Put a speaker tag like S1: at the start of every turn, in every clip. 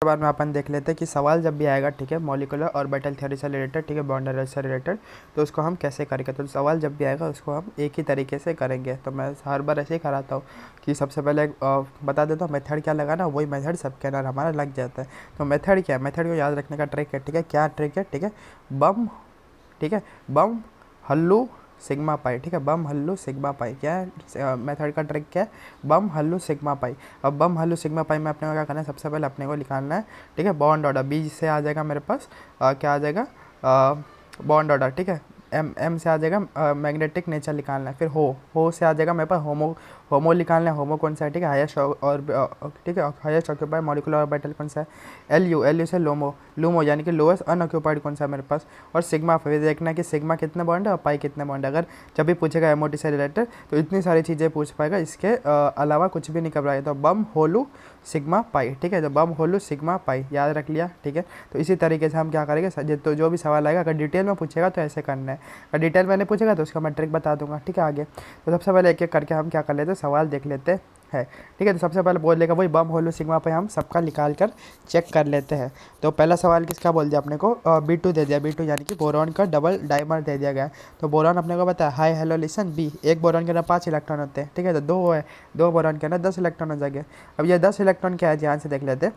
S1: बाद में अपन देख लेते हैं कि सवाल जब भी आएगा, ठीक है, मॉलिक्यूलर ऑर्बिटल थ्योरी से रिलेटेड, ठीक है, बॉन्ड अरेंजमेंट से रिलेटेड, तो उसको हम कैसे करेंगे। तो सवाल जब भी आएगा उसको हम एक ही तरीके से करेंगे। तो मैं हर बार ऐसे ही कराता हूँ कि सबसे पहले बता देता हूँ मेथड क्या लगाना, वही मेथड सबके अंदर हमारा लग जाता है। तो मेथड क्या है, मेथड को याद रखने का ट्रिक है, ठीक है। क्या ट्रिक है, ठीक है, बम, ठीक है, बम हल्लू सिग्मा पाई, ठीक है, बम हल्लू सिग्मा पाई। क्या है मेथड का ट्रिक, क्या है, बम हल्लू सिग्मा पाई। अब बम हल्लू सिग्मा पाई में अपने को क्या करना है, सबसे पहले अपने को निकालना है, ठीक है, बॉन्ड ऑर्डर। बी से आ जाएगा मेरे पास क्या आ जाएगा, बॉन्ड ऑर्डर, ठीक है। एम से आ जाएगा मैग्नेटिक नेचर निकालना है। फिर हो से आ जाएगा मेरे पास होमो निकालना है। होमो कौन सा है, ठीक है, हाईएस्ट और ठीक है, हाईएस्ट ऑक्यूपाइड मॉलिक्यूलर ऑर्बिटल कौन सा है, एल यू से लूमो यानी कि लोएस्ट अनऑक्यूपाइड कौन सा है मेरे पास। और सिग्मा फिर देखना है कि सिग्मा कितने बॉन्ड है और पाई कितने बॉन्ड है। अगर जब भी पूछेगा एमओटी से रिलेटेड तो इतनी सारी चीज़ें पूछ पाएगा, इसके अलावा कुछ भी नहीं कर पाएगा। तो बम होलू सिग्मा पाई, ठीक है, तो बम होलू सिग्मा पाई याद रख लिया, ठीक है। तो इसी तरीके से हम क्या करेंगे, तो जो भी सवाल आएगा अगर डिटेल में पूछेगा तो ऐसे करना है, अगर डिटेल में नहीं पूछेगा तो उसका मैं ट्रिक बता दूंगा, ठीक है। आगे तो सबसे पहले एक एक करके हम क्या कर लेते हैं, सवाल देख लेते हैं, ठीक है। तो सबसे पहले बोल देगा वही बम होलू सिग्मा पे हम सबका निकाल कर चेक कर लेते हैं। तो पहला सवाल किसका बोल दिया अपने को, B2 दे दिया, B2 यानी कि बोरॉन का डबल डायमर दे दिया गया है। तो बोरॉन अपने को पता है, हाई हेलो लिसन बी, एक बोरॉन के अंदर 5 इलेक्ट्रॉन होते हैं, ठीक है, तो 2 है, 2 बोरॉन के अंदर 10 इलेक्ट्रॉन हो जाएंगे। अब ये 10 इलेक्ट्रॉन क्या है, ध्यान से देख लेते हैं।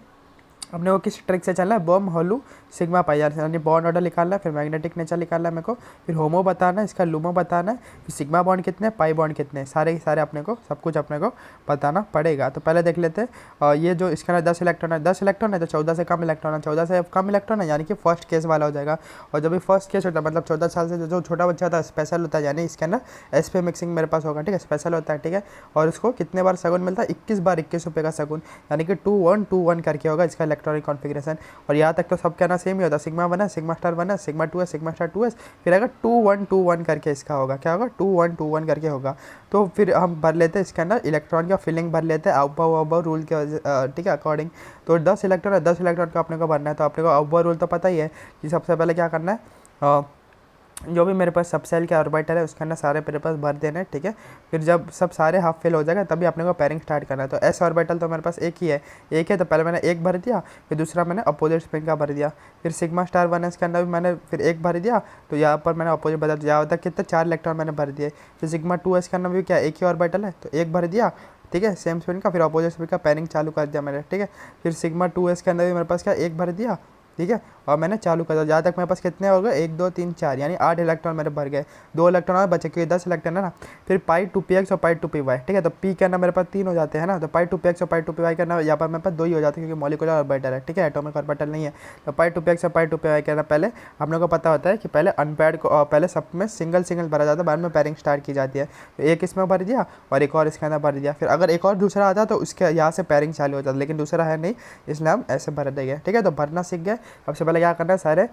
S1: अपने को किस ट्रिक से चलना है, बम होलू सिग्मा पाई यानी बॉन्ड ऑर्डर निकालना है, फिर मैग्नेटिक नेचर निकालना है मेरे को, फिर होमो बताना है, इसका लूमो बताना है, फिर सिग्मा बॉन्ड कितने, पाई बॉन्ड कितने, सारे सारे अपने को सब कुछ अपने को बताना पड़ेगा। तो पहले देख लेते हैं ये जो इसके अंदर 10 इलेक्ट्रॉन है, 10 इलेक्ट्रॉन है तो 14 से कम इलेक्ट्रॉन है, 14 से कम इलेक्ट्रॉन है यानी कि फर्स्ट केस वाला हो जाएगा। और जब भी फर्स्ट केस होता है मतलब 14 साल से जो छोटा बच्चा होता है स्पेशल होता है, यानी इसके अंदर एसपी मिक्सिंग मेरे पास होगा, ठीक है, स्पेशल होता है, ठीक है। और उसको कितने बार शगुन मिलता है, 21 बार 21 रुपये का शगुन, यानी कि 2 1 2 1 करके होगा इसका इलेक्ट्रॉनिक कॉन्फिगरेशन। और यहाँ तक तो सब कहना सेम ही होता है, सिग्मा 1 है, सिग्मा स्टार 1 है, सिग्मा 2 है, सिग्मा स्टार 2 है, फिर अगर 2 1 2 1 करके इसका होगा, क्या होगा, 2 1 2 1 करके होगा। तो फिर हम भर लेते हैं इसके अंदर इलेक्ट्रॉन का फिलिंग भर लेते हैं अब्बा रूल के ठीक है अकॉर्डिंग। तो 10 इलेक्ट्रॉन है, 10 इलेक्ट्रॉन का अपने को भरना है। तो अपने को अब्बा रूल तो पता ही है कि सबसे पहले क्या करना है, जो भी मेरे पास सब सेल के ऑर्बिटल है उसके अंदर सारे मेरे पास भर देने हैं, ठीक है। फिर जब सब सारे हाफ फिल हो जाएगा तभी अपने को पेयरिंग स्टार्ट करना है। तो एस ऑर्बिटल तो मेरे पास एक ही है, एक है, तो पहले मैंने एक भर दिया, फिर दूसरा मैंने अपोजिट स्पिन का भर दिया, फिर सिग्मा स्टार 1 है इसके अंदर भी मैंने फिर एक भर दिया, तो यहाँ पर मैंने अपोजिट बदल दिया, यहाँ तक कितने 4 इलेक्ट्रॉन मैंने भर दिए। फिर सिग्मा 2 है इसके अंदर भी क्या एक ही ऑर्बिटल है, तो एक भर दिया, ठीक है, सेम स्पिन का, फिर अपोजिट स्पिन का पेयरिंग चालू कर दिया मैंने, ठीक है। फिर सिग्मा 2 है इसके अंदर भी मेरे पास क्या एक भर दिया, ठीक है, और मैंने चालू कर दिया। जहाँ तक मेरे पास कितने हो गए, 1 2 3 4 यानी 8 इलेक्ट्रॉन मेरे भर गए, 2 इलेक्ट्रॉन और बचे क्योंकि 10 इलेक्ट्रॉन है ना। फिर पाई 2px और पाई 2py, ठीक है, तो पी के अंदर मेरे पास 3 हो जाते हैं ना, तो पाई 2px और पाई 2py के अंदर यहाँ पर मेरे पास 2 ही हो जाते हैं क्योंकि मॉलिक्यूलर ऑर्बिटल है, ठीक है, एटॉमिक ऑर्बिटल नहीं है। तो पाई 2px और पाई 2py के अंदर पहले हम लोग को पता होता है कि पहले अनपेयर्ड को पहले सब में सिंगल सिंगल भरा जाता है, बाद में पेयरिंग स्टार्ट की जाती है। तो एक इसमें भर दिया और एक और इसके अंदर भर दिया, फिर अगर एक और दूसरा आता तो उसके यहाँ से पेयरिंग चालू हो जाता, लेकिन दूसरा है नहीं इसलिए हम ऐसे भर देंगे, ठीक है। तो भरना सीख गए। सबसे पहले क्या करना है, सारे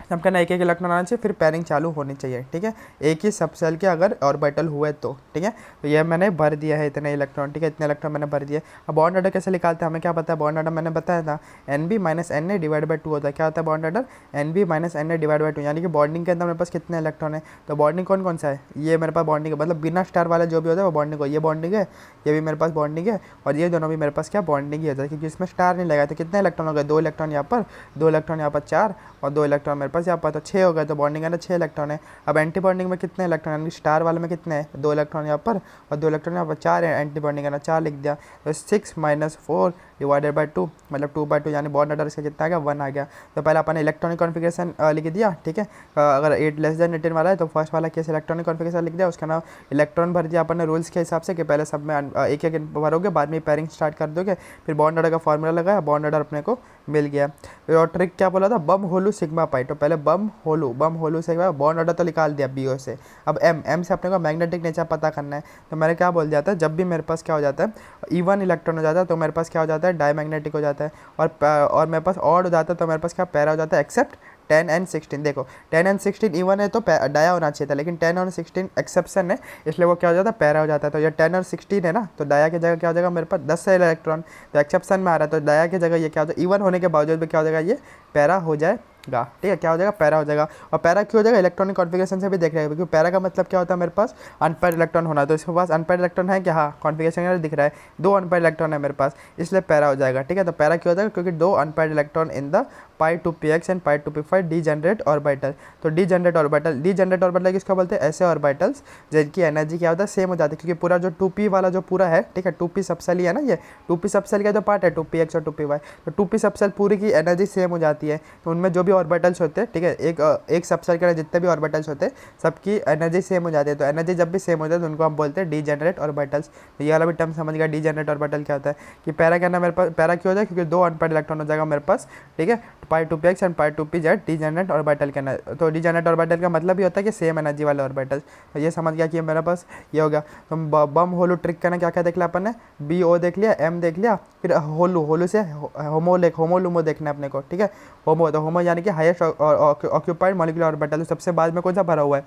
S1: सब कहना एक एक इलेक्ट्रॉन आना चाहिए, फिर पेयरिंग चालू होनी चाहिए, ठीक है, एक ही सब सेल के अगर ऑर्बिटल हुए तो, ठीक है। तो ये मैंने भर दिया है इतने इलेक्ट्रॉन, ठीक है, इतने इलेक्ट्रॉन मैंने भर दिए। अब बॉन्ड ऑर्डर कैसे निकालते हैं, हमें क्या पता है, बॉन्ड ऑर्डर मैंने बताया था NB - Na डिवाइड बाई 2 होता है। क्या होता है bond order, NB - Na divide by 2, यानी कि बॉन्डिंग के अंदर मेरे पास कितने इलेक्ट्रॉन है। तो बॉन्डिंग कौन कौन सा है, ये मेरे पास बॉन्डिंग है, मतलब बिना स्टार वाला जो भी होता है वो बॉन्डिंग हो, ये बॉन्डिंग है, ये भी मेरे पास बॉन्डिंग है, और ये दोनों भी मेरे पास क्या बॉन्डिंग ही होता है क्योंकि इसमें स्टार नहीं लगा। तो कितने इलेक्ट्रॉन हो गए, 2 इलेक्ट्रॉन यहाँ पर, 2 इलेक्ट्रॉन यहाँ पर 4, और 2 इलेक्ट्रॉन मेरे पास यहाँ पर, तो 6 हो गए। तो बॉन्डिंग है ना 6 इलेक्ट्रॉन है। अब एंटी बॉन्डिंग में कितने इलेक्ट्रॉन, यानी स्टार वाले में कितने हैं, 2 इलेक्ट्रॉन यहाँ पर और 2 इलेक्ट्रॉन यहाँ पर, 4 है, एंटी बॉन्डिंग है ना 4 लिख दिया। तो 6 - 4 डिवाइडेड बाई 2 मतलब 2/2 यानी बॉन्ड ऑर्डर इसका कितना आ गया, 1 आ गया। तो पहले अपन इलेक्ट्रॉनिक कॉन्फिगरेशन लिख दिया, ठीक है। अगर 8 < 18 वाला है तो फर्स्ट वाला केस इलेक्ट्रॉनिक कॉन्फिगरेशन लिख दिया, उसका नाम इलेक्ट्रॉन भर दिया अपन ने रूल्स के हिसाब से कि पहले सब में एक एक भरोगे, बाद में पेयरिंग स्टार्ट कर दोगे। फिर बॉन्ड ऑर्डर का फॉर्मूला लगाया, बॉन्ड ऑर्डर अपने को मिल गया। फिर और ट्रिक क्या बोला था, बम होलू सिग्मा पाई। तो पहले बम होलू सिग्मा, बॉन्ड ऑर्डर तो निकाल दिया BO से। अब M से अपने को मैग्नेटिक नेचर पता करना है। तो मैंने क्या बोल दिया था, जब भी मेरे पास क्या हो जाता है E1 इलेक्ट्रॉन हो जाता है तो मेरे पास क्या हो जाता है, डायमैग्नेटिक हो जाता है, और मेरे पास ऑड हो जाता है तो मेरे पास क्या पैरा हो जाता है, एक्सेप्ट 10 and 16। देखो 10 and 16 E1 है तो डाया होना चाहिए था, लेकिन 10 और 16 एक्सेप्शन है इसलिए वो क्या हो जाता है, पैरा हो जाता है। तो ये 10 और 16 है ना, तो डाया की जगह क्या हो जाएगा, मेरे पास 10 इलेक्ट्रॉन तो एक्सेप्शन में आ रहा है, तो डाया की जगह ये क्या हो जाएगा, E1 होने के बावजूद भी क्या हो जाएगा, ये पैरा हो जाएगा, ठीक है, क्या हो जाएगा, पैरा हो जाएगा। और पैरा क्यों हो जाएगा, इलेक्ट्रॉनिक कॉन्फ़िगरेशन से भी देख रहे हैं, क्योंकि पैरा का मतलब क्या होता है, मेरे पास अनपेयर्ड इलेक्ट्रॉन होना। तो इसके पास अनपेयर्ड इलेक्ट्रॉन है क्या, हाँ, कॉन्फ़िगरेशन दिख रहा है 2 अनपेयर्ड इलेक्ट्रॉन है मेरे पास, इसलिए पैरा हो जाएगा। ठीक है, तो पैरा क्यों हो जाएगा, क्योंकि 2 unpaired electron in the pi 2px and pi 2p5 degenerate orbital. तो डीजेनरेट ऑर्बिटल किसको बोलते हैं, ऐसे ऑर्बिटल्स जिनकी एनर्जी क्या होता है, सेम हो जाती है। क्योंकि पूरा जो 2p वाला जो पूरा है, ठीक है, 2p सबसेल ही है ना, ये 2p सबसेल का जो पार्ट है 2px और 2py, तो 2p सबसेल पूरी की एनर्जी सेम हो जाती है। तो उनमें जो भी ऑर्बिटल्स होते हैं, ठीक है, एक सबसेल के जितने भी ऑर्बिटल्स होते हैं सबकी एनर्जी सेम हो जाती है। तो एनर्जी जब भी सेम हो जाती है तो उनको हम बोलते हैं डीजेनरेट ऑर्बिटल्स। तो ये वाला भी टर्म समझ गया, डीजेनरेट ऑर्बिटल क्या होता है। कि पैरा कहना मेरे पास, पैरा क्यों हो जाए, क्योंकि 2 अनपेयर्ड इलेक्ट्रॉन हो जाएगा मेरे पास। ठीक है, पाई 2px and pi 2pz degenerate orbital कहना। तो डीजेनरेट ऑर्बिटल का मतलब ये होता है कि सेम एनर्जी वाले ऑर्बिटल। तो ये समझ गया कि मेरे पास ये हो गया। तो बम होलो ट्रिक करना क्या क्या देख लिया अपन ने, बी ओ देख लिया, एम देख लिया, फिर होलो से होमोलुमो देखना है अपने को। ठीक है, होमो, तो होमो यानी कि हाईएस्ट ऑक्यूपाइड मॉलिक्यूलर ऑर्बिटल, सबसे बाद में कौन सा भरा हुआ है,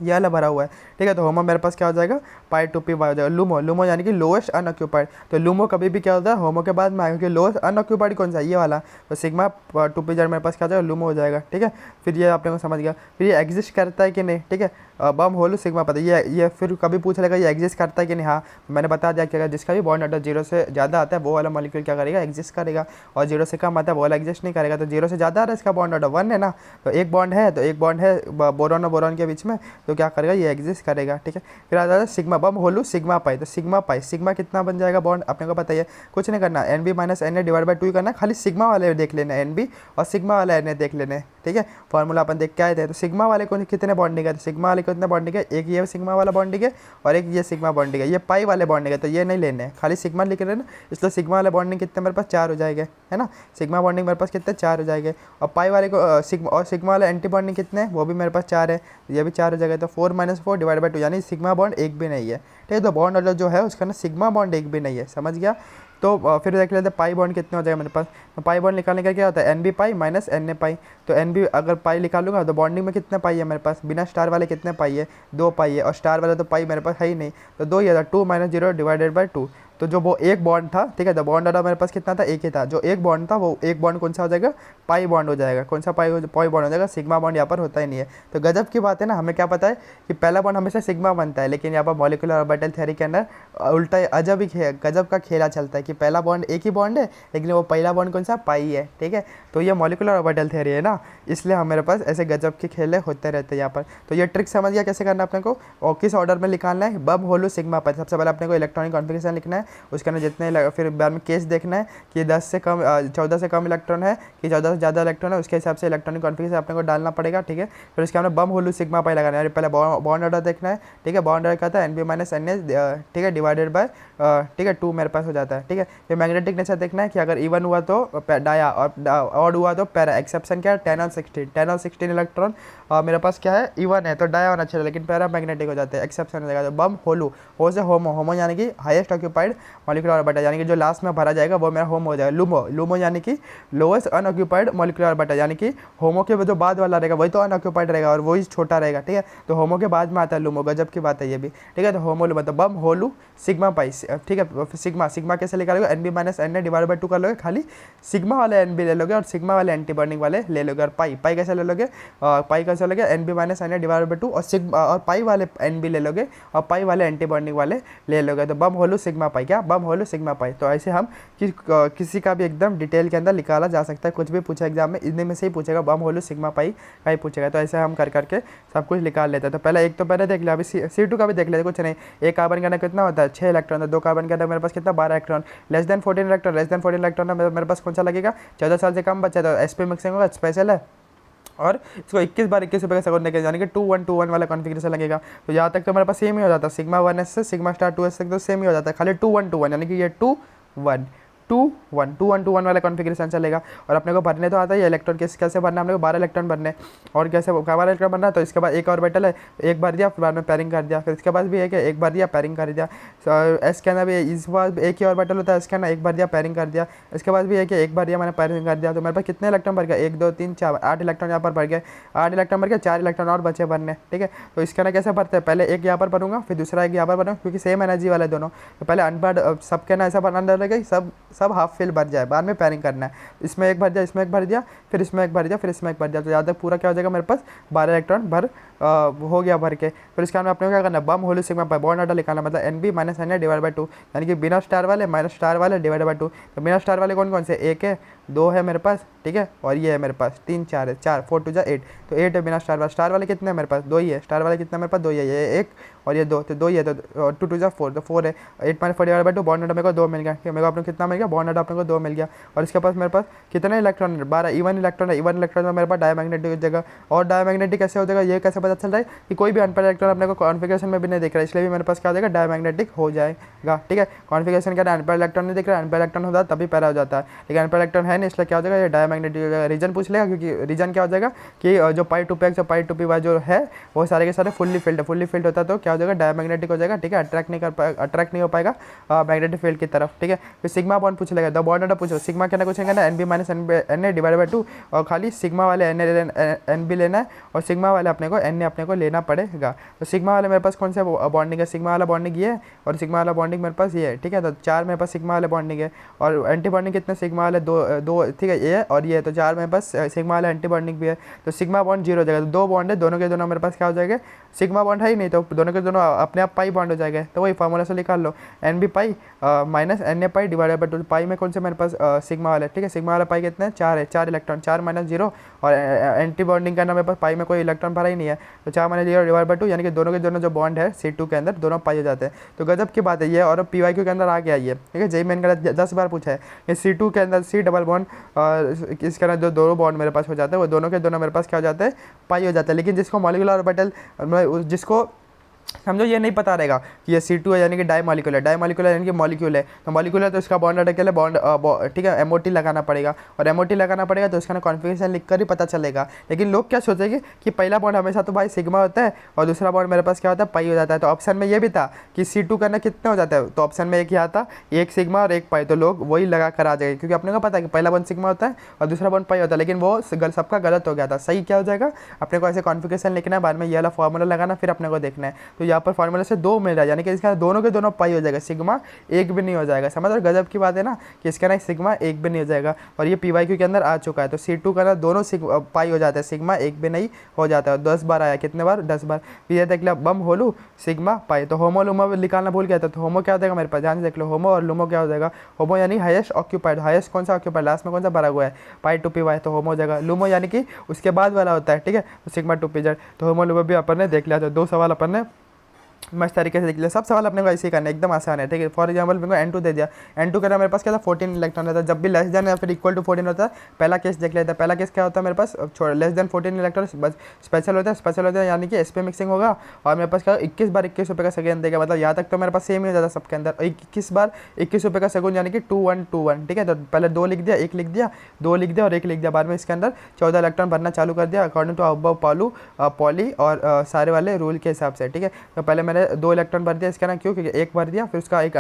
S1: ये वाला भरा हुआ है। ठीक है, तो होमो मेरे पास क्या हो जाएगा, पाई 2p हो जाएगा। लूमो यानी कि लोएस्ट अनऑक्यूपाइड, तो लूमो कभी भी क्या होता है, होमो के बाद में आएगा, क्योंकि लोएस्ट अनऑक्यूपाइड कौन सा, ये वाला। तो सिग्मा 2p मेरे पास क्या हो जाएगा, लूमो हो जाएगा। ठीक है, फिर ये आपने को समझ गया। फिर ये एग्जिस्ट करता है कि नहीं, ठीक है, बम होलो सिग्मा पता ये फिर कभी पूछ लेगा ये एग्जिस्ट करता है कि नहीं, हाँ मैंने बता दिया कि जिसका भी बॉन्ड ऑर्डर 0 से ज़्यादा आता है वो वाला मॉलिक्यूल क्या करेगा, एग्जिस्ट करेगा, और 0 से कम आता है वो वाला एग्जिस्ट नहीं करेगा। तो 0 से ज़्यादा आ रहा है इसका बॉन्ड ऑर्डर 1 है ना, तो एक बॉन्ड है, तो एक बॉन्ड है बोरॉन और बोरॉन के बीच में, तो क्या करेगा, ये एग्जिस्ट करेगा। ठीक है, फिर आ जाता है सिग्मा, बम होलू सिग्मा पाई, तो सिग्मा कितना बन जाएगा बॉन्ड, अपने को पता है, कुछ नहीं करना, NB - NA डिवाइड बाई 2 करना, खाली सिग्मा वाले देख लेना NB और सिग्मा वाला NA देख लेने। ठीक है, फॉर्मूला अपन देख के आए थे। तो सिग्मा वाले को कितने बॉन्डिंग है, तो सिग्मा वाले कितने बॉन्डिंग है, एक ये सिग्मा वाला बॉन्डिंग है और एक ये सिग्मा बॉन्डिंग है। ये पाई वाले बॉन्डिंग है, तो ये नहीं लेने, खाली सिग्मा लिख रहे ना, इसलिए सिग्मा वाले बॉन्डिंग कितने मेरे पास 4 हो जाएंगे, है ना, सिग्मा बॉन्डिंग मेरे पास कितने 4 हो जाएंगे। और पाई वाले को सिग्मा वाले एंटी बॉन्डिंग कितने हैं, वो भी मेरे पास 4 है, ये भी 4 हो जाएगा। तो 4 - 4 डिवाइड बाई 2, यानी सिग्मा बॉन्ड एक भी नहीं है। ठीक है, तो बॉन्ड ऑर्डर जो है उसका ना सिग्मा बॉन्ड एक भी नहीं है, समझ गया। तो फिर देख लेते हैं पाई बॉन्ड कितने हो जाएगा मेरे पास। तो पाई बॉन्ड निकालने का क्या होता है, NB पाई माइनस NA पाई। तो NB अगर पाई निकालूंगा तो बॉन्डिंग में कितने पाई है मेरे पास, बिना स्टार वाले कितने पाई है, 2 पाई है, और स्टार वाले तो पाई मेरे पास है ही नहीं, तो 2 ही था, 2 - 0 डिवाइडेड बाई 2। तो जो वो एक बॉन्ड था, ठीक है, तो बॉन्ड ऑर्डर मेरे पास कितना था, एक ही था। जो एक बॉन्ड था वो एक बॉन्ड कौन सा हो जाएगा, पाई बॉन्ड हो जाएगा। कौन सा पाई बॉन्ड हो जाएगा, सिग्मा बॉन्ड यहाँ पर होता ही नहीं है। तो गजब की बात है ना, हमें क्या पता है कि पहला बॉन्ड हमेशा सिग्मा बनता है, लेकिन यहाँ पर मॉलिक्यूलर ऑर्बिटल थ्योरी के अंदर उल्टा अजब ही गजब का खेला चलता है कि पहला बॉन्ड एक ही बॉन्ड है, लेकिन वो पहला बॉन्ड कौन सा, पाई है। ठीक है, तो ये मॉलिक्यूलर ऑर्बिटल थ्योरी है ना, इसलिए हमारे पास ऐसे गजब के खेले होते रहते हैं यहाँ पर। तो ये ट्रिक समझ गया कैसे करना अपने को, और किस ऑर्डर में निकालना है, बम होलो सिग्मा पाई। सबसे पहले अपने को इलेक्ट्रॉनिक कॉन्फ़िगरेशन लिखना है, उसके अंदर जितने, फिर बाद में केस देखना है कि 10 से कम 14 से कम इलेक्ट्रॉन है कि 14 से ज़्यादा इलेक्ट्रॉन है, उसके हिसाब से इलेक्ट्रॉनिक कॉन्फ़िगरेशन अपने को डालना पड़ेगा। ठीक है, फिर उसके अंदर बम होलो सिग्मा पाई लगाना है। पहले बॉन्ड ऑर्डर देखना है। ठीक है, बॉन्ड ऑर्डर क्या था, NB - NA, ठीक है, डिवाइडेड बाय, ठीक है, 2 मेरे पास हो जाता है। ठीक है, फिर मैग्नेटिक नेचर देखना है कि अगर इवन हुआ तो डाया और ऑड हुआ तो पैरा। एक्सेप्शन क्या है, 10 और 16 इलेक्ट्रॉन मेरे पास क्या है, इवन है तो डाया होना चाहिए, लेकिन पैरा मैग्नेटिक हो जाते हैं, एक्सेप्शन हो जाएगा। तो बम होलो, हो से होमो यानी कि हाईएस्ट ऑक्यूपाइड मॉलिक्यूलर ऑर्बिटल, यानी कि जो लास्ट में भरा जाएगा वो मेरा होम हो जाएगा। लूमो यानी कि लोएस्ट अनऑक्यूपाइड मॉलिक्यूलर ऑर्बिटल, यानी कि होमो के जो बाद वाला रहेगा वही तो अनऑक्यूपाइड रहेगा और वही छोटा रहेगा। ठीक है, तो होमो के बाद में आता है लूमो, गजब की बात है ये भी। ठीक है, तो होमो लूमो, तो बम होलू सिग्मा पाई। ठीक है, सिग्मा कैसे निकालोगे, NB - NA डिवाइड बाई 2 कर लोगे, खाली सिग्मा वाले NB ले लोगे और सिग्मा वाले एंटी बॉन्डिंग वाले ले लोगे। और पाई कैसे ले लोगे, पाई कैसे लोगे, NB - NA डिवाइड बाई 2 और सिग्मा और पाई वाले NB ले लोगे और पाई वाले एंटी बॉन्डिंग वाले ले लोगे। तो बम होलू सिग्मा पाई, क्या बम होलू सिग्मा पाई। तो ऐसे हम किसी का भी एकदम डिटेल के अंदर निकाला जा सकता है, कुछ भी पूछा एग्जाम में इतने में से ही पूछेगा, बम होलू सिग्मा पाई का ही पूछेगा। तो ऐसे हम कर करके सब कुछ निकाल लेते हैं। तो पहले एक तो पहले देख लिया, अभी C2 का भी देख लेते, कुछ नहीं, एक कार्बन के अंदर कितना होता है, 6 इलेक्ट्रॉन, तो 2 कार्बन के अंदर मेरे पास कितना 12 इलेक्ट्रॉन, लेस देन 14 इलेक्ट्रॉन मेरे पास कौन सा लगेगा, 14 साल से कम बच्चा, तो sp मिक्सिंग होगा, स्पेशल है, और इसको 21 बार 21 रुपये का सेकंड देंगे, यानी कि 2 1 वाला कॉन्फ़िगरेशन लगेगा। तो यहाँ तक तो मेरे पास सेम ही हो जाता है, सिग्मा 1s से सिग्मा स्टार 2s तक तो सेम ही हो जाता है, खाली 2 1 यानी कि ये 2 1 2 1 वाला कॉन्फ़िगरेशन चलेगा। और अपने को भरने तो आता है, ये इलेक्ट्रॉन कैसे भरना है, अपने को 12 इलेक्ट्रॉन भरने, और कैसे 12 इलेक्ट्रॉन भरना है। तो इसके बाद एक ऑर्बिटल है, एक भर दिया, फिर बाद में पैरिंग कर दिया, फिर इसके बाद भी एक भर दिया, पैरिंग कर दिया। एस के अंदर भी इस बार एक ही ऑर्बिटल होता है, इसके अंदर एक भर दिया, पैरिंग कर दिया, इसके बाद भी एक भर दिया, मैंने पैरिंग कर दिया। तो मेरे पास कितने इलेक्ट्रॉन भर गया, 1 2 3 4 8 इलेक्ट्रॉन यहाँ पर भर गए, 8 इलेक्ट्रॉन भर गया, 4 इलेक्ट्रॉन और बचे भरने। ठीक है, तो इसके अंदर कैसे भरते हैं, पहले एक यहाँ पर भरूंगा, फिर दूसरा एक यहाँ पर भरूंगा, क्योंकि सेम एनर्जी वाले दोनों। तो पहले अनपढ़ सबके ना ऐसा बनाना रहेगा, सब सब हाफ फिल भर जाए, बाद में पेयरिंग करना है। इसमें एक भर दिया, इसमें एक भर दिया, फिर इसमें एक भर दिया, फिर इसमें एक भर दिया, तो यहाँ तक पूरा क्या हो जाएगा मेरे पास 12 इलेक्ट्रॉन हो गया भर के। फिर इसके बाद में अपने को क्या करना है, बम होल सिग्मा पाई बॉन्ड ऑर्डर निकालना, मतलब N B minus N A divide by 2, यानी कि बिना स्टार वाले माइनस स्टार वाले डिवाइड बाई 2। तो बिना स्टार वाले कौन कौन से, एक है, दो है मेरे पास, ठीक है, और ये है मेरे पास 3 4 है, 4 4 2 8, तो 8 है बिना स्टार वाले। स्टार वाले कितने हैं मेरे पास, दो ही है। स्टार वाले कितने मेरे पास, दो ही है, ये एक और ये दो, तो दो ही है, तो 2 2 4, तो 4 है। 8 minus 4 divide by 2, bond order मेरे को 2 मिल गया, मेरे को अपने कितना मिल गया, बॉन्ड ऑर्डर अपने को 2 मिल गया। और इसके पास मेरे पास कितने इलेक्ट्रॉन है, 12 इवन इलेक्ट्रॉन है। इवन इलेक्ट्रॉन में मेरे पास डायमैग्नेटिक हो जाएगा। और डायमैग्नेटिक कैसे हो जाएगा, ये कैसे पता चल रहा है कि कोई भी अनपेयर्ड इलेक्ट्रॉन अपने को कॉन्फिगरेशन में भी नहीं दिख रहा है, इसलिए भी मेरे पास क्या हो जाएगा, डायमैग्नेटिक हो जाएगा, ठीक है। कॉन्फिगरेशन का अनपेयर्ड इलेक्ट्रॉन नहीं दिख रहा है, अनपेयर्ड इलेक्ट्रॉन होता है तभी पैरा हो जाता है, लेकिन अनपेयर्ड इलेक्ट्रॉन है नहीं, इसलिए क्या हो जाएगा, ये डायमैग्नेटिक हो जाएगा। रीजन पूछ लेगा, क्योंकि रीजन क्या हो जाएगा कि जो पाई टू पी एक्स और पाई टू पी वाई जो है वो सारे के सारे फुल्ली फिल्ड है। फुल्ली फिल्ड होता है तो क्या हो जाएगा, डायमैग्नेटिक हो जाएगा, ठीक है। अट्रैक्ट नहीं हो पाएगा मैग्नेटिक फील्ड की तरफ, ठीक है। फिर सिग्मा बॉन्ड पूछ लेगा, द बॉन्ड ऑर्डर पूछो, सिग्मा क्या पूछेगा ना, N B minus N A divide by 2, और खाली सिग्मा वाले एन बी लेना है और सिग्मा वाले अपने को एन ए अपने को लेना पड़ेगा। तो सिग्मा वाले मेरे पास कौन सा बॉन्डिंग है, सिग्मा वाला बॉन्डिंग ये है और सिग्मा वाला बॉन्डिंग मेरे पास ये है, ठीक है। तो 4 मेरे पास सिग्मा वाले बॉन्डिंग है और एंटी बॉन्डिंग कितने, सिग्मा वाले दो, ठीक है, ये है और ये है, तो 4 मेरे पास सिग्मा वाला एंटी बॉन्डिंग भी है। तो सिग्मा बॉन्ड 0 हो जाएगा, तो 2 बॉन्ड है, दोनों के दोनों मेरे पास क्या हो जाएगा, सिग्मा बॉन्ड है ही नहीं, तो दोनों के दोनों अपने आप पाई बॉन्ड हो जाएगा। तो वही फार्मूला से निकाल लो, N B pi minus N A pi divided by 2। Pi में कौन से मेरे पास सिग्मा वाला, ठीक है। सिग्मा वाला पाई कितने हैं, 4 है, 4 इलेक्ट्रॉन, 4 माइनस 0, और एंटी बॉन्डिंग करना मेरे पास पाई में कोई इलेक्ट्रॉन भरा ही नहीं है, तो 4 माइनस 0 डिवाइड बाई 2, यानी कि दोनों के दोनों जो बॉन्ड है C2 के अंदर दोनों पाई हो जाते हैं। तो गजब की बात है ये, और पी वाई क्यू के अंदर आ गया ये, ठीक है। जेई मेन का 10 बार पूछा है, ये C2 के अंदर C डबल बॉन्ड इसके अंदर जो दोनों बॉन्ड मेरे पास हो जाते हैं वो दोनों के दोनों मेरे पास क्या हो जाते हैं, पाई हो जाते हैं। लेकिन जिसको मॉलिक्यूलर ऑर्बिटल, जिसको समझो ये नहीं पता रहेगा कि ये C2 है यानी कि डाई मॉलिक्यूलर, डाई मॉलिक्यूलर यानी कि मॉलिक्यूल है, तो मॉलिक्यूलर तो इसका बॉन्ड ऑर्डर के लिए बॉन्ड, ठीक है, MOT लगाना पड़ेगा, और MOT लगाना पड़ेगा तो इसका ना कॉन्फिगरेशन लिख कर ही पता चलेगा। लेकिन लोग क्या सोचेंगे कि पहला बॉन्ड हमेशा तो भाई सिग्मा होता है और दूसरा बॉन्ड मेरे पास क्या होता है, पाई हो जाता है। तो ऑप्शन में ये भी था कि C2 करना कितने हो जाता है, तो ऑप्शन में एक ही आता, एक सिग्मा और एक पाई, तो लोग वही लगा कर आ जाएंगे, क्योंकि अपने को पता है कि पहला बॉन्ड सिग्मा होता है और दूसरा बॉन्ड पाई होता है, लेकिन वो सबका गलत हो गया था। सही क्या हो जाएगा, अपने को ऐसे कॉन्फिगरेशन लिखना है, बाद में ये वाला फॉर्मूला लगाना, फिर अपने को देखना है। तो यहाँ पर फॉर्मूला से 2 मिल रहा है, यानी कि इसका दोनों के दोनों पाई हो जाएगा, सिग्मा एक भी नहीं हो जाएगा। समझ रहे, गजब की बात है ना, कि इसका ना सिग्मा एक भी नहीं हो जाएगा, और ये PYQ के अंदर आ चुका है। तो C2 का ना दोनों पाई हो जाता है, सिग्मा एक भी नहीं हो जाता है। 10 बार आया, कितने बार, 10 बार। फिर ये देख लिया, बम होलू सिग्मा पाई, तो होमो लुमो निकालना भूल गया था, तो होमो क्या हो जाएगा मेरे पास, ध्यान से देख लो, होमो और लुमो क्या हो जाएगा, होमो यानी हाईएस्ट ऑक्यूपाइड, हाईएस्ट कौन सा ऑक्यूपाइड, लास्ट में कौन सा भरा हुआ है, पाई टू पी वाई, तो होमो हो जाएगा। लुमो यानी कि उसके बाद वाला होता है, ठीक है, तो सिग्मा टू पी जेड, तो होमो लुमो भी अपन ने देख लिया। तो 2 सवाल अपन ने मस्त तरीके से देख लिया। सब सवाल अपने को ऐसे ही करना है, एकदम आसान है, ठीक है। फॉर एग्जांपल मेरे को N2 दे दिया, N2 करना मेरे पास क्या था, 14 इलेक्ट्रॉन रहता है। जब भी लेस देन या फिर इक्वल टू 14 होता है, पहला केस देख लेता है। पहला केस क्या होता है मेरे पास, लेस देन 14 इलेक्ट्रॉन बस स्पेशल होता है, स्पेशल होता है यानी कि SP मिक्सिंग होगा, और मेरे पास क्या 21 बार 21 रुपये का सेकंड देगा, मतलब यहाँ तक तो मेरे पास सेम ही हो जाता है सबके अंदर, 21 बार 21 रुपये का सेकंड, यानी कि 2121, ठीक है। तो पहले 2 लिख दिया, 1 लिख दिया, 2 लिख दिया और 1 लिख दिया, बाद में इसके अंदर 14 इलेक्ट्रॉन भरना चालू कर दिया अकॉर्डिंग टू अबव पॉली और सारे वाले रूल के हिसाब से, ठीक है। तो पहले मैंने 2 इलेक्ट्रॉन भर दिया इसका ना, क्यों, क्योंकि 1 भर दिया, फिर उसका एक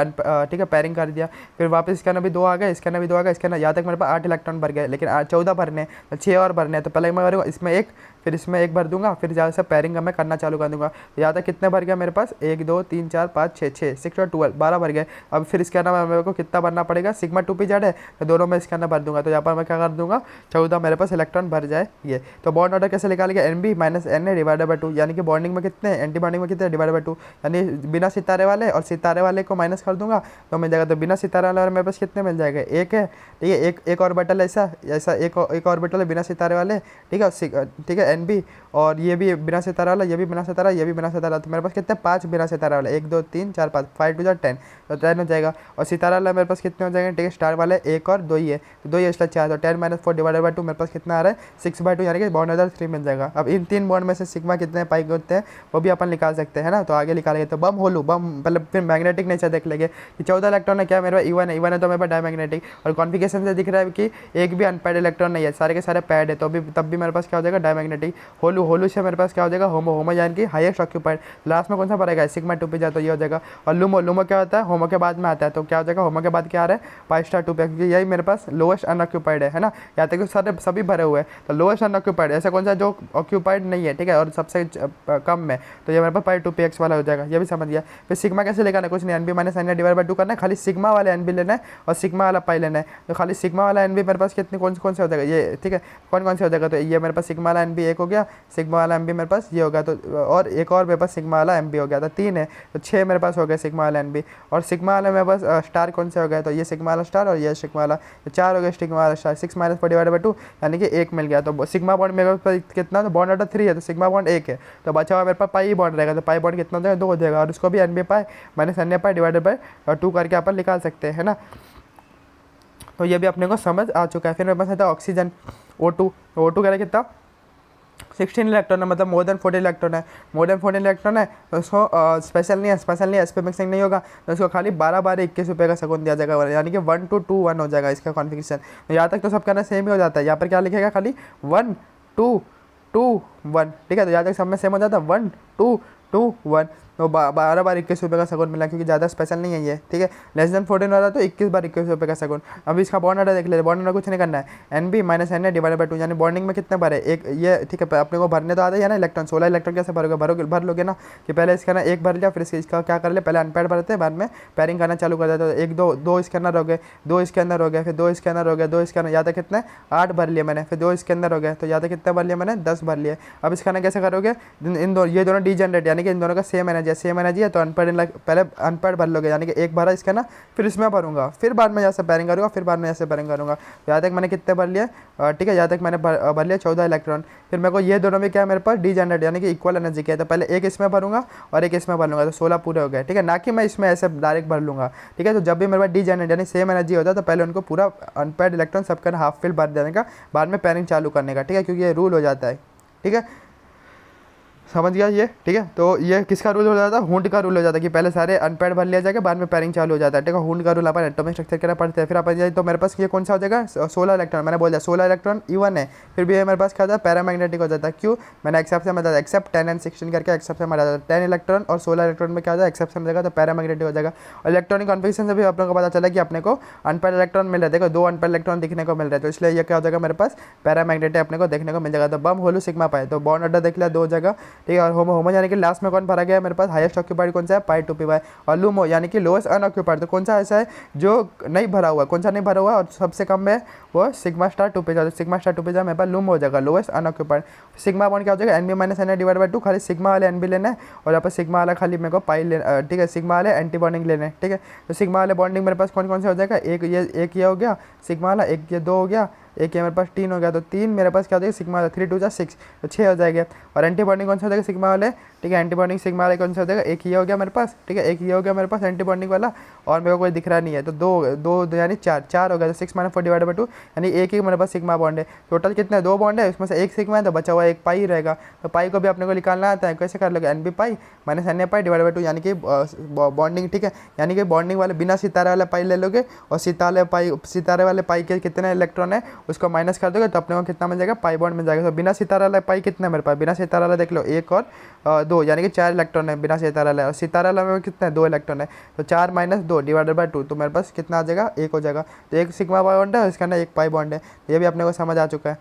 S1: ठीक है पेयरिंग कर दिया, फिर वापस इसका ना भी 2 आ गए, इसका ना भी 2 आ गए, इसका ना यहाँ तक मेरे पास 8 इलेक्ट्रॉन भर गए, लेकिन 14 भरने, तो 6 और भरने हैं। तो पहले मैं भरूँगा इसमें 1, फिर इसमें 1 भर दूंगा, फिर ज़्यादा से पेयरिंग मैं करना चालू कर दूंगा। तो यहाँ तक कितने भर गया मेरे पास, 1 2 3 4 5 6 6 6 और 12 12 भर गए। अब फिर इसके अंदर मेरे को कितना भरना पड़ेगा, सिग्मा टू पी जेड है, तो दोनों में इसके अंदर भर दूंगा। तो यहाँ पर मैं क्या कर दूंगा, 14 मेरे पास इलेक्ट्रॉन भर जाए ये। तो बॉन्ड ऑर्डर कैसे निकालेंगे, N B minus N A divided by 2, यानी कि बॉन्डिंग में कितने, एंटी बॉन्डिंग में कितने, डिवाइड बाई 2, यानी बिना सितारे वाले और सितारे वाले को माइनस कर दूंगा तो मिल जाएगा। तो बिना सितारे वाले मेरे पास कितने मिल जाएगा, 1 है, ठीक है। एक ऑर्बिटल ऐसा ऐसा एक ऑर्बिटल है बिना सितारे वाले, ठीक है, ठीक है, एन बी, और ये भी बिना सितारा वाला, ये भी बिना सितारा, ये भी बिना सितारा, तो मेरे पास कितने 5 बिना सितारा वाले, 1 2 3 4 5, 5 2 10, तो 10 हो जाएगा। और सितारा वाला मेरे पास कितने हो जाएंगे, ठीक है, स्टार वाले 1 और 2 ही है, तो 2 ही इसलिए 4, तो 10 माइनस 4 डिवाइडेड बाई 2 मेरे पास कितना आ रहा है, 6/2, यानी कि बॉन्ड नंबर 3 मिल जाएगा। अब इन 3 बॉन्ड में से सिग्मा कितने पाई होते हैं वो भी अपन निकाल सकते हैं ना, तो आगे निकालेंगे। तो बम होलू बम पहले, फिर मैग्नेटिक नेचर देख लेंगे कि 14 इलेक्ट्रॉन है क्या मेरे पास, इवन है तो मेरे पास डायमैग्नेटिक, और कॉन्फिगरेशन से दिख रहा है कि एक भी अनपैड इलेक्ट्रॉन नहीं है, सारे के सारे पैड है, तो भी तब भी मेरे पास क्या हो जाएगा, डायमैग्नेटिक ऑक्यूपाइड, होलू से मेरे पास क्या हो जाएगा होमो, होमो यानी कि हाईएस्ट ऑक्यूपाइड, लास्ट में कौन सा पड़ेगा सिग्मा 2 पे जाए तो ये हो जाएगा। और लूमो क्या होता है होमो के बाद में आता है, तो क्या हो जाएगा होमो के बाद क्या आ रहा है पाई स्टार 2 पे, क्योंकि यही मेरे पास लोएस्ट अनऑक्यूपाइड है ना, या तक सारे सभी भरे हुए हैं, तो लोएस्ट अनऑक्यूपाइड ऐसा कौन सा जो ऑक्यूपाइड नहीं है, ठीक है, और सबसे कम में, तो ये मेरे पास पाई 2 पे एक्स वाला हो जाएगा, ये भी समझ गया। फिर सिग्मा कैसे लेना, कुछ नहीं, N B minus N divide by 2 करना है, खाली सिग्मा वाला एन बी लेना है और सिग्मा वाला पाई लेना है, तो खाली सिग्मा वाला एन बी मेरे पास कितने कौन से हो जाएगा ये, ठीक है, कौन से हो जाएगा, तो ये मेरे पास सिग्मा वाला एन बी एक हो गया, सिग्मा वाला एम बी मेरे पास ये हो गया, तो और एक और मेरे पास सिग्मा वाला एम बी हो गया, तो 3 है, तो 6 मेरे पास हो गया सिग्मा वाला एन बी, और सिग्मा वाला मेरे पास स्टार कौन से हो गया, तो ये सिग्मा वाला स्टार और ये सिग्मा वाला, तो 4 हो गया सिग्मा वाला स्टार, 6 माइनस 4 डिवाइड बाई 2 यानी कि 1 मिल गया, तो सिग्मा बॉन्ड मेरे पास कितना, तो बॉन्ड ऑर्डर 3 है, तो सिग्मा बॉन्ड 1 है, तो बचा हुआ मेरे पास पाई बॉन्ड रहेगा, तो पाई बॉन्ड कितना हो जाएगा 2 हो जाएगा, और उसको भी N B pi minus N A pi divided by 2 करके अपन निकाल सकते हैं ना। तो ये भी अपने को समझ आ चुका है। फिर मेरे पास आता है ऑक्सीजन O2, तो O2 कह रहा है कितना 16 इलेक्ट्रॉन है, मतलब मोर देन 14 इलेक्ट्रॉन है, मोर देन 14 इलेक्ट्रॉन है, तो उसको स्पेशल नहीं है, एस पे मिक्सिंग नहीं होगा, तो उसको खाली 12/21 रुपये का सेकंड दिया जाएगा, यानी कि 1 to 2 1 हो जाएगा इसका कॉन्फिगरेशन। तो यहाँ तक तो सब करना सेम ही हो जाता है, यहाँ पर क्या लिखेगा खाली 1 2 2 1, ठीक है, तो यहाँ तक सब में सेम हो जाता है 1 2 2 1, तो 12/21 रुपये का सेकंड मिला, क्योंकि ज़्यादा स्पेशल नहीं है ये, ठीक है, लेस देन 14 वाला तो 21/21 रुपये का सेकंड। अब इसका बॉन्ड ऑर्डर देख लेते, बॉन्ड ऑर्डर कुछ नहीं करना है, N B minus N A divide by 2, यानी बॉन्डिंग में कितने भरे एक ये, ठीक है, अपने को भरने तो आता है ना इलेक्ट्रॉन, 16 इलेक्ट्रॉन कैसे भर लोगे ना, कि पहले इसका ना एक भर लिया, फिर इसका क्या कर ले, पहले अनपेड भरते हैं, बाद में पेयरिंग करना चालू कर देते, तो 1 2 इसके अंदर हो गए, 2 इसके अंदर हो गए, फिर 2 इसके अंदर हो गए, 2 इसके अंदर, याद है कितने 8 भर लिए मैंने, फिर 2 इसके अंदर हो गए, तो याद है कितने भर लिए मैंने 10 भर लिए। अब इसका ना कैसे करोगे, इन दो ये दोनों डीजेनरेट, यानी कि इन दोनों का सेम एनर्जी है, तो अनपेड पहले अनपेड भर लोगे, यानी कि एक भरा इसका ना, फिर इसमें भरूंगा, फिर बाद में जैसे पेयरिंग करूँगा, फिर बाद में जैसे पेयरिंग करूँगा। यहाँ तक मैंने कितने भर लिए, ठीक है, यहाँ तक मैंने भर लिया 14 इलेक्ट्रॉन। फिर मेरे को ये दोनों में क्या है मेरे पास डीजेनरेट, यानी कि इक्वल एनर्जी क्या है, तो पहले एक इसमें भरूंगा और एक इसमें भर लूँगा, तो 16 पूरे हो गए, ठीक है, ना कि मैं इसमें ऐसे डायरेक्ट भर लूँगा, ठीक है। तो जब भी मेरे पास डीजेनरेट यानी सेम एनर्जी होता है, तो पहले उनको पूरा अनपेड इलेक्ट्रॉन सबका हाफ फिल भर देने का, बाद में पेयरिंग चालू करने का, ठीक है, क्योंकि ये रूल हो जाता है, ठीक है, समझ गया ये, ठीक है। तो ये किसका रूल हो जाता है, हुंड का रूल हो जाता है, कि पहले सारे अनपेड भर लिया जाएगा, बाद में पेयरिंग चालू हो जाता है, ठीक है, हुंड का रूल अपन एटॉमिक स्ट्रक्चर के लिए पढ़ते हैं। फिर अपन जाए तो मेरे पास ये कौन सा हो जाएगा 16 इलेक्ट्रॉन, मैंने बोल दिया 16 इलेक्ट्रॉन E1 है, फिर भी ये मेरे पास क्या होता है पैरामैग्नेटिक हो जाता है, क्यों, मैंने एक्सेप्ट से मतलब एक्सेप्ट 10 and 16 करके एक्सेप्ट से मरा जाता है, 10 इलेक्ट्रॉन और 16 इलेक्ट्रॉन में क्या हो जाएगा एक्सेप्शन मिलेगा, तो पैरामैग्नेटिक हो जाएगा। और इलेक्ट्रॉनिक कॉन्फिगरेशन से भी अपने को पता चला कि अपने को अनपेड इलेक्ट्रॉन मिल रहा है, देखो 2 अनपेड इलेक्ट्रॉन दिखने को मिल रहा है, तो इसलिए ये क्या हो जाएगा मेरे पास पैरामैग्नेटिक अपने को देखने को मिल जाएगा। तो बम होलू सिग्मा पाए, तो बॉन्ड ऑर्डर देख लिया 2 जगह, ठीक है, और होमो यानी कि लास्ट में कौन भरा गया मेरे पास हाईएस्ट ऑक्यूपाइड कौन सा है पाई 2 पी वाई, और लूमो यानी कि लोएस्ट अनऑक्यूपाइड, तो कौन सा ऐसा है जो नहीं भरा हुआ, कौन सा नहीं भरा हुआ और सबसे कम में वो सिग्मा स्टार 2 पे जाए, सिग्मा स्टार 2 पे जाए मेरे पास लूमो हो जाएगा लोएस्ट अनऑक्यूपाइड। सिग्मा बॉन्ड क्या हो जाएगा N B minus N A divide by 2, खाली सिग्मा वाले एन बी लेना है, और यहाँ पर सिग्मा वाला खाली मेरे को पाई लेना, ठीक है, सिग्मा वाले एंटी बॉन्डिंग लेने, ठीक है। तो सिग्मा वाले बॉन्डिंग मेरे पास कौन से हो जाएगा, एक ये हो गया सिग्मा वाला, एक ये 2 हो गया, एक ये मेरे पास 3 हो गया, तो 3 मेरे पास क्या हो जाएगा सिग्मा वाला, 3 2 जा 6, तो 6 हो जाएगा। और एंटी बॉन्डिंग कौन सा हो जाएगा सिग्मा वाले, ठीक है, एंटी बॉन्डिंग सिग्मा वाले कौन सा हो जाएगा, एक ये हो गया मेरे पास, ठीक है, एक ये हो गया मेरे पास एंटी बॉन्डिंग वाला, और मेरे को कोई दिख रहा नहीं है, तो 2 यानी 4 हो गया, तो 6 - 4 डिवाइड बाई 2 यानी एक ही मेरे पास सिग्मा बॉन्ड है। टोटल कितने 2 बॉन्ड है, उसमें से एक सिग्मा है, तो बचा हुआ एक पाई ही रहेगा, तो पाई को भी अपने को निकालना आता है, कैसे कर लोगे N B pi minus N A pi divide by 2, यानी कि बॉन्डिंग, ठीक है, यानी कि बॉन्डिंग वाले बिना सितारे वाले पाई ले लोगे, और सितारे वाले पाई के कितने इलेक्ट्रॉन है उसको माइनस कर दोगे, तो अपने को कितना मिल जाएगा पाई बॉन्ड मिल जाएगा। तो बिना सितारा वाला पाई कितना है मेरे पास, बिना सितारा वाला देख लो 1 और 2 यानी कि 4 इलेक्ट्रॉन है बिना सितारा वाला, और सितारा वाला में कितना है 2 इलेक्ट्रॉन है, तो 4 - 2 डिवाइडेड बाई 2, तो मेरे पास कितना आ जाएगा 1 हो जाएगा। तो एक सिग्मा बॉन्ड है, इसका ना एक पाई बॉन्ड है, ये भी अपने को समझ आ चुका है।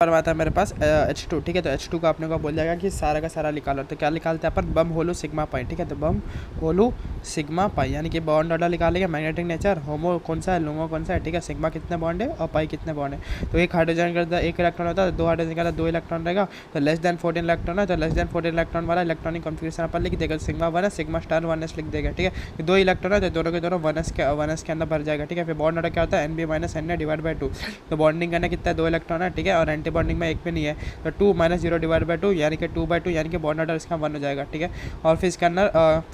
S1: आता है मेरे पास H2, ठीक है, तो H2 का अपने को बोल जाएगा कि सारा का सारा निकालो, तो क्या निकालते हैं अपन बम होलो सिग्मा पाई, ठीक है, तो बम होलो सिग्मा पाई यानी कि बॉन्ड ऑर्डर निकालेंगे, मैग्नेटिक नेचर, होमो कौन सा है लूमो कौन सा है, ठीक है, सिग्मा कितने बॉन्ड है और पाई कितने बॉन्ड है। तो एक हाइड्रोजन का 1 इलेक्ट्रॉन होता है, 2 हाइड्रोजन का 2 इलेक्ट्रॉन रहेगा, तो लेस देन 14 इलेक्ट्रॉन है, तो लेस देन 14 इलेक्ट्रॉन वाला इलेक्ट्रॉनिक कॉन्फिगरेशन अपन लिख देगा, सिग्मा 1 है सिग्मा स्टार 1s लिख देगा, ठीक है। 2 इलेक्ट्रॉन है, तो दोनों के दोनों 1s के अंदर भर जाएगा, ठीक है। फिर बॉन्ड ऑर्डर क्या होता है N B minus N A divide by 2, तो बॉन्डिंग करना कितना है 2 इलेक्ट्रॉन है, ठीक है, और एंटी बॉन्डिंग में एक भी नहीं है, तो 2 - 0 डिवाइड बाई 2 यानी कि 2/2 यानी कि बॉन्ड ऑर्डर इसका 1 हो जाएगा, ठीक है। और फिर इसके अंदर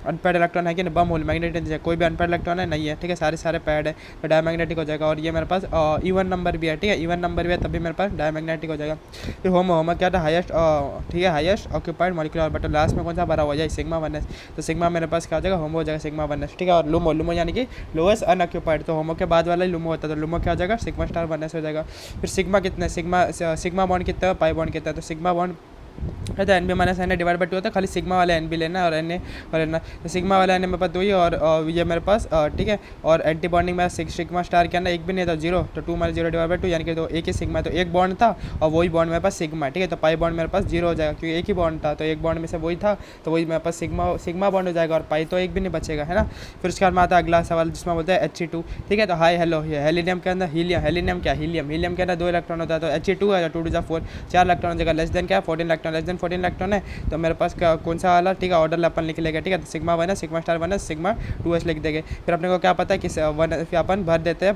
S1: अनपेड इलेक्ट्रॉन है कि बम होल मैग्नेटिक है, कोई भी अनपेड इलेक्ट्रॉन है नहीं है, ठीक है, सारे पैड है, तो डायमैग्नेटिक हो जाएगा। और ये मेरे पास E1 नंबर भी है, ठीक है, E1 नंबर भी है, तभी मेरे पास डायमैग्नेटिक हो जाएगा। फिर होमो क्या था हाईएस्ट, ठीक है, highest occupied molecular orbital, last में कौन सा भरा हुआ है सिग्मा 1s, तो सिग्मा मेरे पास क्या हो जाएगा होमो हो जाएगा सिग्मा 1s, ठीक है। और लूमो यानी कि लोएस्ट अनऑक्यूपाइड, तो होमो के बाद वाला लूमो होता है, तो लूमो क्या हो जाएगा सिग्मा स्टार 1s हो जाएगा। फिर सिग्मा कितने सिग्मा बॉन्ड कितना है, पाई बॉन्ड कितना है, तो सिग्मा बॉन्ड है तो N B minus N A divide by 2 होता है, खाली सिग्मा वाला एन बी लेना है और एन ए और लेना, तो सिग्मा वाला एन ए मेरे पास 2 ही और ये मेरे पास ठीक है। और एंटी बॉन्डिंग में सिग्मा स्टार क्या ना एक भी नहीं था 0, तो 2 माइनस 0 डिवाइड बाई 2 यानी कि तो एक ही सिग्मा है, तो एक बॉन्ड था और वही बॉन्ड मेरे पास सिग्मा, ठीक है। तो पाई बॉन्ड मेरे पास 0 हो जाएगा क्योंकि एक ही बॉन्ड था, तो एक बॉन्ड में से वही था तो वही मेरे पास सिग्मा बॉन्ड हो जाएगा और पाई तो एक भी नहीं बचेगा, है ना। फिर उसके बाद में आता है अगला सवाल जिसमें बोलते हैं He2, ठीक है। तो हाई हेलो हेलिनियम के अंदर हेलिनियम क्या हीलियम के अंदर 2 इलेक्ट्रॉन होता है, तो He2 है 2 to 4 4 इलेक्ट्रॉन हो जाएगा, लेस देन क्या 14 इलेक्ट्रॉन, लेस देन 14 इलेक्ट्रॉन है तो मेरे पास कौन सा वाला, ठीक है, ऑर्डर अपन लिख लेगा, ठीक है। तो सिग्मा 1 है, सिग्मा स्टार 1 है, सिग्मा 2s लिख देंगे। फिर अपने को क्या पता है कि फिर अपन भर देते हैं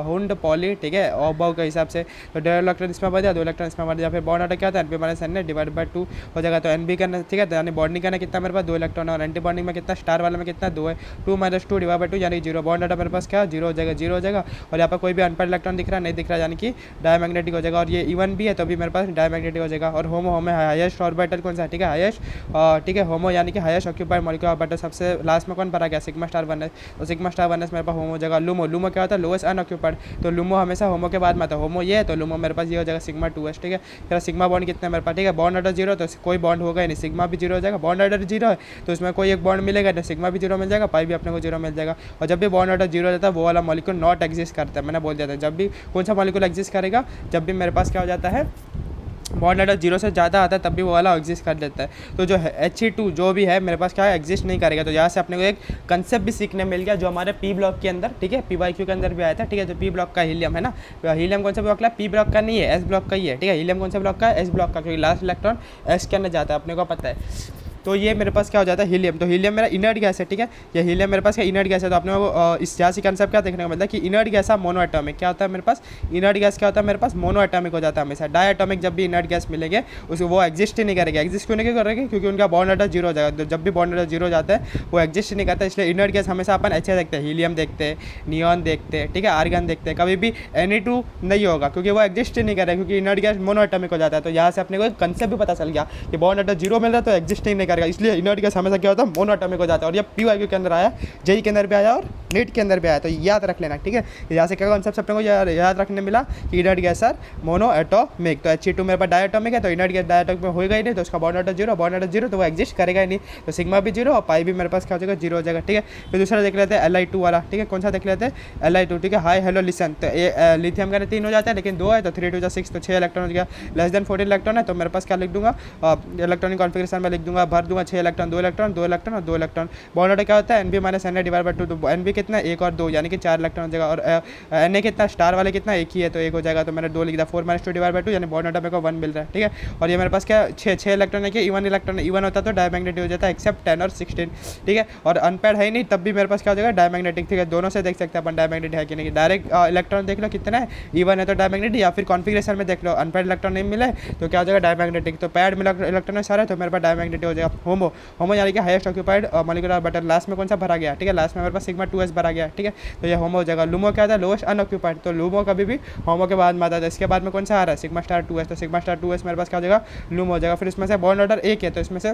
S1: हुंड पॉली, ठीक है, ऑबाउ के हिसाब से, तो 2 इलेक्ट्रॉन इसमें बढ़ जाए, 2 इलेक्ट्रॉन इसमें बढ़ जाए, फिर बॉन्ड ऑर्डर क्या होता है NP minus N divide by 2 हो जाएगा, तो NB करना, ठीक है। तो यानी बॉन्डिंग करना कितना मेरे पास 2 इलेक्ट्रॉन और एंटी बॉन्डिंग में कितना, स्टार वाले में कितना 2 है, 2 माइनस 2 डिवाइड बाई 2 यानी 0, बॉन्ड ऑर्डर मेरे पास क्या 0 हो जाएगा, 0 हो जाएगा। और यहाँ पर कोई भी अनपैड इलेक्ट्रॉन दिख रहा नहीं दिख रहा यानी कि डायमैग्नेटिक हो जाएगा, और ये इवन भी है तो भी मेरे पास डायमैग्नेटिक हो जाएगा। और होमो हाईएस्ट ऑर्बिटल कौन सा है, ठीक है, हाईएस्ट, ठीक है, होमो यानी कि हाईएस्ट ऑक्यूपाइड मॉलिक्यूलर ऑर्बिटल सबसे लास्ट में कौन भरा गया, सिग्मा स्टार 1s, तो सिग्मा स्टार 1s मेरे पास होमो हो जाएगा। लूमो क्या होता है, लोएस्ट अनऑक्यूपाइड, तो लूमो हमेशा होमो के बाद में आता है, होमो ये है तो लूमो मेरे पास ये हो जाएगा सिग्मा 2s, ठीक है। फिर सिग्मा बॉन्ड कितना है मेरे पास, ठीक है, बॉन्ड ऑर्डर 0 तो कोई बॉन्ड होगा ही नहीं, सिग्मा भी 0 हो जाएगा, बॉन्ड ऑर्डर 0 है तो उसमें कोई एक बॉन्ड मिलेगा तो सिग्मा भी 0 मिल जाएगा, पाई भी अपने को 0 मिल जाएगा। और जब भी बॉन्ड ऑर्डर 0 रहता है वो वाला मॉलिक्यूल नॉट एग्जिस्ट करता है, मैंने बोल दिया था जब भी कौन सा मॉलिक्यूल एग्जिस्ट करेगा, जब भी मेरे पास क्या हो जाता है बॉन्ड ऑर्डर 0 से ज़्यादा आता है तब भी वो वाला एग्जिस्ट कर देता है। तो जो He2 जो भी है मेरे पास क्या है एग्जिस्ट नहीं करेगा। तो यहाँ से अपने को एक कंसेप्ट भी सीखने मिल गया जो हमारे पी ब्लॉक के अंदर, ठीक है, PYQ के अंदर भी आया था, ठीक है। तो पी ब्लॉक का हीलियम है ना, हीलियम कौन सा ब्लॉक का, पी ब्लॉक का नहीं है, एस ब्लॉक का ही है, ठीक है। हीलियम कौन सा ब्लॉक का है, एस ब्लॉक का, क्योंकि लास्ट इलेक्ट्रॉन एस के अंदर जाता है अपने को पता है। तो ये मेरे पास क्या हो जाता है हीलियम, तो हीलियम मेरा इनर्ट गैस है, ठीक है। ये हीलियम मेरे पास क्या इनर्ट गैस है, तो आपने वो इस जैसी कंसेप्ट क्या देखने को मिलता है कि इनर्ट गैस है मोनो एटॉमिक, क्या होता है मेरे पास इनर्ट गैस, क्या होता है मेरे पास मोनो एटॉमिक हो जाता है हमेशा। डाई एटॉमिक जब भी इनर्ट गैस मिलेंगे उसको वो एग्जिस्ट ही नहीं करेगा, एग्जिस्ट क्यों नहीं करेगी, क्योंकि उनका बॉन्ड ऑर्डर 0 हो जाएगा, तो जब भी बॉन्ड ऑर्डर 0 हो जाता है वो एग्जिस्ट नहीं करता, इसलिए इनर्ट गैस हमेशा अपन अच्छे देखते हैं, हीलियम देखते हैं, नियॉन देखते हैं, ठीक है, आर्गन देखते हैं, कभी भी Na2 नहीं होगा क्योंकि वो एग्जिस्ट ही नहीं करेगा, क्योंकि इनर्ट गैस मोनो एटॉमिक हो जाता है। तो यहाँ से अपने को एक कंसेप्ट भी पता चल गया कि बॉन्ड ऑर्डर 0 मिल रहा है तो एग्जिस्ट ही नहीं करेगा, इसलिए इनर्ट गैस हमेशा क्या होता है मोनो एटॉमिक हो जाता है। और ये PYQ के अंदर आया, JEE के अंदर भी आया और नीट के अंदर भी आया, तो याद रख लेना, ठीक है। यहाँ से क्या कंसेप्ट अपने को याद रखने मिला कि inert gas are mono atomic, तो He2 मेरे पास डायटॉमिक है तो इनर्ट गैस डायटॉमिक में होगा ही नहीं, तो उसका बॉन्ड ऑर्डर 0, बॉन्ड ऑर्डर 0 तो वो एग्जिस्ट करेगा ही नहीं, तो सिग्मा भी 0 और पाई भी मेरे पास क्या हो जाएगा 0 हो जाएगा, ठीक है। फिर दूसरा देख लेते हैं Li2 वाला, ठीक है, कौन सा देख लेते हैं Li2, ठीक है। हाई हेलो लिसन, तो ये लिथियम का 3 हो जाता है लेकिन 2 है तो 3 2 6 तो 6 इलेक्ट्रॉन हो गया, लेस देन 14 इलेक्ट्रॉन है तो मेरे पास क्या लिख दूंगा इलेक्ट्रॉनिक कॉन्फिगरेशन में लिख दूंगा, भर दूंगा 6 इलेक्ट्रॉन 2 इलेक्ट्रॉन 2 इलेक्ट्रॉन और 2 इलेक्ट्रॉन। बॉन्ड ऑर्डर क्या होता है NB minus NA divide by 2, तो NB कितना 1 और 2 यानी कि 4 इलेक्ट्रॉन हो जाएगा, और NA कितना स्टार वाले कितना 1 ही है तो 1 हो जाएगा, तो मैंने 2 लिख दिया, 4 माइनस 2 डिवाइड बाई 2 यानी बॉन्ड ऑर्डर मेरे को 1 मिल रहा है, ठीक है। और ये मेरे पास क्या 6 इलेक्ट्रॉन है कि इवन इलेक्ट्रॉन, इवन होता तो डायमैग्नेटिक हो जाता है एक्सेप्ट 10 और 16, ठीक है। और अनपैड है ही नहीं तब भी मेरे पास क्या हो जाएगा डायमैग्नेटिक, ठीक है। दोनों से देख सकते हैं अपन डायमैग्नेटिक है कि नहीं, डायरेक्ट इलेक्ट्रॉन देख लो कितना है, इवन है तो डायमैग्नेटिक, या फिर कॉन्फिगरेशन में देख लो अनपैड इलेक्ट्रॉन नहीं मिले तो क्या हो जाएगा डायमैग्नेटिक, तो पैड में इलेक्ट्रॉन है सारे तो मेरे पास डायमैग्नेटिक हो जाएगा। होमो यानी कि highest occupied molecular orbital, last में कौन सा भरा गया, ठीक है, लास्ट में मेरे पास सिग्मा 2s भरा गया, ठीक है। तो ये होमो हो जाएगा। लूमो क्या था लोएस्ट अनऑक्यूपाइड, तो लूमो कभी भी होमो के बाद में आता है, इसके बाद में कौन सा आ रहा है सिग्मा स्टार 2s, तो सिग्मा स्टार 2s मेरे पास क्या हो जाएगा लूमो हो जाएगा। फिर इसमें से बॉन्ड ऑर्डर 1 है तो इसमें से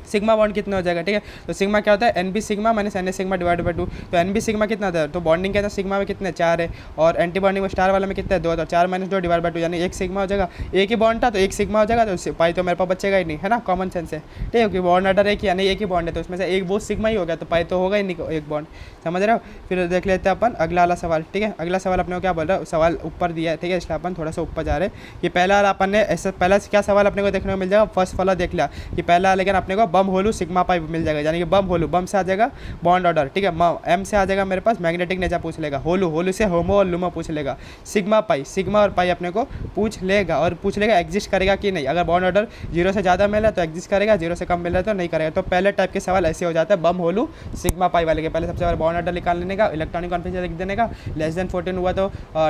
S1: सिग्मा बॉन्ड कितना हो जाएगा, ठीक है। तो सिग्मा क्या होता है NB sigma minus NA sigma divide by 2, तो NB सिग्मा कितना था, तो बॉन्डिंग क्या था सिग्मा में कितने 4 है, और एंटी बॉन्डिंग में स्टार वाला में कितना है 2, तो 4 माइनस 2 डिवाइड बाई 2 यानी 1 सिग्मा हो जाएगा। एक ही बॉन्ड था तो 1 सिग्मा हो जाएगा, तो पाई तो मेरे पास बचेगा ही नहीं, है ना, कॉमन सेंस है, ठीक है, क्योंकि बॉन्ड ऑर्डर एक यानी एक ही बॉन्ड है तो उसमें से एक वो सिग्मा ही हो गया तो पाई तो होगा ही नहीं एक बॉन्ड, समझ रहे हो। फिर देख लेते हैं अपन अगला वाला सवाल, ठीक है। अगला सवाल अपने को क्या बोल रहा है, सवाल ऊपर दिया है, ठीक है, इसलिए अपन थोड़ा सा ऊपर जा रहे हैं। ये पहला वाला अपन ने ऐसा पहला क्या सवाल अपने को देखने को मिल जाएगा, फर्स्ट वाला देख लिया कि पहला, लेकिन अपने को बम होलू सिग्मा पाई मिल जाएगा, यानी कि बम होलू, बम से आ जाएगा बॉन्ड ऑर्डर, ठीक है। M से आ जाएगा मेरे पास मैग्नेटिक नेचर पूछ लेगा, होलू से होमो और लूमो पूछ लेगा, सिग्मा और पाई अपने को पूछ लेगा, और पूछ लेगा एग्जिस्ट करेगा कि नहीं। अगर बॉन्ड ऑर्डर 0 से ज़्यादा मिला तो एग्जिस्ट करेगा, 0 से कम मिल रहा है तो नहीं करेगा। तो पहले टाइप के सवाल ऐसे हो जाता है बम होलू सिग्मा पाई वाले के, पहले सबसे पहले बॉन्ड ऑर्डर निकाल लेने का, इलेक्ट्रॉनिक कॉन्फिगरेशन लिख देने का, लेस देन 14 हुआ तो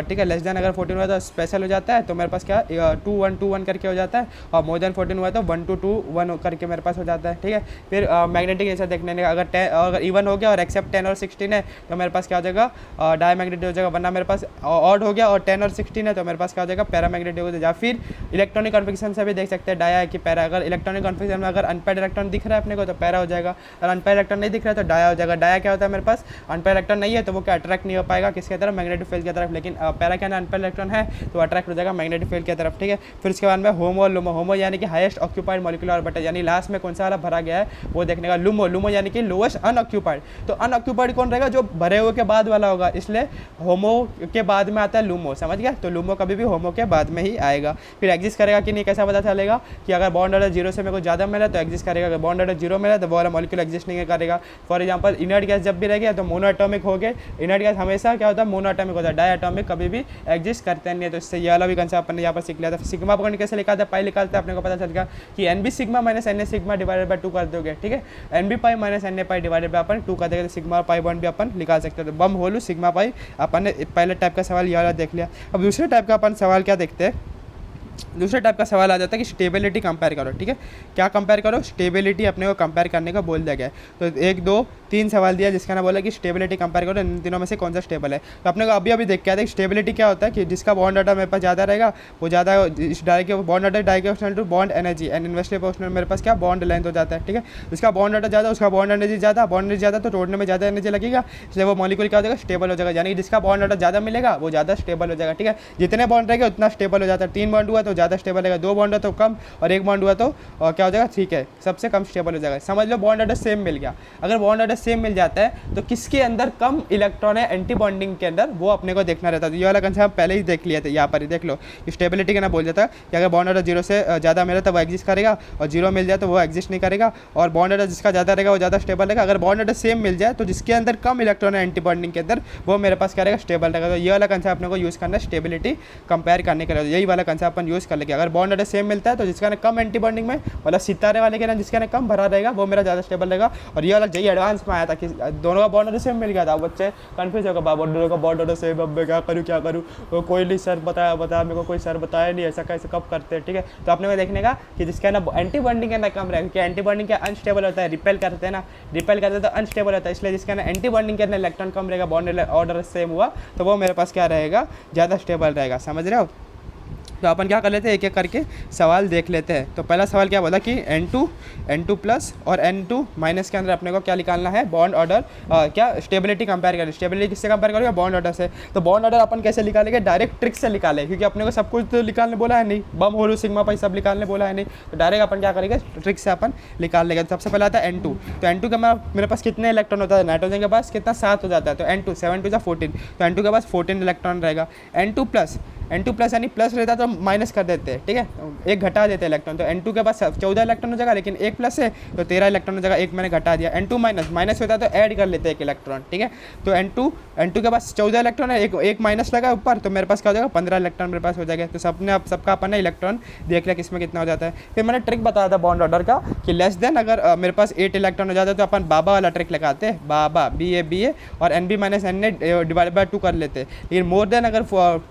S1: ठीक है, लेस देन अगर 14 हुआ तो स्पेशल हो जाता है, तो मेरे पास क्या 2 1 2 1 करके हो जाता है, और मोर देन 14 हुआ तो 1 2 2 1 करके मेरे पास हो जाता है, ठीक है। फिर मैग्नेटिक नेचर देखने का, अगर इवन हो गया और एक्सेप्ट 10 और 16 है तो मेरे पास क्या हो जाएगा, डायमैग्नेटिक हो जाएगा। वरना मेरे पास ऑड हो गया और 10 और 16 है तो मेरे पास क्या हो जाएगा, पैरामैग्नेटिक हो जाएगा। या फिर इलेक्ट्रॉनिक कॉन्फिगरेशन से भी देख सकते हैं डाया है कि पैरा। अगर इलेक्ट्रॉनिक कॉन्फिगरेशन में अगर अनपेयर्ड इलेक्ट्रॉन दिख रहा है अपने को तो पैरा हो जाएगा, और अनपेयर्ड इलेक्ट्रॉन नहीं दिख रहा है तो डाया हो जाएगा। डाया क्या होता है, मेरे पास अनपेयर्ड इलेक्ट्रॉन नहीं है तो वो क्या अट्रैक्ट नहीं हो पाएगा किसकी तरफ, मैग्नेटिक फील्ड की तरफ। लेकिन पैरा के अंदर अनपेयर्ड इलेक्ट्रॉन है तो अट्रैक्ट हो जाएगा मैग्नेटिक फील्ड की तरफ, ठीक है। फिर उसके बाद में होमो और लुमो। होमो यानी कि हाईएस्ट ऑक्यूपाइड मॉलिक्यूलर ऑर्बिटल, यानी लास्ट में कौन सा वाला भरा गया है वो देखने का। लुमो, लुमो यानी कि लोएस्ट अनऑक्यूपाइड। तो अनऑक्यूपाइड कौन रहेगा, जो भरे हुए के बाद वाला होगा, इसलिए होमो के बाद में आता है लुमो, समझ गया। तो लुमो कभी भी होमो के बाद में ही आएगा। फिर एग्जिस्ट करेगा कि नहीं, कैसा पता चलेगा कि अगर बॉन्ड ऑर्डर 0 से मेरे को ज़्यादा मिला तो एग्जिस्ट करेगा, अगर बॉन्ड ऑर्डर 0 मिला तो वो वाला मॉलिक्यूल एग्जिस्ट नहीं करेगा। फॉर एग्जांपल इनर्ट गैस जब भी रहेगा तो मोनो एटॉमिक हो गए। इनर्ट गैस हमेशा क्या होता है, मोनो एटॉमिक होता है, डाई एटॉमिक कभी भी एग्जिस्ट करते नहीं है। तो इससे ये वाला भी कंसेप्ट अपन ने यहाँ पर सीख लिया था। सिग्मा पॉइंट कैसे लिखा था, पाई निकालते हैं, अपने को पता चल गया कि N B sigma minus N A sigma divided by 2 कर दोगे, ठीक है। N B pi minus N A pi divided by अपन 2 कर देंगे तो सिग्मा पाई बॉन्ड भी अपन निकाल सकते हैं। तो बम होलू सिग्मा पाई अपन ने पहले टाइप का सवाल ये वाला देख लिया। अब दूसरे टाइप का अपन सवाल क्या देखते हैं, दूसरे टाइप का सवाल आ जाता है कि स्टेबिलिटी कंपेयर करो, ठीक है। क्या कंपेयर करो, स्टेबिलिटी अपने को कंपेयर करने का बोल दिया गया है। तो 1 2 3 सवाल दिया जिसका ना बोला कि स्टेबिलिटी कंपेयर करो, इन तीनों में से कौन सा स्टेबल है। तो अपने को अभी देख के आते हैं स्टेबिलिटी क्या होता है कि जिसका बॉन्ड ऑर्डर मेरे पास ज़्यादा रहेगा वो ज़्यादा इस direct bond order directional to bond energy and inversely proportional मेरे पास क्या बॉन्ड लेंथ हो जाता है, ठीक है। जिसका बॉन्ड ऑर्डर ज़्यादा उसका बॉन्ड एनर्जी ज़्यादा, बॉन्ड एनर्जी ज़्यादा तो तोड़ने में ज़्यादा एनर्जी लगेगा, इसलिए वो मॉलिक्यूल क्या हो जाएगा, स्टेबल हो जाएगा। यानी जिसका बॉन्ड ऑर्डर ज़्यादा मिलेगा वो ज़्यादा स्टेबल हो जाएगा, ठीक है। जितने बॉन्ड रहेगा उतना स्टेबल हो जाता है। 3 बॉन्ड हुआ तो ज़्यादा स्टेबल रहेगा, 2 बॉन्ड है तो कम, और 1 बॉन्ड हुआ तो क्या हो जाएगा, ठीक है, सबसे कम स्टेबल हो जाएगा। समझ लो बॉन्ड ऑर्डर सेम मिल गया। अगर बॉन्ड ऑर्डर सेम मिल जाता है तो किसके अंदर कम इलेक्ट्रॉन है एंटी बॉन्डिंग के अंदर, वो अपने को देखना रहता है। तो ये वाला कंसेप्ट हम पहले ही देख लिया था, यहाँ पर ही देख लो। स्टेबिलिटी का ना बोल जाता है कि अगर बॉन्ड ऑर्डर 0 से ज़्यादा मिले तो वो एग्जिस्ट करेगा, और 0 मिल जाए तो वो एग्जिस्ट नहीं करेगा। और बॉन्ड ऑर्डर जिसका ज़्यादा रहेगा वो ज़्यादा स्टेबल रहेगा। अगर बॉन्ड ऑर्डर सेम मिल जाए तो जिसके अंदर कम इलेक्ट्रॉन है एंटी बॉन्डिंग के अंदर वो मेरे पास क्या रहेगा, स्टेबल रहेगा। तो ये वाला कंसेप्ट अपने को यूज़ करना है स्टेबिलिटी कंपेयर करने के लिए। यही वाला कंसेप्ट अपन यूज़ कर लेंगे। अगर बॉन्ड ऑर्डर सेम मिलता है तो जिसका कम एंटी बॉन्डिंग में, मतलब सितारे वाले के ना जिसका कम भरा रहेगा वो मेरा ज़्यादा स्टेबल रहेगा। और ये वाला यही एडवांस में आया था कि दोनों का बॉन्ड ऑर्डर सेम मिल गया था। बच्चे कन्फ्यूज होगा, दोनों का बॉन्ड ऑर्डर सेम, अब मैं क्या करूँ, कोई नहीं सर बताया मेरे को, कोई सर बताया नहीं ऐसा कैसे कब करते हैं, ठीक है। तो आपने में देखने का कि जिसका ना एंटी बॉन्डिंग का ना कम रहेगा, क्योंकि एंटी बॉन्डिंग का अनस्टेबल होता है, रिपेल करते हैं ना, रिपेल करते हैं तो अनस्टेबल होता है, इसलिए जिसका ना एंटी बॉन्डिंग के अंदर इलेक्ट्रॉन कम रहेगा, बॉन्ड ऑर्डर सेम हुआ तो वो मेरे पास क्या रहेगा, ज़्यादा स्टेबल रहेगा। समझ रहे हो। तो अपन क्या कर लेते हैं, एक एक करके सवाल देख लेते हैं। तो पहला सवाल क्या बोला कि N2 प्लस और N2 माइनस के अंदर अपने को क्या निकालना है, बॉन्ड ऑर्डर, क्या स्टेबिलिटी कंपेयर करें। स्टेबिलिटी किससे कंपेयर करोगे, बॉन्ड ऑर्डर से। तो बॉन्ड ऑर्डर अपन कैसे निकालेंगे, डायरेक्ट ट्रिक से निकाले, क्योंकि अपने को सब कुछ तो निकालने बोला है नहीं, बम होलू सिग्मा पाई सब निकालने बोला है नहीं। तो डायरेक्ट अपन क्या करेंगे, ट्रिक से अपन निकाल लेंगे। तो सबसे पहले आता है N2। तो N2 का मेरे पास कितने इलेक्ट्रॉन होता है, नाइट्रोजन के पास कितना 7 हो जाता है, तो N2 7 2 14। तो N2 के पास 14 इलेक्ट्रॉन रहेगा। N2 प्लस यानी प्लस रहता तो माइनस कर देते हैं, ठीक है, एक घटा देते हैं इलेक्ट्रॉन। तो N2 के पास 14 इलेक्ट्रॉन हो जाएगा, लेकिन एक प्लस है तो 13 इलेक्ट्रॉन हो जाएगा, एक मैंने घटा दिया। N2 माइनस होता है तो ऐड कर लेते हैं एक इलेक्ट्रॉन, ठीक है। तो N2 के पास 14 इलेक्ट्रॉन है, एक माइनस लगा ऊपर, तो मेरे पास क्या हो जाएगा, 15 इलेक्ट्रॉन मेरे पास हो जाएगा। तो सबका अपन ने इलेक्ट्रॉन देख लिया किसमें कितना हो जाता है। फिर मैंने ट्रिक बताया था बॉन्ड ऑर्डर का कि लेस देन अगर मेरे पास 8 इलेक्ट्रॉन हो जाता है तो अपन बाबा वाला ट्रिक लगाते हैं, बाबा BA और NB minus NA divide by 2 कर लेते हैं। लेकिन मोर देन अगर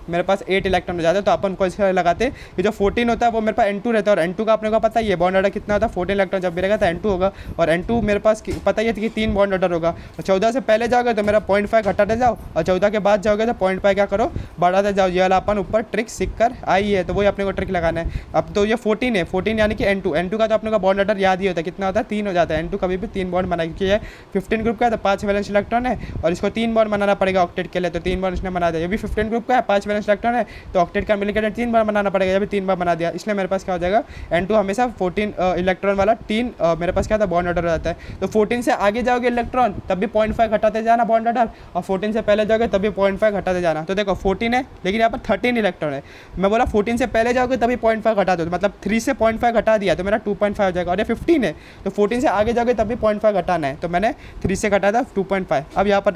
S1: मेरे पास 8 इलेक्ट्रॉन हो जाता है तो अपन को इसका लगाते हैं कि जो 14 होता है वो मेरे पास N2 रहता है, और N2 का अपने को पता ही है बॉन्ड ऑर्डर कितना होता है, 14 इलेक्ट्रॉन जब भी रहेगा तो N2 होगा, और N2 मेरे पास पता ही है कि 3 बॉन्ड ऑर्डर होगा। तो 14 से पहले जाओगे तो मेरा 0.5 घटाते जाओ, और 14 के बाद जाओगे तो 0.5 क्या करो, बढ़ाते जाओ। ये वाला अपन ऊपर ट्रिक सीख कर आई है, तो वही अपने को ट्रिक लगाना है। अब तो ये 14 है, 14 यानी कि N2 का तो अपने को बॉन्ड ऑर्डर याद ही होता है, कितना होता है, 3 हो जाता है। N2 कभी भी 3 बॉन्ड बना, क्योंकि ये 15 ग्रुप का है तो 5 वैलेंस इलेक्ट्रॉन है, और इसको 3 बॉन्ड बनाना पड़ेगा ऑक्टेट के लिए, तो 3 बॉन्ड इसने बना दिया। ये भी 15 ग्रुप का है, 5 वैलेंस इलेक्ट्रॉन है, तो ऑक्टेट का मिलकर 3 बार बनाना पड़ेगा, ये भी 3 बार बना दिया। इसलिए मेरे पास क्या हो जाएगा, N2 हमेशा 14 इलेक्ट्रॉन वाला 3 मेरे पास क्या था, बॉन्ड ऑर्डर हो जाता है। तो 14 से आगे जाओगे इलेक्ट्रॉन तब भी 0.5 घटाते जाना बॉन्ड ऑर्डर, और 14 से पहले जाओगे तभी 0.5 घटाते जाना। तो देखो 14 है, लेकिन यहाँ पर 13 इलेक्ट्रॉन है। मैं बोला 14 से पहले जाओगे तभी 0.5 घटा दो, मतलब 3 से 0.5 घटा दिया तो मेरा 2.5 हो जाएगा। और ये 15 है तो 14 से आगे जाओगे तभी 0.5 घटाना है, तो मैंने 3 से घटा था 2.5। अब यहाँ पर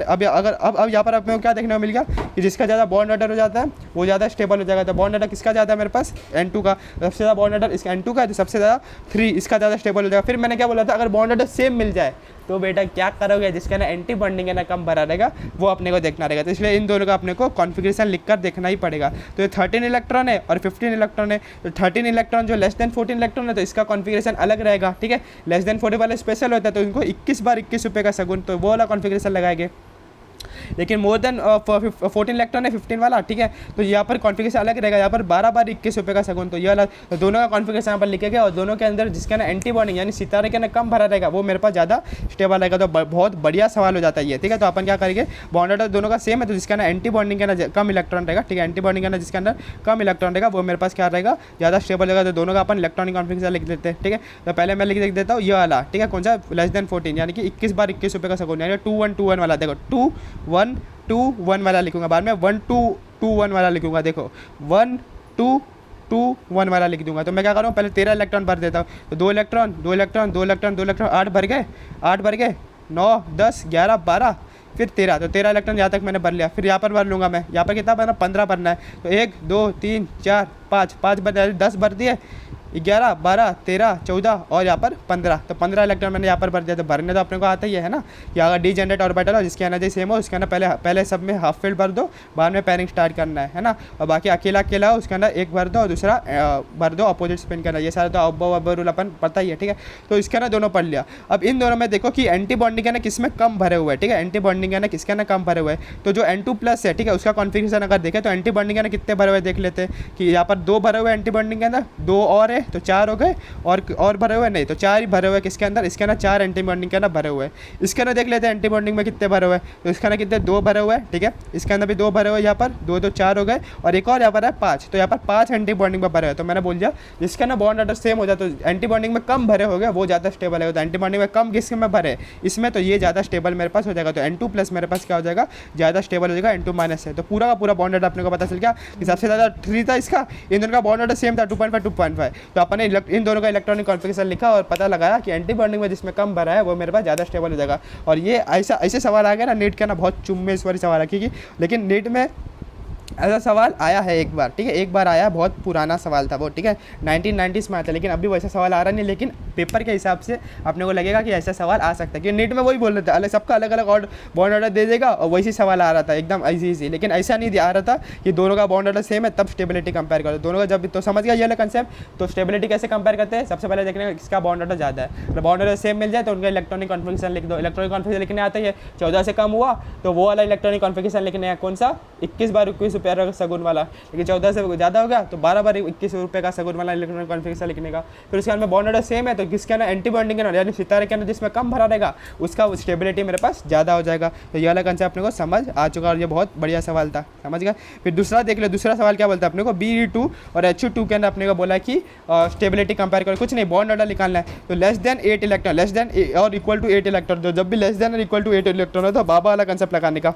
S1: यहाँ पर अपने को क्या देखने को मिल गया कि जिसका ज़्यादा बॉन्ड ऑर्डर हो जाता है वो ज़्यादा स्टेबल हो जाएगा। तो बॉन्ड ऑर्डर किसका ज़्यादा है मेरे पास, N2 का, सबसे ज़्यादा बॉन्ड ऑर्डर इसका N2 का है, तो सबसे ज़्यादा 3 इसका ज़्यादा स्टेबल हो जाएगा। फिर मैंने क्या बोला था, अगर बॉन्ड ऑर्डर सेम मिल जाए तो बेटा क्या करोगे, जिसका ना एंटी बॉन्डिंग है ना कम भरा रहेगा वो अपने को देखना रहेगा। तो इसलिए इन दोनों का अपने को कॉन्फ़िगरेशन लिखकर देखना ही पड़ेगा। तो ये 13 इलेक्ट्रॉन है और 15 इलेक्ट्रॉन है। तो 13 इलेक्ट्रॉन जो लेस देन 14 इलेक्ट्रॉन है तो इसका कॉन्फ़िगरेशन अलग रहेगा, ठीक है। लेस देन 40 वाला स्पेशल होता है तो इनको 21 बार 21 रुपये का सगुन, तो वो वाला कॉन्फ़िगरेशन लगाएंगे। लेकिन मोर देन 14 इलेक्ट्रॉन है 15 वाला, ठीक है, तो यहाँ पर कॉन्फ़िगरेशन अलग रहेगा। यहाँ पर 12 बार 21 रुपये का सगुन, तो ये वाला, तो दोनों का कॉन्फ़िगरेशन यहाँ पर लिखेगा। और दोनों के अंदर जिसका ना एंटी बॉन्डिंग यानी सितारे के ना कम भरा रहेगा वो मेरे पास ज़्यादा स्टेबल रहेगा। तो बहुत बढ़िया सवाल हो जाता है ये, ठीक है। तो अपन क्या करेंगे, बॉन्ड ऑर्डर दोनों का सेम है तो जिसका ना एंटी बॉन्डिंग का ना कम इलेक्ट्रॉन रहेगा, ठीक है, एंटी बॉन्डिंग का ना जिसके अंदर कम इलेक्ट्रॉन रहेगा वो मेरे पास क्या रहेगा, ज़्यादा स्टेबल रहेगा। तो दोनों का अपन इलेक्ट्रॉनिक कॉन्फ़िगरेशन लिख देते हैं, ठीक है। तो पहले मैं लिख देता हूँ ये वाला, ठीक है, कौन सा, लेस देन 14 यानी कि 21 बार 21 रुपये का सगुन, यानी 2121 वाला। देखो 2121 वाला लिखूंगा, बाद में 1221 वाला लिखूंगा। देखो 1221 वाला लिख दूंगा। तो मैं क्या करूँ, पहले 13 इलेक्ट्रॉन भर देता हूँ। तो 2 इलेक्ट्रॉन 2 इलेक्ट्रॉन 2 इलेक्ट्रॉन 2 इलेक्ट्रॉन 8 भर गए, 8 भर गए, 9 10 11 12 फिर 13। तो 13 इलेक्ट्रॉन यहाँ तक मैंने भर लिया। फिर यहाँ पर भर लूँगा मैं, यहाँ पर कितना भरना, 15 भरना है। तो 1 2 3 4 5 भर, 10 भर दिए, 11 12 13 14 और यहाँ पर 15। तो 15 इलेक्ट्रॉन मैंने यहाँ पर भर दिया। तो भरने तो अपने को आता ही है ना, कि अगर डी जनरेट ऑर्बिटल हो जिसकी एनर्जी सेम हो उसके अंदर पहले सब में हाफ फील्ड भर दो, बाद में पैरिंग स्टार्ट करना है ना। और बाकी अकेला हो उसके अंदर एक भर दो और दूसरा भर दो अपोजिट स्पिन करना। ये सारा तो अब्बो रूल अपन पता ही है, ठीक है। तो इसके ना दोनों पढ़ लिया। अब इन दोनों में देखो कि एंटी बॉन्डिंग है ना किसमें कम भरे हुए हैं, ठीक है, एंटी बॉन्डिंग है ना किसके ना कम भरे हुए हैं। तो जो N2+ है, ठीक है, उसका कॉन्फ़िगरेशन अगर देखें तो एंटी बॉन्डिंग है ना कितने भरे हुए देख लेते हैं कि यहाँ पर 2 भरे हुए एंटी बॉन्डिंग के अंदर, 2 और है तो 4 हो गए, और भरे हुए नहीं तो 4 ही भरे हुए किसके अंदर, इसके अंदर 4 एंटी बॉन्डिंग के अंदर भरे हुए हैं। इसके अंदर देख लेते हैं एंटी बॉन्डिंग में कितने भरे हुए हैं। तो इसके अंदर कितने, 2 भरे हुए हैं, ठीक है, इसके अंदर भी 2 भरे हुए, यहाँ पर 2 2 4 हो गए और एक और यहाँ पर है 5। तो यहाँ पर 5 एंटी बॉन्डिंग में भरे हुए। तो मैंने बोल दिया जिसका ना बॉन्ड ऑर्डर सेम हो जाए तो एंटी बॉन्डिंग में कम भरे हो गए वो ज़्यादा स्टेबल है। तो एंटी बॉन्डिंग में कम किसके में भरे इसमें, तो ये ज़्यादा स्टेबल मेरे पास हो जाएगा। तो N2+ मेरे पास क्या हो जाएगा, ज़्यादा स्टेबल हो जाएगा N2- से। तो पूरा का पूरा बॉन्ड ऑर्डर अपने को पता चल गया कि सबसे ज़्यादा 3 था इसका, इन दोनों का बॉन्ड ऑर्डर सेम था 2.5 2.5। तो अपने इन दोनों का इलेक्ट्रॉनिक कॉन्फ़िगरेशन लिखा और पता लगाया कि एंटी बॉन्डिंग में जिसमें कम भरा है वो मेरे पास ज़्यादा स्टेबल हो जाएगा। और ये ऐसे सवाल आ गया ना नीट का ना, बहुत चुम्मेश्वरी सवाल है, क्योंकि लेकिन नीट में ऐसा सवाल आया है एक बार, ठीक है, एक बार आया, बहुत पुराना सवाल था वो, ठीक है, 1990s में आया था। लेकिन अभी वैसा सवाल आ रहा नहीं, लेकिन पेपर के हिसाब से अपने को लगेगा कि ऐसा सवाल आ सकता है, कि नीट में वही बोल रहे थे अलग सबका अलग अलग बॉन्ड ऑर्डर दे देगा और वैसे सवाल आ रहा था एकदम ईजी। लेकिन ऐसा नहीं आ रहा था कि दोनों का बॉन्ड ऑर्डर सेम है तब स्टेबिलिटी कंपेयर करो दोनों का। जब तो समझ गया ये वाला कंसेप्ट। तो स्टेबिलिटी कैसे कंपेयर करते हैं, सबसे पहले देखने का किसका बॉन्ड ऑर्डर ज़्यादा है। अगर बॉन्ड ऑर्डर सेम मिल जाए तो उनका इलेक्ट्रॉनिक कॉन्फ़िगरेशन लिख दो। इलेक्ट्रॉनिक कॉन्फ़िगरेशन लिखने आता है 14 से कम हुआ तो वो वाला इलेक्ट्रॉनिक कॉन्फ़िगरेशन लिखने है, कौन सा, 21 बार 21 रुपये का सगुन वाला। लेकिन 14 से ज़्यादा हो गया तो 12 बार 21 रुपये का सगुन वाला इलेक्ट्रॉनिक कॉन्फ़िगरेशन लिखने का। फिर उसके अंदर बॉन्ड ऑर्डर सेम है तो किसके ना एंटी बॉन्डिंग के ना यानी सितारे के अंदर जिसमें कम भरा रहेगा उसका स्टेबिलिटी मेरे पास ज़्यादा हो जाएगा। तो ये वाला कंसेप्ट अपने को समझ आ चुका और ये बहुत बढ़िया सवाल था, समझ गया। फिर दूसरा देख लो, दूसरा सवाल क्या बोलता है अपने को, Be2 और H2 के अंदर अपने को बोला कि स्टेबिलिटी कंपेयर करो, कुछ नहीं बॉन्ड ऑर्डर निकालना है। तो less than 8 electron, less than और इक्वल टू 8 इलेक्ट्रॉन, तो जब भी लेस देन और इक्वल टू 8 इलेक्ट्रॉन हो तो बाबा वाला कंसेप्ट लगाने का।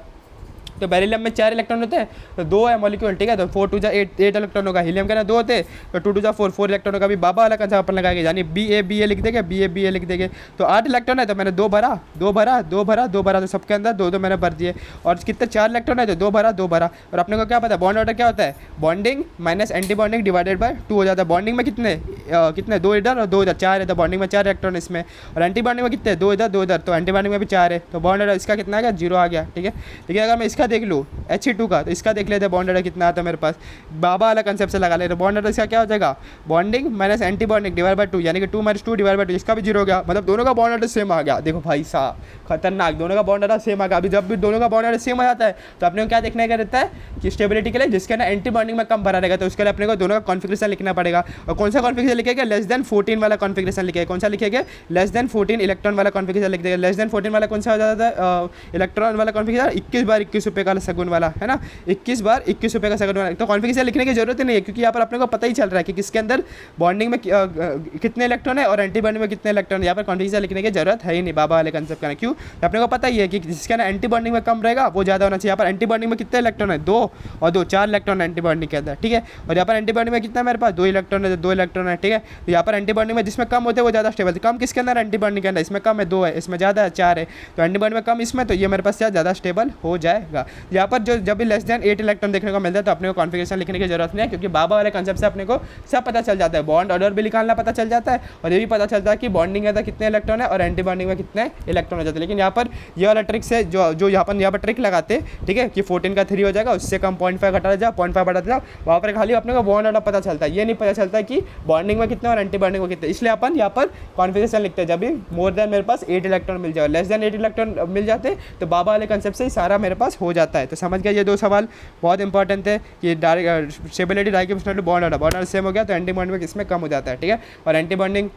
S1: तो बेरिलियम में 4 इलेक्ट्रॉन होते हैं तो 2 है मॉलिक्यूल, ठीक है, तो 4 2 8 इलेक्ट्रॉन होगा। हीलियम के ना 2 होते हैं तो 2 2 4 इलेक्ट्रॉन होगा। अभी बाबा वाला कंसेप्ट अपन लगाएंगे, यानी Ba लिख देंगे, Ba लिख देंगे। तो 8 इलेक्ट्रॉन है तो मैंने 2 भरा 2 भरा 2 भरा 2 भरा, तो सबके अंदर 2 2 मैंने भर दिए। और कितने 4 इलेक्ट्रॉन है तो 2 भरा 2 भरा। और अपने को क्या पता है बॉन्ड ऑर्डर क्या होता है, bonding minus anti bonding divided by 2 हो जाता है। बॉन्डिंग में कितने 2 इधर और 2 इधर, 4 है तो बॉन्डिंग में 4 इलेक्ट्रॉन इसमें। और एंटी बॉन्डिंग में कितने 2 इधर 2 इधर, तो एंटी बॉन्डिंग में भी 4 है। तो बॉन्ड ऑर्डर इसका कितना आ गया, 0 आ गया, ठीक है। लेकिन अगर मैं इसका देख लूँ H2 का, तो इसका देख लेते हैं बॉन्ड ऑर्डर कितना आता है मेरे पास। बाबा वाला कंसेप्ट से लगा ले, तो बॉन्ड ऑर्डर इसका क्या हो जाएगा, bonding minus anti bonding divide by 2, यानी कि 2 - 2 डिवाइड बाय 2, इसका भी 0 हो गया। मतलब दोनों का बॉन्ड ऑर्डर सेम आ गया। देखो भाई साहब खतरनाक, दोनों का बॉन्ड ऑर्डर सेम आ गया। अभी जब भी दोनों का बॉन्ड ऑर्डर सेम आ जाता है तो अपने को क्या देखने का रहता है कि स्टेबिलिटी के लिए जिसके ना एंटी बॉन्डिंग में कम भरा रहेगा तो उसके लिए अपने को दोनों का कॉन्फ़िगरेशन लिखना पड़ेगा। और कौन सा कॉन्फ़िगरेशन लिखेगा, लेस देन 14 वाला कॉन्फ़िगरेशन लिखेगा। कौन सा लिखेगा, लेस देन 14 इलेक्ट्रॉन वाला कॉन्फ़िगरेशन लिख देगा। लेस देन 14 वाला कौन सा हो जाता है, इलेक्ट्रॉन वाला कॉन्फ़िगरेशन 21 बार 21 रुपये का सगुन वाला है ना, 21 बार 21 रुपये का सगुन वाला। तो कॉन्फ़िगरेशन लिखने की जरूरत ही नहीं है क्योंकि यहाँ पर अपने को पता ही चल रहा है कि किसके अंदर बॉन्डिंग में कितने इलेक्ट्रॉन है और एंटी बॉन्डिंग में कितने इलेक्ट्रॉन है। यहाँ पर कॉन्फ़िगरेशन लिखने की जरूरत है ही नहीं बाबा वाले कंसेप्ट का। क्यों, अपने को पता ही है कि जिसका ना एंटी बॉन्डिंग में कम रहेगा वो ज़्यादा होना चाहिए। यहाँ पर एंटी बॉन्डिंग में कितने इलेक्ट्रॉन है, 2 और 2 4 इलेक्ट्रॉन एंटी बॉन्डिंग के अंदर, ठीक है। और यहाँ पर एंटी बॉन्डिंग में कितना मेरे पास 2 इलेक्ट्रॉन है, 2 इलेक्ट्रॉन है, ठीक है। तो यहाँ पर एंटी बॉन्डिंग में जिसमें कम होते हैं वो ज़्यादा स्टेबल है। कम किसके अंदर, एंटी बॉन्डिंग के अंदर, इसमें कम है 2 है, इसमें ज़्यादा है 4 है। तो एंटी बॉन्डिंग में कम इसमें, तो ये मेरे पास ज़्यादा स्टेबल हो जाएगा। यहाँ पर जो जब भी लेस देन 8 इलेक्ट्रॉन देखने को मिलता है तो अपने को कॉन्फिगरेशन लिखने की जरूरत नहीं है, क्योंकि बाबा वाले कंसेप्ट से अपने को सब पता चल जाता है। बॉन्ड ऑर्डर भी निकालना पता चल जाता है और ये भी पता चलता है कि बॉन्डिंग है तो कितने इलेक्ट्रॉन है और एंटी बॉन्डिंग में कितने इलेक्ट्रॉन हो जाते हैं। लेकिन यहाँ पर ये वाला ट्रिक से जो यहाँ पर ट्रिक लगाते, ठीक है, कि 14 का 3 हो जाएगा, उससे कम 0.5 घटा जाओ, 0.5 बढ़ाते जाओ, वहाँ पर खाली अपने को बॉन्ड ऑर्डर पता चलता है, ये नहीं पता चलता कि बॉन्डिंग में कितने और एंटी बॉन्डिंग में कितने। इसलिए अपन यहाँ पर कॉन्फिगरेशन लिखते हैं जब भी मोर देन मेरे पास 8 इलेक्ट्रॉन मिल जाए, लेस देन 8 इलेक्ट्रॉन मिल जाते तो बाबा वाले कंसेप्ट से ही सारा मेरे पास हो जाता है। तो समझ गया, ये 2 सवाल बहुत इंपॉर्टेंट थे कि डायरेक्ट स्टेबिलिटी डाइक्रिप्शनल बॉन्ड ऑर्डर सेम हो गया तो एंटी बॉन्डिंग में किसमें कम हो जाता है, ठीक है। और एंटी बॉन्डिंग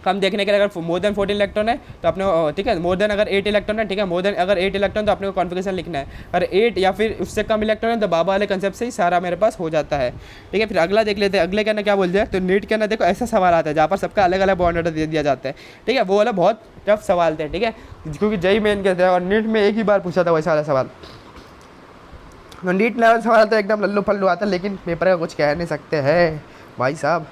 S1: कम देखने के लिए अगर मोर देन 14 इलेक्ट्रॉन है तो अपने, ठीक है, मोर देन अगर 8 इलेक्ट्रॉन है, ठीक है, मोर देन अगर 8 इलेक्ट्रॉन तो अपने को कॉन्फिगरेशन लिखना है। अगर 8 या फिर उससे कम इलेक्ट्रॉन है तो बाबा वाले कंसेप्ट से ही सारा मेरे पास हो जाता है, ठीक है। फिर अगला देख लेते हैं, अगले के अंदर क्या बोल दिया। तो नीट के अंदर देखो ऐसा सवाल आता है जहाँ पर सबका अलग अलग बॉन्ड ऑर्डर दे दिया जाता है, ठीक है। वो वाला बहुत टफ सवाल थे, ठीक है, क्योंकि जेईई मेन के थे और नीट में एक ही बार पूछा था वैसा वाला सवाल। तो नीट लेवल सवाल तो एकदम लल्लू पल्लू आता है, लेकिन पेपर का कुछ कह नहीं सकते हैं भाई साहब।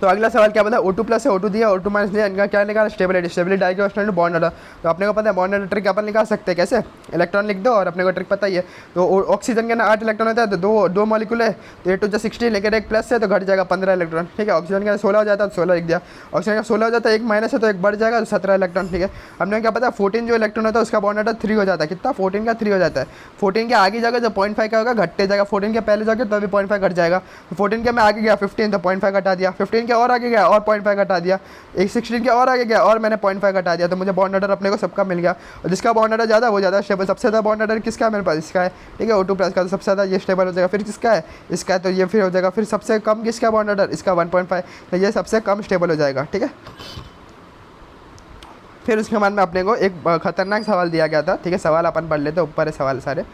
S1: तो अगला सवाल क्या बोला, O2 प्लस है, O2 दिया, O2 माइनस दिया, इनका क्या निकाला, स्टेबिलिटी डाइक्रिप्शनल बॉन्ड ऑर्डर। तो अपने को पता है बॉन्ड ऑर्डर ट्रिक अपन निकाल सकते हैं कैसे, इलेक्ट्रॉन लिख दो और अपने को ट्रिक पता ही है। तो ऑक्सीजन के ना 8 इलेक्ट्रॉन होता है तो दो मॉलिक्यूल है तो 8 to 16, लेकिन एक प्लस है तो घट जाएगा 15 इलेक्ट्रॉन, ठीक है। ऑक्सीजन का 16 हो जाता है तो 16 लिख दिया, ऑक्सीजन का 16 हो जाता है, एक माइनस है तो एक बढ़ जाएगा तो 17 इलेक्ट्रॉन, ठीक है। हमने क्या पता है 14 जो इलेक्ट्रॉन होता है उसका बॉन्ड ऑर्डर 3 हो जाता है, कितना 14 का 3 हो जाता है। 14 के आगे जाएगा तो 0.5 का होगा, घटते जाएगा, 14 के पहले जाके तो अभी 0.5 घट जाएगा। तो 14 के मैं आगे गया 15 तो 0.5 घटा दिया, 15 के और आगे गया और 0.5 घटा दिया, एक 16 के और आगे गया और मैंने 0.5 घटा दिया, तो मुझे बॉन्ड ऑर्डर अपने को सबका मिल गया। और जिसका बॉन्ड ऑर्डर ज़्यादा वो ज़्यादा स्टेबल, सबसे ज़्यादा बॉन्ड ऑर्डर किसका है मेरे पास, इसका है, ठीक है, O2 प्लस का, तो सबसे ज़्यादा ये स्टेबल हो जाएगा। फिर किसका है, इसका है, तो ये फिर हो जाएगा। फिर सबसे कम किसका बॉन्ड ऑर्डर, इसका 1.5, तो ये सबसे कम स्टेबल हो जाएगा, ठीक है। फिर उसके बाद में अपने को एक खतरनाक सवाल दिया गया था, ठीक है। सवाल अपन पढ़ लेते, ऊपर है सवाल सारे,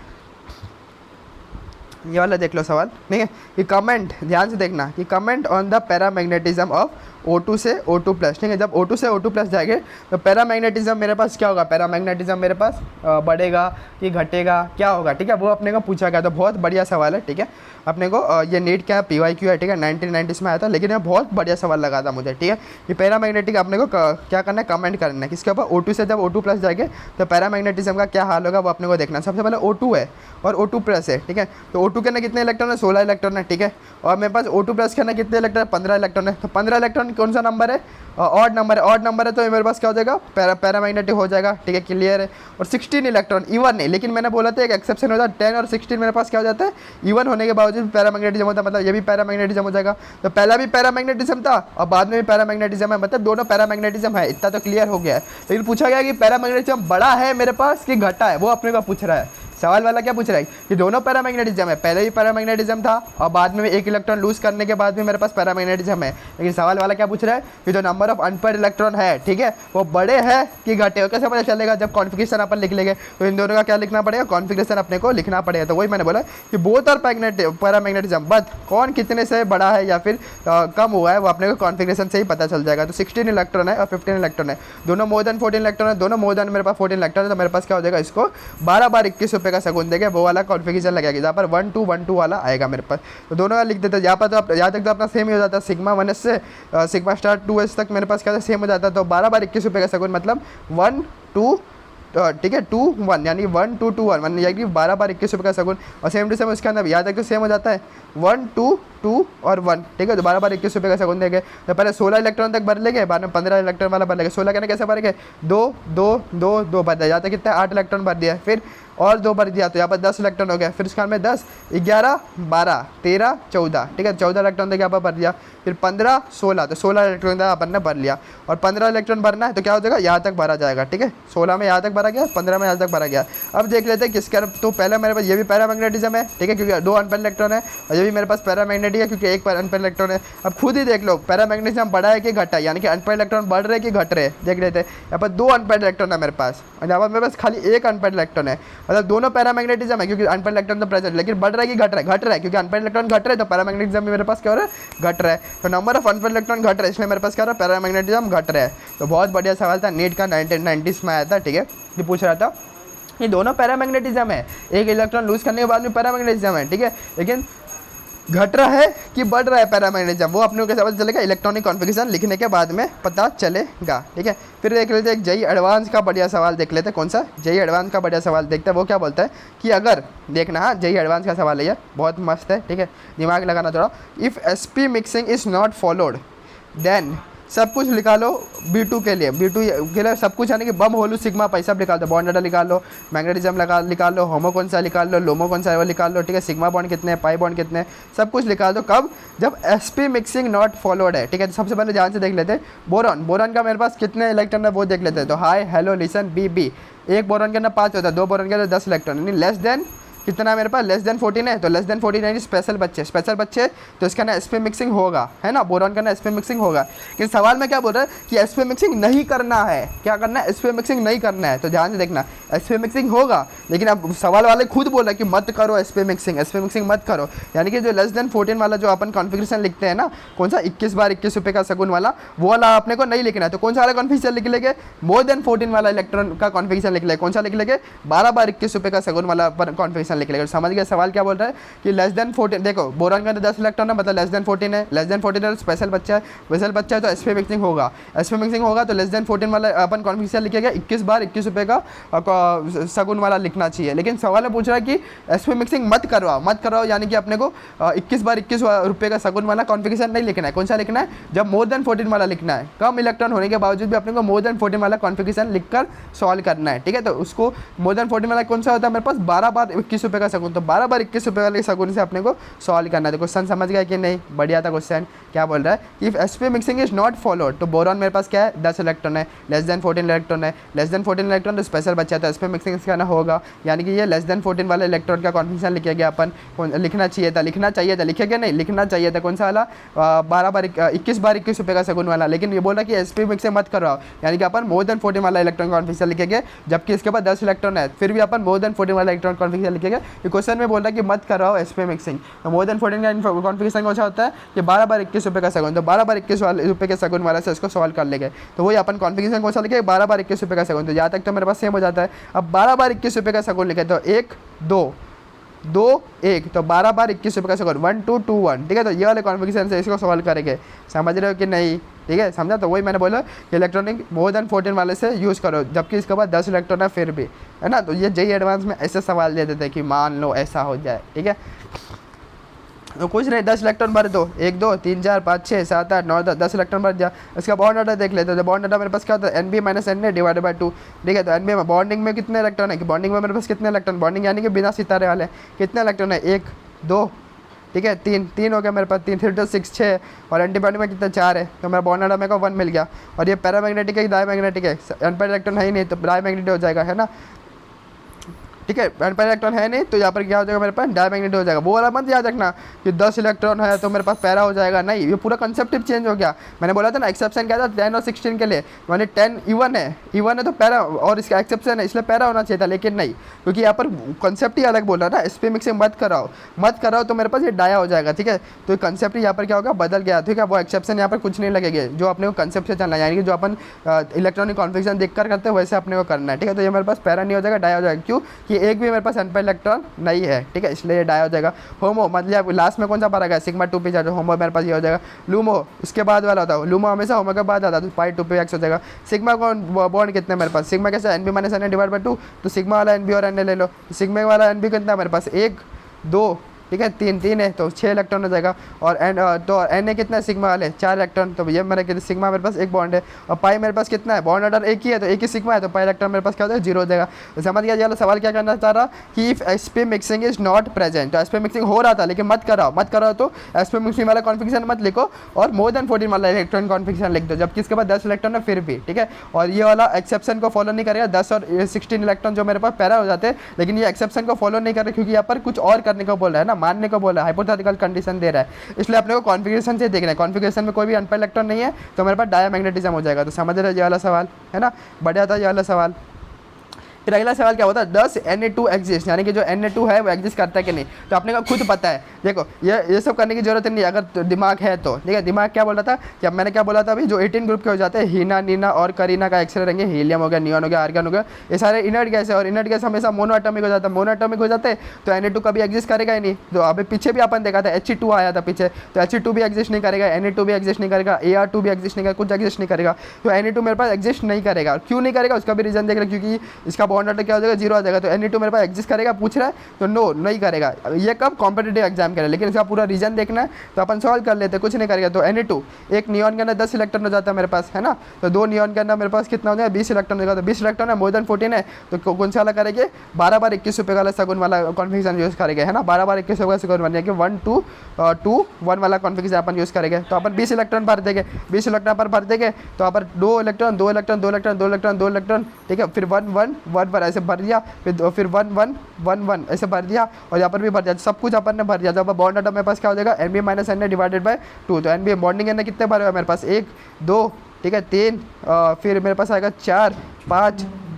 S1: ये वाला देख लो सवाल, ठीक है। कि कमेंट, ध्यान से देखना, कि comment on the paramagnetism of O2 से O2 प्लस, ठीक है। जब O2 से O2 प्लस जाएंगे तो पैरामैग्नेटिज्म मेरे पास क्या होगा, पैरामैग्नेटिज्म मेरे पास बढ़ेगा कि घटेगा, क्या होगा, ठीक है, वो अपने को पूछा गया। तो बहुत बढ़िया सवाल है, ठीक है। अपने को ये नीट क्या PYQ है, ठीक है, 1990 में आया था, लेकिन ये बहुत बढ़िया सवाल लगा था मुझे, ठीक है। ये पैरामैग्नेटिक अपने को क्या करना है, कमेंट करना है किसके ऊपर, O2 से जब O2 प्लस जाएंगे तो पैरामैग्नेटिज्म का क्या हाल होगा वो अपने को देखना है। सबसे पहले O2 है और O2 प्लस है, ठीक है। तो O2 के अंदर कितने इलेक्ट्रॉन है, 16 इलेक्ट्रॉन है, ठीक है। और मेरे पास O2 प्लस के अंदर कितने इलेक्ट्रॉन है, 15 इलेक्ट्रॉन है। तो 15 इलेक्ट्रॉन कौन सा नंबर है, ऑड नंबर है, ऑड नंबर है तो मेरे पास क्या हो जाएगा, पैरामैग्नेटिक हो जाएगा, ठीक है, क्लियर है। और 16 इलेक्ट्रॉन इवन नहीं, लेकिन मैंने बोला था एक एक्सेप्शन होता है, 10 और 16 मेरे पास क्या हो जाता है, इवन होने के बावजूद पैरामैग्नेटिज्म होता है, मतलब ये भी पैरामैग्नेटिज्म हो जाएगा। तो पहला भी पैरामैग्नेटिज्म था और बाद में भी पैरामैग्नेटिज्म है, मतलब दोनों पैरामैग्नेटिज्म है, इतना तो क्लियर हो गया है। लेकिन पूछा गया कि पैरामैग्नेटिज्म बड़ा है मेरे पास कि घटा है, वो अपने को पूछ रहा है। सवाल वाला क्या पूछ रहा है कि दोनों पैरामैग्नेटिज्म है, पहले भी पैरामैग्नेटिज्म था और बाद में एक इलेक्ट्रॉन लूज करने के बाद भी मेरे पास पैरामैग्नेटिज्म है। लेकिन सवाल वाला क्या पूछ रहा है कि जो नंबर ऑफ अनपेयर्ड इलेक्ट्रॉन है, ठीक है, वो बड़े हैं कि घटे हो, कैसे पता चलेगा, जब कॉन्फिगरेशन अपन लिख लेंगे तो इन दोनों का क्या लिखना पड़ेगा, कॉन्फिगरेशन अपने को लिखना पड़ेगा। तो वही मैंने बोला कि बोथ और पैरामैग्नेटिज्म, बट कौन कितने से बड़ा है या फिर कम हुआ है वो अपने को कॉन्फिगरेशन से ही पता चल जाएगा। तो 16 इलेक्ट्रॉन है और 15 इलेक्ट्रॉन है, दोनों मोर देन 14 इलेक्ट्रॉन है, दोनों मोर देन मेरे पास 14 इलेक्ट्रॉन है, तो मेरे पास क्या हो जाएगा, इसको 12 बार 21 रुपये का सेकंड देगा, वो वाला कॉन्फिगरेशन लगेगा जहाँ पर 1 2 1 2 वाला आएगा मेरे पास। तो दोनों का लिख देते हैं यहाँ पर, तो आप याद रखते अपना सेम ही हो जाता है, सिग्मा 1s से सिग्मा स्टार 2s तक मेरे पास क्या सेम हो जाता है। तो 12 बार 21 रुपये का सेकंड मतलब 1 2, ठीक है, 2 1, यानी 1 2 2 1, यानी 12 बार 21 रुपये का सेकंड। और सेम टू सेम उसके अंदर याद रखते सेम हो जाता है 1 2 2 और 1, ठीक है। तो 12 बार 21 रुपये का सेकंड देंगे, तो पहले 16 इलेक्ट्रॉन तक भर लेंगे, बाद में 15 इलेक्ट्रॉन वाला भर लेंगे। 16 कहने कैसे भरेंगे, 2 2 2 2 भर दिया जाता है, कितना 8 इलेक्ट्रॉन भर दिया है, फिर और 2 भर दिया तो यहाँ पर 10 इलेक्ट्रॉन हो गया। फिर उसके बाद में 10 11 12 13 14, ठीक है, 14 इलेक्ट्रॉन तक यहाँ पर भर दिया। फिर 15 16, तो 16 इलेक्ट्रॉन तक अपन ने भर लिया। और 15 इलेक्ट्रॉन भरना है तो क्या हो जाएगा, यहाँ तक भरा जाएगा, ठीक है। 16 में यहाँ तक भरा गया, 15 में यहाँ तक भरा गया। अब देख लेते हैं किसका, तो पहले मेरे पास ये भी पैरामैग्नेटिज्म है, ठीक है, क्योंकि 2 अनपेयर्ड इलेक्ट्रॉन है, और ये भी मेरे पास पैरामैग्नेटिक है क्योंकि एक अनपेयर्ड इलेक्ट्रॉन है। अब खुद ही देख लो पैरामैग्नेटिज्म बढ़ा है कि घटा है, यानी कि अनपेयर्ड इलेक्ट्रॉन बढ़ रहे कि घट रहे, देख लेते हैं। यहाँ पर 2 अनपेयर्ड इलेक्ट्रॉन है मेरे पास और यहाँ पर मेरे पास खाली एक अनपेयर्ड इलेक्ट्रॉन है, मतलब दोनों पैरामैग्नेटिज्म है क्योंकि अनपेयर्ड इलेक्ट्रॉन तो प्रेजेंट, लेकिन बढ़ रहा है कि घट रहा है, घट रहा है, क्योंकि अनपेयर्ड इलेक्ट्रॉन घट रहे तो पैरामैग्नेटिज्म भी मेरे पास क्या हो रहा है, घट रहा है। तो नंबर ऑफ अनपेयर्ड इलेक्ट्रॉन घट रहा है, इसलिए मेरे पास क्या हो रहा है, पैरामैग्नेटिज्म घट रहा है। तो बहुत बढ़िया सवाल था, नीट का 1990 में आया था, ठीक है। ये पूछ रहा था ये दोनों पैरामैग्नेटिज्म है, एक इलेक्ट्रॉन लूज करने के बाद भी पैरामैग्नेटिज्म है, ठीक है। लेकिन घट रहा है कि बढ़ रहा है पैरामैग्नेटिज्म, वो अपने को कैसे पता चलेगा, इलेक्ट्रॉनिक कॉन्फ़िगरेशन लिखने के बाद में पता चलेगा। ठीक है, फिर देख लेते हैं एक जेईई एडवांस का बढ़िया सवाल देख लेते हैं। कौन सा? जेईई एडवांस का बढ़िया सवाल देखते हैं। वो क्या बोलता है कि अगर देखना, हाँ जेईई एडवांस का सवाल है ये, बहुत मस्त है। ठीक है, दिमाग लगाना थोड़ा। If SP mixing is not followed then, सब कुछ लिखा लो B2 के लिए, B2 के लिए सब कुछ, यानी कि बम होलू सिग्मा पाई सब निकाल दो, बॉन्ड डाटा निकाल लो, मैग्नेटिज्म निकाल लो, होमो कौन सा निकाल लो, लोमो कौन सा है वो निकाल लो। ठीक है, सिग्मा बॉन्ड कितने हैं, पाई बॉन्ड कितने हैं, सब कुछ निकाल दो। कब? जब sp मिक्सिंग नॉट फॉलोड है। ठीक है, तो सबसे पहले ध्यान से देख लेते हैं बोरॉन। बोरॉन का मेरे पास कितने इलेक्ट्रॉन है वो देख लेते हैं। तो हाई, हेलो, लिसन, बी। एक बोरॉन के अंदर 5 होता है, 2 बोरॉन के अंदर 10 इलेक्ट्रॉन, यानी लेस देन कितना है मेरे पास, लेस देन 14 है। तो लेस देन 14 यानी स्पेशल बच्चे तो इसका ना sp मिक्सिंग होगा, है ना, बोरॉन का ना sp मिक्सिंग होगा। लेकिन सवाल में क्या बोल रहा है कि sp मिक्सिंग नहीं करना है। क्या करना है? sp मिक्सिंग नहीं करना है। तो ध्यान से देखना, sp मिक्सिंग होगा, लेकिन अब सवाल वाले खुद बोल रहे हैं कि मत करो sp मिक्सिंग मत करो। यानी कि जो लेस देन 14 वाला जो अपन कॉन्फ़िगरेशन लिखते हैं ना, कौन सा 21 बार 21 रुपये का शगुन वाला, वो वाला अपने को नहीं लिखना है। तो कौन सा वाला कॉन्फ़िगरेशन लिख लेंगे? मोर देन 14 वाला इलेक्ट्रॉन का कॉन्फ़िगरेशन लिख लेंगे। कौन सा लिख लेंगे? 12 बार 21 रुपये का शगुन वाला कॉन्फ़िगरेशन लिख लेंगे। समझ गए? सवाल क्या बोल रहा है कि लेस देन 14, देखो बोरॉन के अंदर 10 इलेक्ट्रॉन है, मतलब लेस देन 14 है। लेस देन 14 है तो स्पेशल बच्चा है तो sp मिक्सिंग होगा। sp मिक्सिंग होगा तो लेस देन 14 वाला अपन कॉन्फ़िगरेशन लिखेगा, 21 बार 21 रुपये का शगुन वाला लिखना चाहिए। लेकिन सवाल में पूछ रहा है कि sp मिक्सिंग मत करवाओ, यानी कि अपने को 21 बार 21 रुपये का शगुन वाला कॉन्फ़िगरेशन नहीं लिखना है। कौन सा लिखना है? जब मोर देन 14 वाला लिखना है। कम इलेक्ट्रॉन होने के बावजूद भी अपने को मोर देन 14 वाला कॉन्फ़िगरेशन लिखकर सॉल्व करना है। ठीक है, तो उसको मोर देन 14 वाला कौन सा होता है मेरे पास? 12 बार 21 रुपये का शगुन। तो 12 बार 21 रुपये वाले शगुन से अपने को सॉल्व करना है। तो क्वेश्चन समझ गया कि नहीं? बढ़िया था क्वेश्चन। क्या बोल रहा है? If sp mixing is not followed, तो बोरॉन मेरे पास क्या है? 10 इलेक्ट्रॉन है, लेस देन 14 इलेक्ट्रॉन है, लेस देन 14 इलेक्ट्रॉन तो स्पेशल बच्चा है, तो sp मिक्सिंग इसका ना होगा, यानी कि ये लेस देन 14 वाले इलेक्ट्रॉन का कॉन्फ़िगरेशन लिखेगा अपन। लिखना चाहिए था लिखेगा नहीं, लिखना चाहिए था। कौन सा वाला? 12 बार 21 बार 21 रुपये का शगुन वाला। लेकिन ये बोल रहा है कि sp मिक्सिंग मत कराओ, यानी कि अपन मोर देन 14 वाला इलेक्ट्रॉन कॉन्फ़िगरेशन लिखेंगे, जबकि इसके पास 10 इलेक्ट्रॉन है, फिर भी अपन मोर देन 14 वाला इलेक्ट्रॉन कॉन्फ़िगरेशन लिखेंगे। ये क्वेश्चन में बोल रहा है कि मत कराओ sp मिक्सिंग। तो मोर देन 14 का कॉन्फ़िगरेशन कौन सा होता है कि 12 बार 21 रुपये का शगुन। तो 12 बार 21 रुपये के शगुन वाला से इसको सॉल्व कर लेंगे। तो वही अपन कॉन्फ़िगरेशन कौन सा लिखे? 12 बार 21 रुपये का शगुन। तो यहाँ तक तो मेरे पास सेम हो जाता है। अब 12 बार 21 रुपये का शगुन लिखे तो 1 2 2 1, तो 12 बार 21 रुपये का शगुन 1 2 2 1। ठीक है, तो ये वाले कॉन्फ़िगरेशन से इसको सॉल्व करेंगे। समझ रहे हो कि नहीं? ठीक है, समझा? तो वही मैंने बोला कि इलेक्ट्रॉनिक मोर देन 14 वाले से यूज़ करो, जबकि इसके बाद 10 इलेक्ट्रॉन है फिर भी, है ना। तो ये जेईई एडवांस में ऐसे सवाल दे देते हैं कि मान लो ऐसा हो जाए। ठीक है, तो कुछ नहीं, 10 इलेक्ट्रॉन भर दो, 1 2 3 4 5 6 7 8 9 10 इलेक्ट्रॉन भर दिया। इसका बॉन्ड डाटा देख लेते हैं। तो बॉन्ड डाटा मेरे पास क्या होता है? NB - NA divided by 2। ठीक है, तो NB में बॉन्डिंग में कितने इलेक्ट्रॉन है कि बॉन्डिंग में मेरे पास कितने इलेक्ट्रॉन, बॉन्डिंग यानी कि बिना सितारे वाले कितने इलेक्ट्रॉन है? 1 2, ठीक है, 3 हो गया मेरे पास, 3 3 तो 6 6, और एंटीबॉडी में कितना 4 है, तो मेरा बॉन्ड डाटा मेरे को 1 मिल गया। और ये पैरामैग्नेटिक है, डायमैग्नेटिक है, अनपेयर्ड इलेक्ट्रॉन है ही नहीं, तो डायमैग्नेटिक हो जाएगा, है ना। ठीक है, अनपेयर्ड इलेक्ट्रॉन है नहीं, तो यहाँ पर क्या हो जाएगा मेरे पास? डायमैग्नेटिक हो जाएगा। वो वाला मत याद रखना कि 10 इलेक्ट्रॉन है तो मेरे पास पैरा हो जाएगा, नहीं, ये पूरा कंसेप्ट चेंज हो गया। मैंने बोला था ना एक्सेप्शन क्या था 10 और 16 के लिए, मैंने 10 इवन है तो पैरा, और इसका एक्सेप्शन है इसलिए पैरा होना चाहिए था, लेकिन नहीं, क्योंकि यहाँ पर कंसेप्ट ही अलग बोल रहा था। sp मिक्सिंग मत कराओ तो मेरे पास ये डाया हो जाएगा। ठीक है, तो कंसेप्ट यहाँ पर क्या होगा? बदल गया। ठीक है, वो एक्सेप्शन यहाँ पर कुछ नहीं लगेगा, जो अपने को कंसेप्ट से चलना है, यानी कि जो अपन इलेक्ट्रॉनिक कॉन्फ़िगरेशन देखकर करते हैं वैसे अपने को करना है। ठीक है, तो ये मेरे पास पैरा नहीं हो जाएगा, डाया हो जाएगा। क्यों? कि एक भी मेरे पास अनपेयर्ड इलेक्ट्रॉन नहीं है। ठीक है, इसलिए ये डाया हो जाएगा। होमो मतलब लास्ट में कौन सा भरा गया? सिग्मा 2 पे जाओ, होमो मेरे पास ये हो जाएगा। लूमो उसके बाद वाला होता है, लूमो हमेशा होमो के बाद आता है, तो पाई 2 पे x हो जाएगा। सिग्मा कौन बॉन्ड कितने मेरे पास? सिग्मा कैसे? NB - NA डिवाइड बाय 2, तो सिग्मा वाला NB और NA ले लो। सिग्मा वाला NB कितना है मेरे पास? 1 2, ठीक है, 3 है, तो 6 इलेक्ट्रॉन हो जाएगा। और NA कितना है? सिग्मा वाले 4 इलेक्ट्रॉन, तो ये मेरे सिग्मा मेरे पास 1 बॉन्ड है। और पाई मेरे पास कितना है? बॉन्ड ऑर्डर एक ही है, तो एक ही सिग्मा है, तो पाई इलेक्ट्रॉन मेरे पास क्या होता है? 0 हो जाएगा। तो समझ गया? ये सवाल क्या करना चाह रहा कि if sp mixing is not present, तो sp मिक्सिंग हो रहा था लेकिन मत कराओ तो sp मिक्सिंग वाला कॉन्फ़िगरेशन मत लिखो, और मोर देन 14 वाला इलेक्ट्रॉन कॉन्फ़िगरेशन लिख दो, जबकि इसके बाद 10 इलेक्ट्रॉन है फिर भी। ठीक है, और ये वाला एक्सेप्शन को फॉलो नहीं करेगा, 10 और 16 इलेक्ट्रॉन जो मेरे पास पैरा हो जाते हैं, लेकिन ये एक्सेप्शन को फॉलो नहीं कर रहे, क्योंकि यहाँ पर कुछ और करने को बोल रहा है ना, मानने को बोल रहा है, हाइपोथेटिकल कंडीशन दे रहा है, इसलिए अपने को कॉन्फ़िगरेशन से देखना है। कॉन्फ़िगरेशन में कोई भी अनपेयर्ड इलेक्ट्रॉन नहीं है तो मेरे पास डायमैग्नेटिज्म हो जाएगा। तो समझ रहे ये वाला सवाल, है ना, बढ़िया था ये वाला सवाल। फिर अगला सवाल क्या होता है, 10 Na2 एग्जिस्ट, यानी कि जो Na2 है वो एग्जिस्ट करता है कि नहीं। तो आपने का खुद पता है, देखो ये सब करने की जरूरत नहीं अगर तो दिमाग है तो, ठीक है। दिमाग क्या बोल रहा था कि अब मैंने क्या बोला था अभी, जो 18 ग्रुप के हो जाते हैं, हीना, नीना और करीना का एक्सरे रहेंगे, हीलियम हो गया, नियॉन हो गया, आर्गन हो गया, ये सारे इनर्ट गैस है और इनर्ट गैस हमेशा मोनोएटॉमिक हो जाता है। मोनोएटॉमिक हो जाते हैं तो Na2 कभी एग्जिस्ट करेगा ही नहीं। तो अभी पीछे भी अपन देखा था He2 आया था पीछे, तो He2 भी एग्जिस्ट नहीं करेगा, Na2 भी एग्जिस्ट नहीं करेगा, Ar2 भी एग्जिस्ट नहीं करेगा, कुछ एग्जिस्ट नहीं करेगा। तो Na2 मेरे पास एग्जिस्ट नहीं करेगा। क्यों नहीं करेगा उसका भी रीजन देख रहे, क्योंकि इसका बॉन्ड ऑर्डर क्या हो जाएगा, 0 आ जाएगा। तो Na2 मेरे पास एग्जिस्ट करेगा पूछ रहा है, तो नो नहीं करेगा। ये कब कॉम्पिटेटिव एग्जाम करेगा, लेकिन इसका पूरा रीजन देखना है तो अपन सॉल्व कर लेते, कुछ नहीं करेगा। तो Na2 एक नियॉन के अंदर 10 इलेक्ट्रॉन हो जाता है मेरे पास, है ना। तो 2 नियॉन के अंदर मेरे पास कितना हो जाएगा, 20 इलेक्ट्रॉन होगा। तो 20 इलेक्ट्रॉन है, मोर देन 14 है, तो कौन सा वाला करेंगे, 12 बार 21 रुपये वाला सगुन वाला कॉन्फिगरेशन यूज़ करेंगे, है ना। 12 बार 21 रुपये सगुन बन जाएगी, 1 2 2 1 वाला कॉन्फिगरेशन अपन यूज़ करेंगे। तो अपन 20 इलेक्ट्रॉन भर देंगे, 20 इलेक्ट्रॉन पर भर देंगे। तो अपन 2 electron 2 electron 2 electron 2 electron 2 electron, ठीक है। फिर 1 1 1 1 ऐसे भर दिया, फिर 1 1 1 1 ऐसे भर दिया, और यहाँ पर भी भर दिया, सब कुछ अपन ने भर दिया। तो अब बॉन्ड ऑर्डर मेरे पास क्या हो जाएगा, Nb minus Na divided by 2। तो Nb बॉन्डिंग ने कितने भरे हुए मेरे पास, 1 2, ठीक है, 3, फिर मेरे पास आएगा 4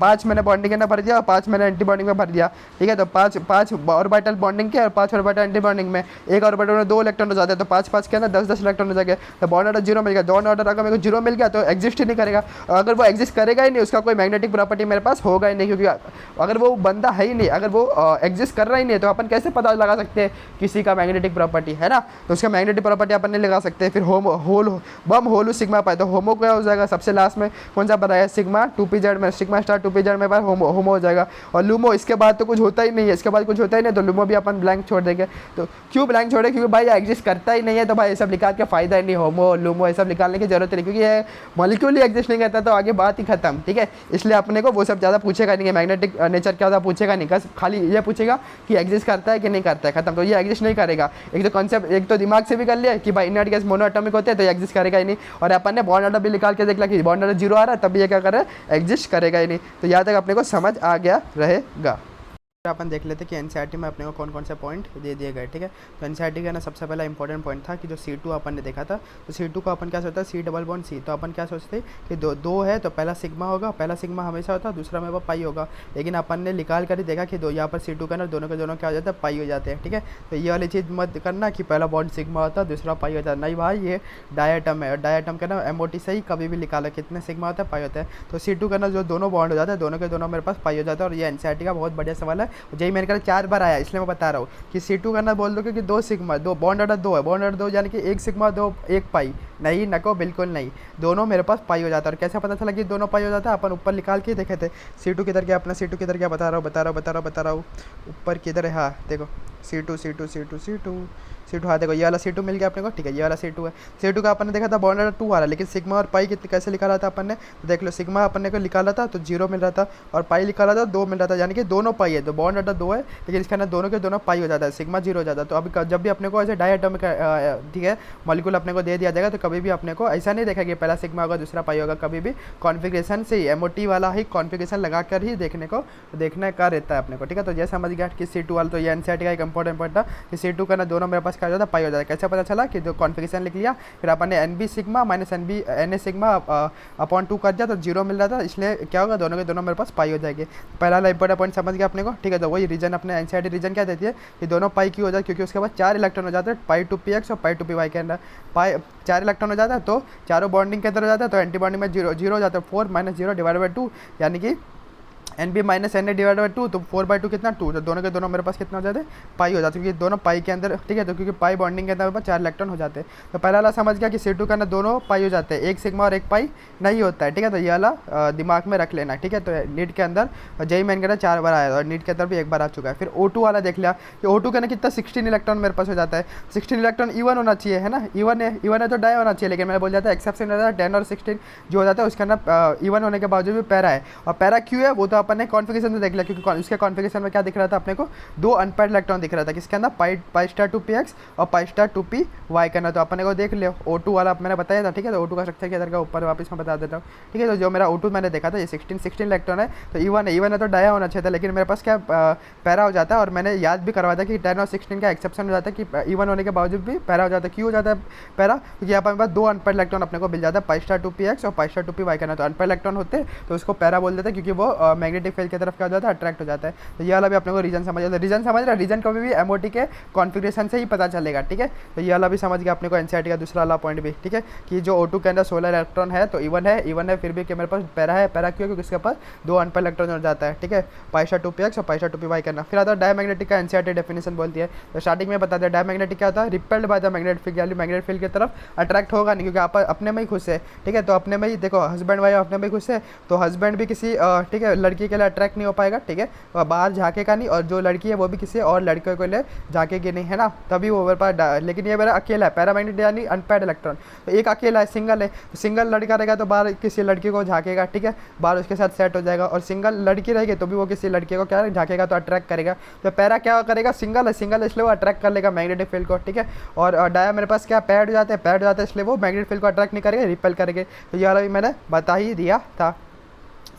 S1: 5 मैंने बॉन्डिंग करना भर दिया और 5 मैंने एंटी बॉन्डिंग में भर दिया, ठीक है। तो 5 ऑर्बिटल बॉन्डिंग के और 5 ऑर्बिटल एंटी बॉन्डिंग में, एक ऑर्बिटल में 2 इलेक्ट्रॉन हो जाते हैं। तो 5 के अंदर 10 इलेक्ट्रॉन हो जाएंगे। तो बॉन्ड ऑर्डर 0 मिल गया। बॉन्ड ऑर्डर अगर मेरे को 0 मिल गया तो एग्जिस्ट ही नहीं करेगा। और अगर वो एग्जिस्ट करेगा ही नहीं, उसका कोई मैग्नेटिक प्रॉपर्टी मेरे पास होगा ही नहीं, क्योंकि अगर वो बंदा है ही नहीं, अगर वो एग्जिस्ट कर रहा ही नहीं, तो अपन कैसे पता लगा सकते हैं किसी का मैग्नेटिक प्रॉपर्टी, है ना। तो उसका मैग्नेटिक प्रॉपर्टी अपन नहीं लगा सकते। फिर होलो सिग्मा पाए, तो होमो क्या हो जाएगा, सबसे लास्ट में कौन सा बनाया, सिग्मा 2pz में, सिग्मा स्टार 2pz में पास होमो हो जाएगा। और लूमो इसके बाद तो कुछ होता ही नहीं है, इसके बाद कुछ होता ही नहीं, तो लूमो भी अपन ब्लैंक छोड़ देंगे। तो क्यों ब्लैंक छोड़े, क्योंकि भाई एग्जिस्ट करता ही नहीं है, तो भाई ये सब निकाल के फायदा ही नहीं, होमो लूमो ये सब निकालने की जरूरत नहीं, क्योंकि ये मॉलिक्यूल ही एग्जिस्ट नहीं करता, तो आगे बात ही खत्म, ठीक है। इसलिए अपने को वो सब ज़्यादा पूछेगा नहीं, मैग्नेटिक नेचर क्या होता पूछेगा नहीं, बस खाली ये पूछेगा कि एग्जिस्ट करता है कि नहीं करता है, खत्म। तो ये एग्जिस्ट नहीं करेगा। एक तो कॉन्सेप्ट एक तो दिमाग से भी कर लिया कि भाई इनर्ट गैस मोनोएटॉमिक होते हैं, तो एग्जिस्ट करेगा ही नहीं। और अपन ने बॉन्ड ऑर्डर भी निकाल के देख लिया कि बॉन्ड ऑर्डर 0 आ रहा है, तब ये क्या कर रहा है, एग्जिस्ट करेगा ही नहीं। तो यहाँ तक अपने को समझ आ गया रहेगा। अपन देख लेते हैं कि एनसीईआरटी में अपने को कौन कौन से पॉइंट दे दिए गए, ठीक है। तो एनसीईआरटी का ना सबसे पहला इंपॉर्टेंट पॉइंट था कि जो C2 अपन ने देखा था, तो C2 को अपन क्या सोचता है, C डबल बॉन्ड C। तो अपन क्या सोचते हैं कि दो है तो पहला सिग्मा होगा, पहला सिग्मा हमेशा होता है, दूसरा में वो पाई होगा। लेकिन अपन ने निकाल कर ही देखा कि यहाँ पर C2 के अंदर दोनों के दोनों क्या हो जाता है, पाई हो जाते हैं, ठीक है। तो ये वाली चीज़ मत करना कि पहला बॉन्ड सिग्मा होता है दूसरा पाई होता है, नहीं भाई ये डायटम है। और डायटम का ना MOT से ही कभी भी निकाला कितने सिग्मा होता है, पाई होता है। तो C2 के अंदर जो दोनों बॉन्ड हो जाता है, दोनों के दोनों मेरे पास पाई हो जाता है। और ये एनसीईआरटी का बहुत बढ़िया सवाल है, यही मैंने कहा 4 बार आया, इसलिए मैं बता रहा हूँ कि C2 करना बोल दो कि 2 सिग्मा, 2 बॉन्ड ऑर्डर 2 है, बॉन्ड ऑर्डर 2 यानी कि 1 सिग्मा 2 1 पाई, नहीं नको बिल्कुल नहीं, दोनों मेरे पास पाई हो जाता है। और कैसे पता चला कि दोनों पाई हो जाता है, अपन ऊपर निकाल के देखे थे। C2 किधर गया अपना, C2 किधर गया, बता रहा हूँ ऊपर किधर है, हाँ देखो C2 हाँ देखो ये वाला C2 मिल गया अपने को, ठीक है। ये वाला C2 है। C2 का अपन ने देखा था बॉन्ड ऑर्डर 2 आ रहा है, लेकिन सिग्मा और पाई कितने कैसे निकाला था अपन ने, तो देख लो सिग्मा अपन ने को निकाला था तो 0 मिल रहा था, और पाई निकाला था 2 मिल रहा था, यानी कि दोनों पाई है। तो बॉन्ड ऑर्डर 2 है, लेकिन इसके अंदर दोनों के दोनों पाई हो जाता है, सिग्मा 0 हो जाता है। तो अभी जब भी अपने को ऐसे डायटॉमिक, ठीक है, मॉलिक्यूल अपने को दे दिया जाएगा, तो कभी भी अपने को ऐसा नहीं देखा कि पहला सिग्मा होगा दूसरा पाई होगा, कभी भी कॉन्फिगरेशन से ही MOT वाला ही कॉन्फिगरेशन लगा कर ही देखने का रहता है अपने को, ठीक है। तो ये समझ गया कि C2 वाला, तो ये एनसीईआरटी का एक इंपॉर्टेंट पॉइंट था कि C2 का ना दोनों मेरे पास क्या हो जाता है, पाई हो जाता है। कैसे पता चला कि जो कॉन्फिगरेशन लिख लिया, फिर अपन ने NB sigma minus Na sigma upon 2 कर दिया, तो 0 मिल रहा था, इसलिए क्या होगा, दोनों के दोनों मेरे पास पाई हो जाएंगे। पहला वाला इंपॉर्टेंट पॉइंट समझ गया अपने को, ठीक है। तो वही रीजन अपने एनसीईआरटी रीजन क्या देती है कि दोनों पाई क्यों हो जाए, क्योंकि उसके बाद 4 इलेक्ट्रॉन हो जाते हैं, पाई टू px और पाई टू py के अंदर पाई 4 इलेक्ट्रॉन हो जाता है, तो चारों बॉन्डिंग के अंदर हो जाता है, तो एंटी बॉन्डिंग में 0 हो जाता है, 4 - 0 डिवाइड बाई 2, यानी कि NB minus Na divide by 2, तो 4/2 कितना 2, तो दोनों के दोनों मेरे पास कितना हो जाते हैं, पाई हो जाते हैं, क्योंकि दोनों पाई के अंदर, ठीक है। तो क्योंकि पाई बॉन्डिंग के अंदर मेरे पास 4 इलेक्ट्रॉन हो जाते हैं। तो पहला वाला समझ गया कि C2 का ना दोनों पाई हो जाते हैं, 1 सिग्मा और 1 पाई नहीं होता है, ठीक है। तो ये वाला दिमाग में रख लेना, ठीक है। तो नीट के अंदर जेई मेन का 4 बार आया, और नीट के अंदर भी 1 बार आ चुका है। फिर O2 वाला देख लिया कि O2 का ना कितना 16 इलेक्ट्रॉन मेरे पास हो जाता है, 16 इलेक्ट्रॉन इवन होना चाहिए, है ना, इवन है तो डाई होना चाहिए, लेकिन मैंने बोल जाता है एक्सेप्शन रहता है 10 और 16 जो हो जाता है, उसके अंदर इवन होने के बावजूद भी पैरा है। और पैरा क्यों है वो तो अपन ने कॉन्फिगरेशन से देख लिया, क्योंकि उसके कॉन्फिगरेशन में क्या दिख रहा था अपने को, 2 अनपेयर्ड इलेक्ट्रॉन दिख रहा था, किसके अंदर, पाई स्टार 2px और पाई स्टार 2py करना। तो अपने को देख लियो O2 वाला मैंने बताया था, ठीक है। तो O2 का स्ट्रक्चर किधर का, ऊपर वापस मैं बता देता हूँ, ठीक है। तो जो मेरा O2 मैंने देखा था, ये 16 इलेक्ट्रॉन है, तो इवन है तो डाया होना चाहिए था, लेकिन मेरे पास क्या पैरा हो जाता है। और मैंने याद भी करवाया था कि 10 और 16 का एक्सेप्शन हो जाता है कि इवन होने के बावजूद भी पैरा हो जाता है। क्यों हो जाता है पैरा, क्योंकि यहाँ पर मेरे पास 2 अनपेयर्ड इलेक्ट्रॉन अपने को मिल जाता है, पाई स्टार 2px और पाई स्टार 2py करना। तो अनपेयर्ड इलेक्ट्रॉन होते तो उसको पैरा बोल देते, क्योंकि वो मैग्नेटिक फील्ड की तरफ क्या हो जाता है, अट्रैक्ट हो जाता है। तो ये वाला भी अपने को रीजन समझ आता है। रीजन समझ रहा है, रीजन कभी भी एमओटी के कॉन्फिगरेशन से ही पता चलेगा, ठीक है। तो ये वाला भी समझ गया अपने को एनसीईआरटी का दूसरा वाला पॉइंट भी, ठीक है, कि जो O2 के अंदर 16 इलेक्ट्रॉन है तो इवन है फिर भी कि मेरे पास पैरा है। पैरा क्यों, क्योंकि इसके पास 2 अनपेयर इलेक्ट्रॉन हो जाता है, ठीक है, पाइशा 2px और पाइशा 2py करना। फिर आता है डायमैग्नेटिक का एनसीईआरटी डेफिनेशन बोलती है। तो स्टार्टिंग में बता दिया डायमैग्नेटिक क्या होता है, repelled by the magnetic field, यानी मैग्नेटिक फील्ड की तरफ अट्रैक्ट होगा नहीं, क्योंकि आप अपने में ही खुश है, ठीक है। तो अपने में ही देखो हस्बैंड वाइफ अपने में ही खुश है, तो हस्बैंड भी किसी ठीक है लड़की के लिए अट्रैक्ट नहीं हो पाएगा, ठीक है, तो बाहर झाँकेगा नहीं, और जो लड़की है वो भी किसी और लड़के के लिए झाँकेगी नहीं, है ना, तभी वो मेरे पास। लेकिन ये मेरा अकेला है, पैरामैग्नेटिक यानी अनपेयर्ड इलेक्ट्रॉन, तो एक अकेला है, सिंगल है, तो सिंगल लड़का रहेगा तो बाहर किसी लड़की को झाँकेगा, ठीक है, बाहर उसके साथ सेट हो जाएगा। और सिंगल लड़की रहेगी तो भी वो किसी लड़के को क्या झाँकेगा, तो अट्रैक्ट करेगा। तो पैरा क्या करेगा, सिंगल है, सिंगल इसलिए वो अट्रैक्ट कर लेगा मैग्नेटिक फील्ड को, ठीक है। और डाया मेरे पास क्या पैड हो जाते हैं, पैड हो जाते हैं, इसलिए वो मैग्नेटिक फील्ड को अट्रैक्ट नहीं करेंगे, रिपेल करेंगे। तो ये वाला भी मैंने बता ही दिया था,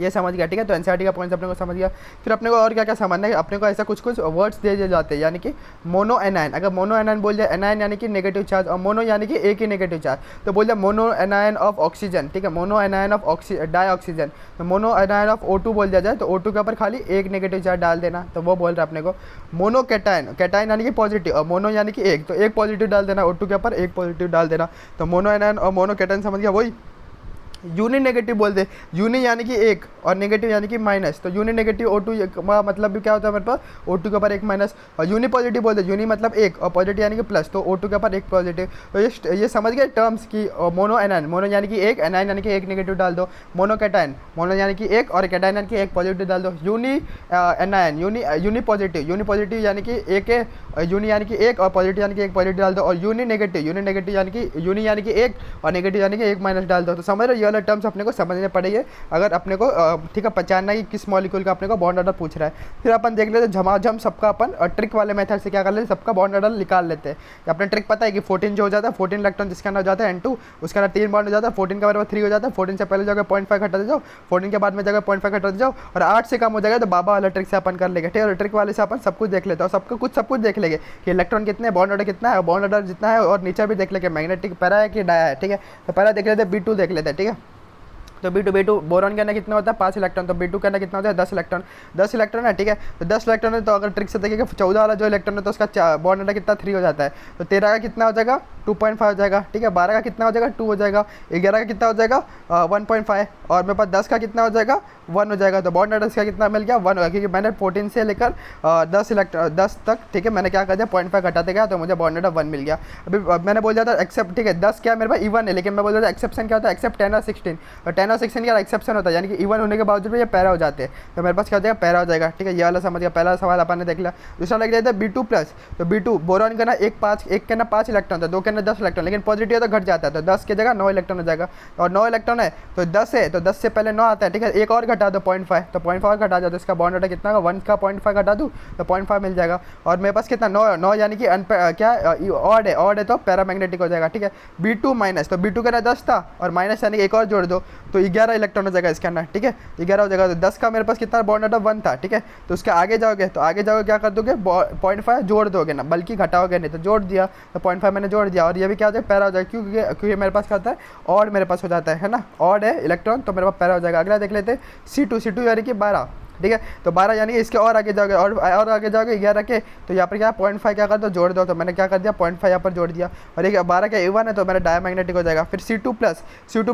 S1: ये समझ गया, ठीक है। तो एनसीईआरटी का पॉइंट्स अपने को समझ गया। फिर अपने को और क्या क्या समझना है, अपने को ऐसा कुछ वर्ड्स दे दिए जाते हैं, यानी कि मोनो एनायन। अगर मोनो एनायन बोल जाए, एनायन यानी कि नेगेटिव चार्ज, और मोनो यानी कि एक ही नेगेटिव चार्ज, तो बोल जाए मोनो एनायन ऑफ ऑक्सीजन, ठीक है, mono anion of dioxygen. तो मोनो एनायन ऑफ O2 बोल दिया जाए तो O2 के ऊपर खाली एक नेगेटिव चार्ज डाल देना, तो वो बोल रहा है अपने को। मोनो कैटायन, कैटायन यानी कि पॉजिटिव, और मोनो यानी कि एक, तो एक पॉजिटिव डाल देना, O2 के ऊपर एक पॉजिटिव डाल देना। तो मोनो एनायन और मोनो कैटायन समझ गया। वही यूनि नेगेटिव बोलते, यूनि यानी कि एक और नेगेटिव यानी कि माइनस, तो यूनि नेगेटिव O2 मतलब भी क्या होता है मेरे पास, O2 के ऊपर एक माइनस। और यूनि पॉजिटिव बोलते, यूनि मतलब एक और पॉजिटिव यानी कि प्लस, तो O2 के ऊपर एक पॉजिटिव। तो ये समझ गए टर्म्स की। मोनो एनायन, मोनो यानी कि एक, एनायन यानी कि एक नेगेटिव डाल दो। मोनो कैटायन, मोनो यानी कि एक और कैटायन यानी कि एक पॉजिटिव डाल दो। यूनि एनायन, यूनि पॉजिटिव यानी कि एक है, यूनि यानी कि एक और पॉजिटिव यानी कि एक पॉजिटिव डाल दो। और यूनि नेगेटिव यानी कि यूनि यानी कि एक और नेगेटिव यानी कि एक माइनस डाल दो। तो समझ रहे हो, ये वाले टर्म्स अपने को समझने पड़ेंगे अगर अपने को ठीक है पहचानना कि किस मॉलिक्यूल का अपने को बॉन्ड ऑर्डर पूछ रहा है। फिर अपन देख लेते झमाझम सबका अपन ट्रिक वाले मेथड से क्या कर लेते, सबका बॉन्ड ऑर्डर निकाल लेते हैं। अपने ट्रिक पता है कि 14 जो हो जाता है, 14 इलेक्ट्रॉन जिसके अंदर हो जाता है N2, उसके अंदर 3 बॉन्ड हो जाता है। 14 के बराबर 3 हो जाता है। 14 से पहले जगह 0.5 घटा दे जाओ, 14 के बाद में जगह 0.5 घटा दे जाओ, और 8 से कम हो जाएगा तो बाबा वाला ट्रिक से अपन कर लेंगे, ठीक है। ट्रिक वाले से अपन सब कुछ देख लेते हैं, और सब कुछ देख लेंगे कि इलेक्ट्रॉन कितने, बॉन्ड ऑर्डर कितना है, बॉन्ड ऑर्डर जितना है, और नीचे भी देख लेंगे मैग्नेटिक पैरा है कि डाया है, ठीक है। तो पहला देख लेते हैं B2 देख लेते हैं, ठीक है। तो B2 बोरॉन के अंदर कितना होता है 5 इलेक्ट्रॉन, तो B2 के अंदर कितना होता है 10 इलेक्ट्रॉन है, ठीक है। तो 10 इलेक्ट्रॉन है, तो अगर ट्रिक से देखेंगे 14 वाला जो इलेक्ट्रॉन है तो उसका बॉन्ड नंबर कितना 3 हो जाता है। तो 13 का कितना हो जाएगा 2.5 हो जाएगा, ठीक है। 12 का कितना हो जाएगा 2 हो जाएगा। 11 का कितना हो जाएगा 1.5, और मेरे पास 10 का कितना हो जाएगा 1 हो जाएगा। तो बॉन्ड नंबर इसका कितना मिल गया 1 होगा, क्योंकि मैंने 14 से लेकर 10 तक, ठीक है, मैंने क्या कर दिया 0.5 घटाते गया तो मुझे बॉन्ड नंबर 1 मिल गया। अभी मैंने बोल दिया था एक्सेप्ट, ठीक है, 10 क्या मेरे पास इवन है, लेकिन मैं बोल रहा था एक्सेप्शन क्या होता है, एक्सेप्ट 10 और 16, और 10 और 16 का एक्सेप्शन होता है, यानी कि इवन होने के बावजूद भी ये पैरा हो जाते हैं, तो मेरे पास क्या हो जाएगा पैरा हो जाएगा, ठीक है। ये वाला समझ गया, पहला सवाल अपन ने देख लिया। दूसरा लग जाता है B2 प्लस, तो B2 बोरॉन का ना एक के ना 5 इलेक्ट्रॉन था, 2 के ना 10 इलेक्ट्रॉन, लेकिन पॉजिटिव है तो घट जाता है, तो 10 की जगह 9 इलेक्ट्रॉन हो जाएगा। और 9 इलेक्ट्रॉन है तो 10 है, तो 10 से पहले 9 आता है, ठीक है। एक और घटा दो 0.5, तो 0.5 और घटा दो, तो इसका बॉन्ड ऑर्डर कितना होगा 1 का 0.5 घटा दूँ तो 0.5 मिल जाएगा। और मेरे पास कितना 9 यानी कि क्या ऑड है तो पैरामैग्नेटिक हो जाएगा, ठीक है। B2 माइनस, तो B2 का ना 10 था और माइनस यानी कि एक और जोड़ दो तो 11 इलेक्ट्रॉन हो जाएगा इसके अंदर, ठीक है, 11 हो जाएगा। तो 10 का मेरे पास कितना बॉन्ड ऑर्डर 1 था, ठीक है। तो उसके आगे जाओगे तो आगे जाओगे क्या कर दोगे 0.5 जोड़ दोगे ना, बल्कि घटाओगे नहीं, तो जोड़ दिया तो 0.5 मैंने जोड़ दिया। और ये भी क्या हो जाएगा पैरा हो जाएगा, क्योंकि मेरे पास क्या होता है ऑड मेरे पास हो जाता है ना, ऑड है इलेक्ट्रॉन तो मेरे पास पैरा हो जाएगा। अगला देख लेते हैं C2 यानी कि 12, ठीक है। तो 12 यानी कि इसके और आगे जाओगे और आगे जाओगे 11 के, तो यहाँ पर क्या 0.5 क्या कर दो जोड़ दो, तो मैंने क्या कर दिया 0.5 यहाँ पर जोड़ दिया। और एक 12 का A1 है तो मेरा डायमैग्नेटिक हो जाएगा। फिर C2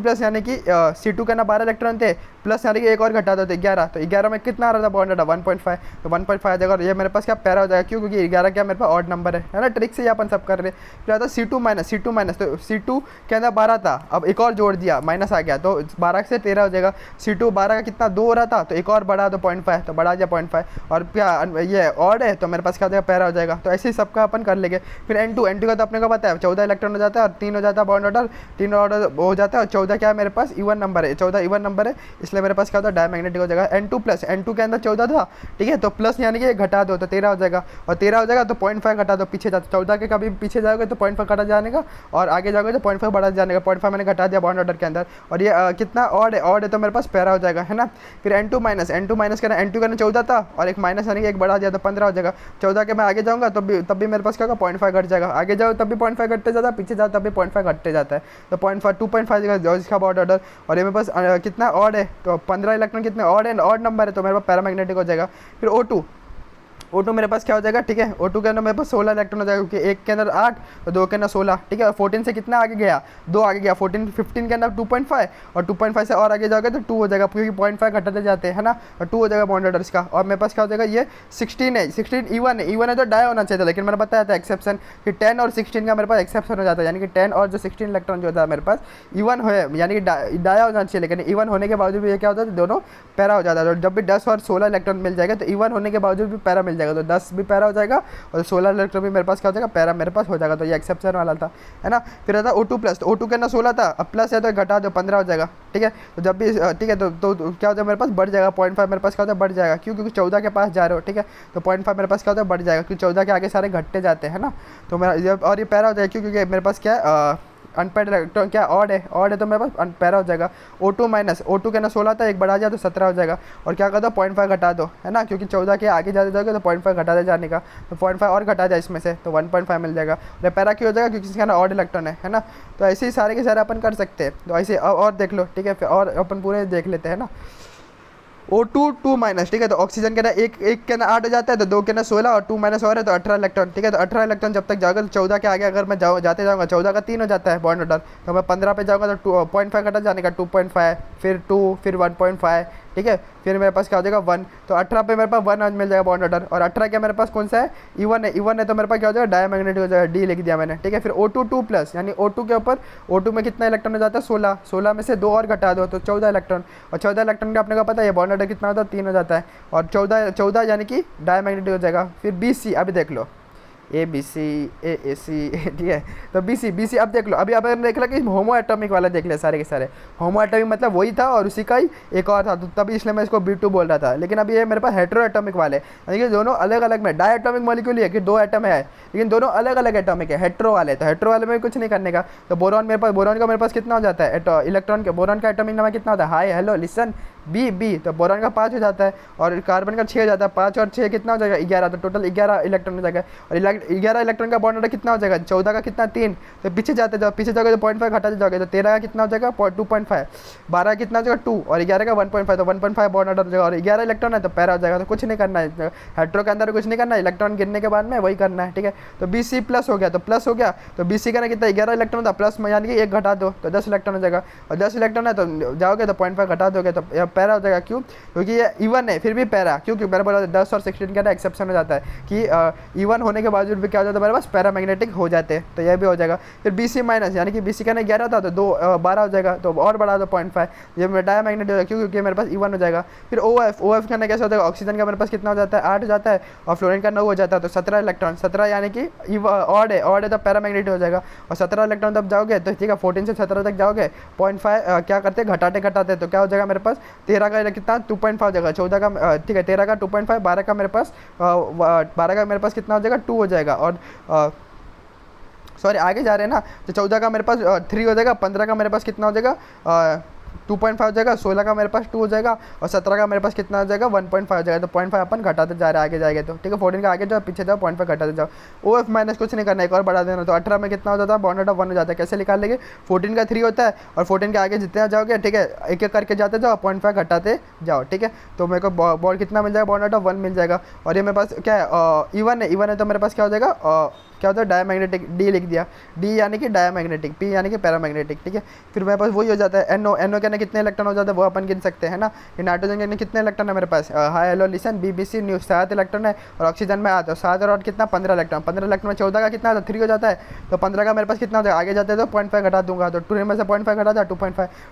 S1: प्लस यानी कि C2 का ना 12 इलेक्ट्रॉन थे, प्लस यानी कि एक और घटा दो तो 11, तो 11 में कितना आ रहा था बॉन्ड ऑर्डर 1.5, तो 1.5 आ जाएगा। और ये मेरे पास क्या पैरा हो जाएगा, क्यों, क्योंकि 11 क्या मेरे पास ऑड नंबर है ना, ट्रिक से ही अपन सब कर रहे हैं। फिर आता है C2 माइनस, तो C2 के अंदर 12 था, अब एक और जोड़ दिया माइनस आ गया, तो 12 से 13 हो जाएगा। C2 12 का कितना 2 हो रहा था, तो एक और बढ़ा दो 0.5, तो बढ़ा दिया 0.5, और क्या ये ऑड है तो मेरे पास क्या हो जाएगा पैरा हो जाएगा। तो ऐसे ही सबका अपन कर लेंगे। फिर N2 का तो अपने को पता है 14 इलेक्ट्रॉन हो जाता है और 3 हो जाता है बॉन्ड ऑर्डर, 3 ऑर्डर हो जाता है, और 14 क्या है मेरे पास इवन नंबर है, 14 इवन नंबर है, इसलिए मेरे पास क्या होता है डायमैग्नेटिक हो जाएगा। N2 प्लस, N2 के अंदर 14 था, ठीक है, तो प्लस यानी कि घटा दो तो 13 हो जाएगा, और 13 हो जाएगा तो 0.5 घटा दो, पीछे जाते 14 के कभी पीछे जाओगे तो 0.5 घटा जाने का, और आगे जाओगे तो 0.5 बढ़ा जाने का। 0.5 मैंने घटा दिया बॉन्ड ऑर्डर के अंदर, और ये कितना ऑड है तो मेरे पास पैरा हो जाएगा, है ना। फिर N2 माइनस करना N2 करना 14 था और एक माइनस यानी कि एक बढ़ा दिया तो 15 हो जाएगा। 14 के मैं आगे जाऊँगा तब भी मेरे पास क्या होगा 0.5 घट जाएगा, आगे जाओ तब भी 0.5 घटते जाता है, पीछे जाओ तब भी 0.5 घटते जाता है। तो 0.5 2.5 जाएगा इसका बॉड ऑर्डर। और ये मेरे पास कितना ऑड है, तो 15 इलेक्ट्रॉन कितने ऑड है, ऑड नंबर है, तो मेरे पास पैरामैग्नेटिक हो जाएगा। फिर O2 मेरे पास क्या हो जाएगा, ठीक है, O2 के अंदर मेरे पास 16 इलेक्ट्रॉन हो जाएगा, क्योंकि एक के अंदर 8 और 2 के अंदर 16, ठीक है। और 14 से कितना आगे गया, 2 आगे गया, 15 के अंदर 2.5 और 2.5 से और आगे जाओगे तो 2 हो जाएगा, क्योंकि 0.5 घटाते जाते हैं ना, और 2 हो जाएगा बॉन्ड ऑर्डर इसका। और मेरे पास क्या हो जाएगा, ये 16 है, 16 इवन है तो डाई होना चाहिए था, लेकिन मैंने बताया था एक्सेप्शन कि 10 और 16 का मेरे पास एक्सेप्शन हो जाता है, यानी कि 10 और जो 16 इलेक्ट्रॉन जो होता है मेरे पास इवन हो, यानी कि डाया होना चाहिए, लेकिन इवन होने के बावजूद भी ये क्या होता है, दोनों पैरा हो जाता है। तो जब भी 10 और 16 इलेक्ट्रॉन मिल जाएगा तो इवन होने के बावजूद भी पैरा मिल जाएगा, तो 10 भी पैरा हो जाएगा और 16 इलेक्ट्रॉन भी मेरे पास क्या हो जाएगा, पैरा मेरे पास हो जाएगा। तो ये एक्सेप्शन वाला था, है ना। फिर आता O2 प्लस, तो O2 के अंदर 16 था, अब प्लस है तो घटा दो 15 हो जाएगा, ठीक है। तो जब भी ठीक है तो क्या होता है मेरे पास बढ़ जाएगा, 0.5 मेरे पास क्या होता है बढ़ जाएगा, क्यों, क्योंकि 14 के पास जा रहे हो, ठीक है। तो 0.5 मेरे पास क्या होता है बढ़ जाएगा, क्योंकि 14 के आगे सारे घटते जाते हैं ना। तो मेरा और ये पैरा हो जाएगा, क्योंकि मेरे पास क्या है अनपेड इलेक्ट्रॉन क्या ऑड है तो मेरे पास पैरा हो जाएगा। O2 माइनस, O2 के ना 16 था, एक बढ़ा जाए तो 17 हो जाएगा। और क्या कर दो 0.5 घटा दो, है ना, क्योंकि 14 के आगे जाते जाओगे तो 0.5 घटा दे जाने का, तो 0.5 और घटा जाए इसमें से तो 1.5 मिल जाएगा। और पैरा क्यों हो जाएगा, क्योंकि इसका ना ऑड इलेक्ट्रॉन है ना। तो ऐसे ही सारे के सारे अपन कर सकते हैं, तो ऐसे और देख लो, ठीक है, फिर और अपन पूरे देख लेते हैं ना। O2 2 माइनस, ठीक है, तो ऑक्सीजन के ना एक के अंदर 8 हो जाता है, तो 2 के अंदर 16 और 2 माइनस और है तो 18 इलेक्ट्रॉन, ठीक है। तो 18 इलेक्ट्रॉन जब तक जाओगे तो 14 के आगे अगर मैं जाते जाऊँगा 14 का 3 हो जाता है बॉन्ड ऑर्डर, तो मैं 15 पे जाऊँगा तो 0.5 घटा जाने का 2.5, फिर 2, फिर 1.5, ठीक है। फिर मेरे पास क्या हो जाएगा 1, तो 18 पे मेरे पास 1 आज मिल जाएगा बॉन्ड ऑर्डर। और 18 के मेरे पास कौन सा है, इवन है तो मेरे पास क्या हो जाएगा डायमैग्नेटिक हो जाएगा, डी लिख दिया मैंने, ठीक है। फिर O2 2 प्लस, यानी O2 के ऊपर O2 में कितना इलेक्ट्रॉन हो जाता है 16 में से 2 और घटा दो तो 14 इलेक्ट्रॉन, और 14 इलेक्ट्रॉन का अपने को पता है बॉन्ड ऑर्डर कितना होता है 3 हो जाता है, और 14 यानी कि डायमैग्नेटिक हो जाएगा। फिर BC, अभी देख लो ABC AAC, ठीक है। तो BC अब देख लो, अभी अपन देख लो कि होमो एटॉमिक वाला देख ले, सारे के सारे होमो एटॉमिक मतलब वही था और उसी का ही एक और था, तो तभी इसलिए मैं इसको B2 बोल रहा था। लेकिन अभी ये मेरे पास हेटेरो एटॉमिक वाले, यानी कि दोनों अलग अलग में डाई एटॉमिक मॉलिक्यूल है कि 2 एटम है, लेकिन दोनों अलग अलग एटॉमिक है, हेटेरो वाले। तो हेटेरो वाले में कुछ नहीं करने का। तो बोरॉन का मेरे पास कितना हो जाता है, इलेक्ट्रॉन के बोरॉन का एटॉमिक नंबर कितना होता है, हाई हेलो लिसन बी, तो बोरॉन का 5 हो जाता है और कार्बन का 6 हो जाता है, 5 और 6 कितना हो जाएगा 11, तो टोटल 11 इलेक्ट्रॉन हो जाएगा। और 11 इलेक्ट्रॉन का बॉन्ड ऑर्डर कितना हो जाएगा, 14 का कितना 3, तो पीछे जाते जाओगे तो 0.5 घटाते जाओगे तो 13 का कितना हो जाएगा 2.5, 12 का कितना हो जाएगा 2 और 11 का 1.5, तो 1.5 बॉन्ड ऑर्डर हो जाएगा। और 11 इलेक्ट्रॉन है तो पैरा हो जाएगा, तो कुछ नहीं करना है हेटेरो के अंदर, कुछ नहीं करना है, इलेक्ट्रॉन गिरने के बाद में वही करना है, ठीक है। तो BC प्लस हो गया, तो प्लस हो गया तो BC का ना कितना 11 इलेक्ट्रॉन था, प्लस में यानी कि 1 घटा दो तो 10 इलेक्ट्रॉन हो जाएगा। और 10 इलेक्ट्रॉन है तो जाओगे तो 0.5 घटा दोगे तो पैरा हो जाएगा, क्यों, क्योंकि ये इवन है फिर भी पैरा, क्योंकि मैंने बोला 10 और 16 का ना एक्सेप्शन हो जाता है कि इवन होने के बावजूद भी क्या हो जाता है मेरे पास पैरामैग्नेटिक हो जाते हैं, तो यह भी हो जाएगा। फिर BC माइनस, यानी कि BC का ना 11 था तो 12 हो जाएगा, तो और बढ़ा दो 0.5, ये मेरा डायमैग्नेटिक हो जाएगा क्योंकि मेरे पास इवन हो जाएगा। फिर OF का ना कैसे होता है, ऑक्सीजन का मेरे पास कितना हो जाता है 8 हो जाता है और फ्लोरीन का 9 हो जाता है, तो 17 इलेक्ट्रॉन, 17 यानी कि ऑड है तो पैरामैग्नेटिक हो जाएगा। और 17 इलेक्ट्रॉन तब जाओगे तो ठीक है 14 से 17 तक जाओगे 0.5 क्या करते घटाते तो क्या हो जाएगा मेरे पास 13 का कितना 2.5 हो जाएगा, 14 का ठीक है 13 का 2.5, 12 का मेरे पास कितना हो जाएगा 2 हो जाएगा। और सॉरी आगे जा रहे हैं ना, तो 14 का मेरे पास 3 हो जाएगा, 15 का मेरे पास कितना हो जाएगा 2.5 हो जाएगा, 16 का मेरे पास 2 हो जाएगा और 17 का मेरे पास कितना हो जाएगा 1.5 हो जाएगा। तो 0.5 अपन घटाते जा रहे हैं आगे जाएंगे तो ठीक है। 14 का आगे जाओ पीछे जाओ 0.5 घटाते जाओ। OF माइनस कुछ नहीं करना, एक और बढ़ा देना, तो 18 में कितना हो जाता है बॉन्ड ऑर्डर 1 हो जाता है। कैसे निकाल लेंगे, 14 का 3 होता है और 14 के आगे जितने जाओगे ठीक है एक एक करके जाते जाओ 0.5 घटाते जाओ, ठीक है। तो मेरे को बॉन्ड कितना मिल जाएगा, बॉन्ड ऑर्डर 1 मिल जाएगा। और ये मेरे पास क्या है इवन है तो मेरे पास क्या हो जाएगा क्या होता है डायमैग्नेटिक, डी लिख दिया, डी यानी कि डायमैग्नेटिक, पी यानी कि पैरामैग्नेटिक, ठीक है। फिर मेरे पास वही हो जाता है NO के अंदर कितने इलेक्ट्रॉन हो जाता है वो अपन गिन सकते हैं ना। कि नाइट्रोजन के अंदर कितने इलेक्ट्रॉन है मेरे पास, hi hello listen BBC news 7 electron है और ऑक्सीजन में आता है 7 और कितना 15 इलेक्ट्रॉन, 15 इलेक्ट्रॉन में 14 का कितना आता है 3 हो जाता है। तो 15 का मेरे पास कितना होता है आगे जाते हैं तो 0.5 घटा दूंगा, तो 2 में से 0.5 घटा था